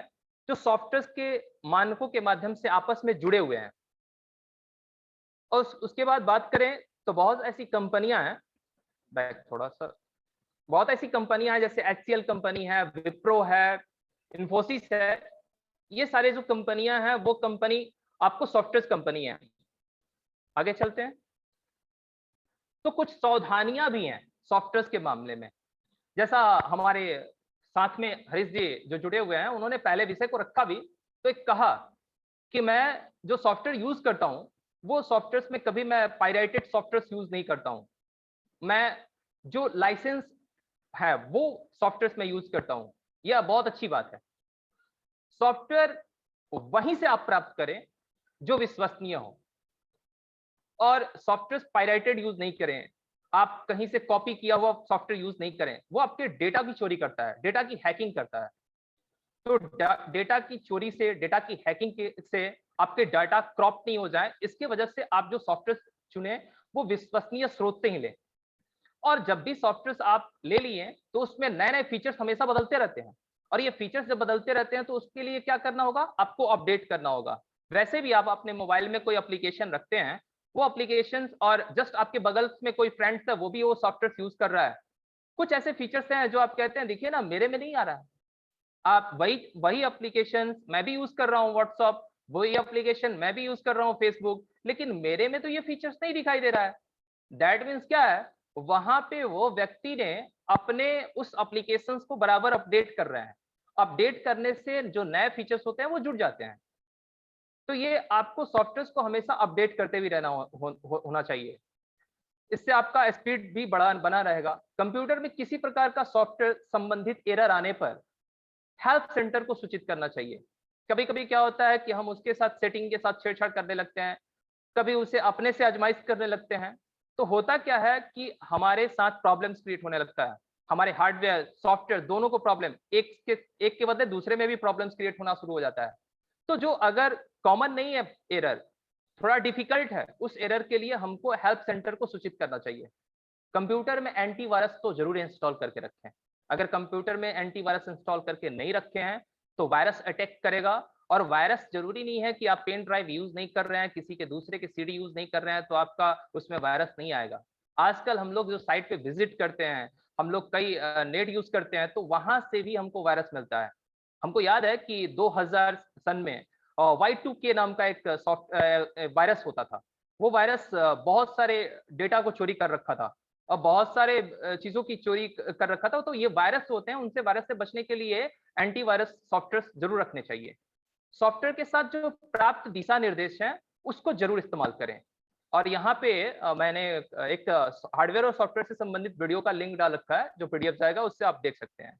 जो सॉफ्टवेयर के मानकों के माध्यम से आपस में जुड़े हुए हैं। और उसके बाद बात करें तो बहुत ऐसी कंपनियां हैं, बैक थोड़ा सा, बहुत ऐसी कंपनियां हैं जैसे HCL कंपनी है, विप्रो है, इन्फोसिस है, ये सारे जो कंपनियां हैं वो कंपनी आपको सॉफ्टवेयर कंपनी है। आगे चलते हैं। तो कुछ सावधानियां भी हैं सॉफ्टवेयर के मामले में, जैसा हमारे साथ में हरीश जी जो जुड़े हुए हैं उन्होंने पहले विषय को रखा भी, तो एक कहा कि मैं जो सॉफ्टवेयर यूज करता हूं वो सॉफ्टवेयर में कभी मैं पायरेटेड सॉफ्टवेयर यूज नहीं करता हूं, मैं जो लाइसेंस है वो सॉफ्टवेयर में यूज करता हूं। यह बहुत अच्छी बात है। सॉफ्टवेयर वहीं से आप प्राप्त करें जो विश्वसनीय हो, और सॉफ्टवेयर पायरेटेड यूज नहीं करें, आप कहीं से कॉपी किया हुआ सॉफ्टवेयर यूज नहीं करें, वो आपके डेटा की चोरी करता है, डेटा की हैकिंग करता है। तो डेटा की चोरी से, डेटा की हैकिंग से आपके डाटा क्रॉप नहीं हो जाए, इसकी वजह से आप जो सॉफ्टवेयर चुने वो विश्वसनीय स्रोत से ही लें। और जब भी सॉफ्टवेयर आप ले लिए तो उसमें नए नए फीचर्स हमेशा बदलते रहते हैं, और ये फीचर्स जब बदलते रहते हैं तो उसके लिए क्या करना होगा, आपको अपडेट करना होगा। वैसे भी आप अपने मोबाइल में कोई एप्लीकेशन रखते हैं, वो एप्लीकेशन और जस्ट आपके बगल में कोई फ्रेंड्स है वो भी वो सॉफ्टवेयर यूज कर रहा है, कुछ ऐसे फीचर्स हैं जो आप कहते हैं देखिए ना मेरे में नहीं आ रहा है, आप वही वही एप्लीकेशन मैं भी यूज कर रहा हूँ व्हाट्सएप, वही एप्लीकेशन मैं भी यूज कर रहा हूँ फेसबुक, लेकिन मेरे में तो ये फीचर्स नहीं दिखाई दे रहा है। दैट मीन्स क्या है, वहां पे वो व्यक्ति ने अपने उस एप्लीकेशंस को बराबर अपडेट कर रहे हैं, अपडेट करने से जो नए फीचर्स होते हैं वो जुड़ जाते हैं। तो ये आपको सॉफ्टवेयर को हमेशा अपडेट करते भी रहना होना चाहिए, इससे आपका स्पीड भी बना रहेगा। कंप्यूटर में किसी प्रकार का सॉफ्टवेयर संबंधित एरर आने पर हेल्प सेंटर को सूचित करना चाहिए। कभी कभी क्या होता है कि हम उसके साथ सेटिंग के साथ छेड़छाड़ करने लगते हैं, कभी उसे अपने से आजमाइश करने लगते हैं, तो होता क्या है कि हमारे साथ प्रॉब्लम्स क्रिएट होने लगता है, हमारे हार्डवेयर सॉफ्टवेयर दोनों को प्रॉब्लम, एक के बदले दूसरे में भी प्रॉब्लम्स क्रिएट होना शुरू हो जाता है। तो जो अगर कॉमन नहीं है एरर, थोड़ा डिफिकल्ट है, उस एरर के लिए हमको हेल्प सेंटर को सूचित करना चाहिए। कंप्यूटर में एंटीवायरस तो जरूर इंस्टॉल करके रखें। अगर कंप्यूटर में एंटीवायरस इंस्टॉल करके नहीं रखे हैं तो वायरस अटैक करेगा, और वायरस जरूरी नहीं है कि आप पेन ड्राइव यूज नहीं कर रहे हैं, किसी के दूसरे के सीडी यूज नहीं कर रहे हैं तो आपका उसमें वायरस नहीं आएगा। आजकल हम लोग जो साइट पे विजिट करते हैं, हम लोग कई नेट यूज करते हैं, तो वहां से भी हमको वायरस मिलता है। हमको याद है कि 2000 सन में Y2K नाम का एक वायरस होता था। वो वायरस बहुत सारे डेटा को चोरी कर रखा था और बहुत सारे चीजों की चोरी कर रखा था। तो ये वायरस होते हैं, उनसे वायरस से बचने के लिए एंटीवायरस सॉफ्टवेयर जरूर रखने चाहिए। सॉफ्टवेयर के साथ जो प्राप्त दिशा निर्देश हैं उसको जरूर इस्तेमाल करें। और यहाँ पे मैंने एक हार्डवेयर और सॉफ्टवेयर से संबंधित वीडियो का लिंक डाल रखा है, जो पीडीएफ जाएगा उससे आप देख सकते हैं।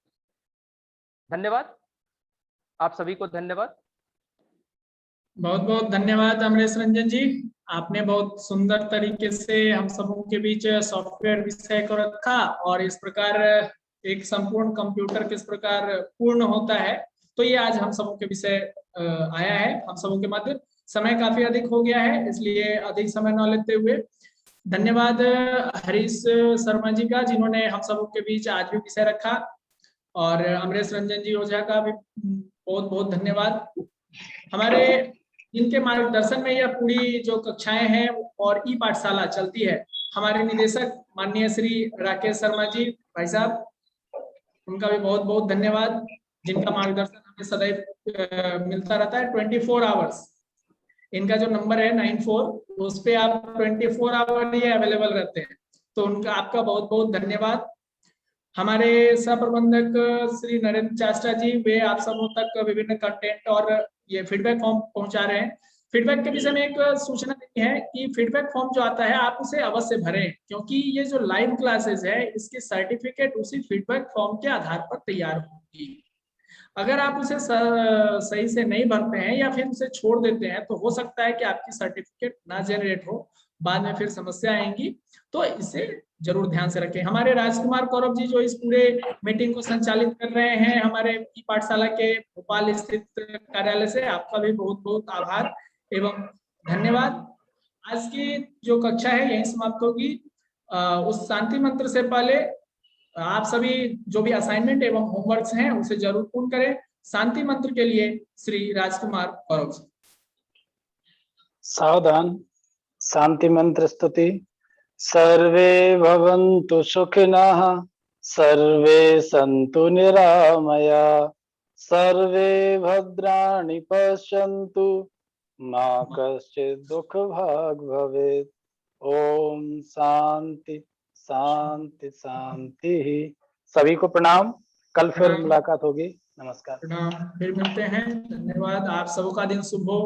धन्यवाद, आप सभी को धन्यवाद। बहुत बहुत धन्यवाद अमरेश रंजन जी, आपने बहुत सुंदर तरीके से हम सबों के बीच सॉफ्टवेयर विषय को रखा और इस प्रकार एक संपूर्ण कंप्यूटर किस प्रकार पूर्ण होता है, तो ये आज हम सबों के विषय आया है हम सबों के मध्य। समय काफी अधिक हो गया है, इसलिए अधिक समय न लेते हुए धन्यवाद हरीश शर्मा जी का, जिन्होंने हम सबों के बीच आज भी विषय रखा, और अमरेश रंजन जी ओझा का भी बहुत बहुत धन्यवाद। हमारे जिनके मार्गदर्शन में यह पूरी जो कक्षाएं हैं और ई पाठशाला चलती है, हमारे निदेशक माननीय श्री राकेश शर्मा जी भाई साहब, उनका भी बहुत बहुत धन्यवाद, जिनका मार्गदर्शन हमें सदैव मिलता रहता है 24 आवर्स। इनका जो नंबर है 94, उस पे आप 24 आवर ये अवेलेबल रहते हैं, तो उनका आपका बहुत बहुत धन्यवाद। हमारे सह प्रबंधक श्री नरेंद्र चास्टा जी, वे आप सबों तक विभिन्न कंटेंट और ये फीडबैक फॉर्म पहुंचा रहे हैं। फीडबैक के विषय में एक सूचना देनी है कि फीडबैक फॉर्म जो आता है आप उसे अवश्य भरें, क्योंकि ये जो लाइव क्लासेस है इसकी सर्टिफिकेट उसी फीडबैक फॉर्म के आधार पर तैयार होगी। अगर आप उसे सही से नहीं भरते हैं या फिर उसे छोड़ देते हैं तो हो सकता है कि आपकी सर्टिफिकेट ना जनरेट हो, बाद में फिर समस्या आएंगी, तो इसे जरूर ध्यान से रखें। हमारे राजकुमार कौरव जी जो इस पूरे मीटिंग को संचालित कर रहे हैं हमारे ई पाठशाला के भोपाल स्थित कार्यालय से, आपका भी बहुत बहुत आभार एवं धन्यवाद। आज की जो कक्षा है यहीं समाप्त होगी। उस शांति मंत्र से पहले आप सभी जो भी असाइनमेंट एवं होमवर्क्स हैं उसे जरूर पूर्ण करें। शांति मंत्र के लिए श्री राजकुमार कौरव जी। सावधान। शांति मंत्र स्तुति। सर्वे भवन्तु सुखिनः, सर्वे सन्तु निरामया, सर्वे भद्राणि पश्यन्तु, मा कश्चित् दुःखभाग् भवेत्। ओम शांति शांति शांति। सभी को प्रणाम, कल फिर मुलाकात होगी। नमस्कार। प्रणाम, फिर मिलते हैं। धन्यवाद, आप सबों का दिन शुभ हो।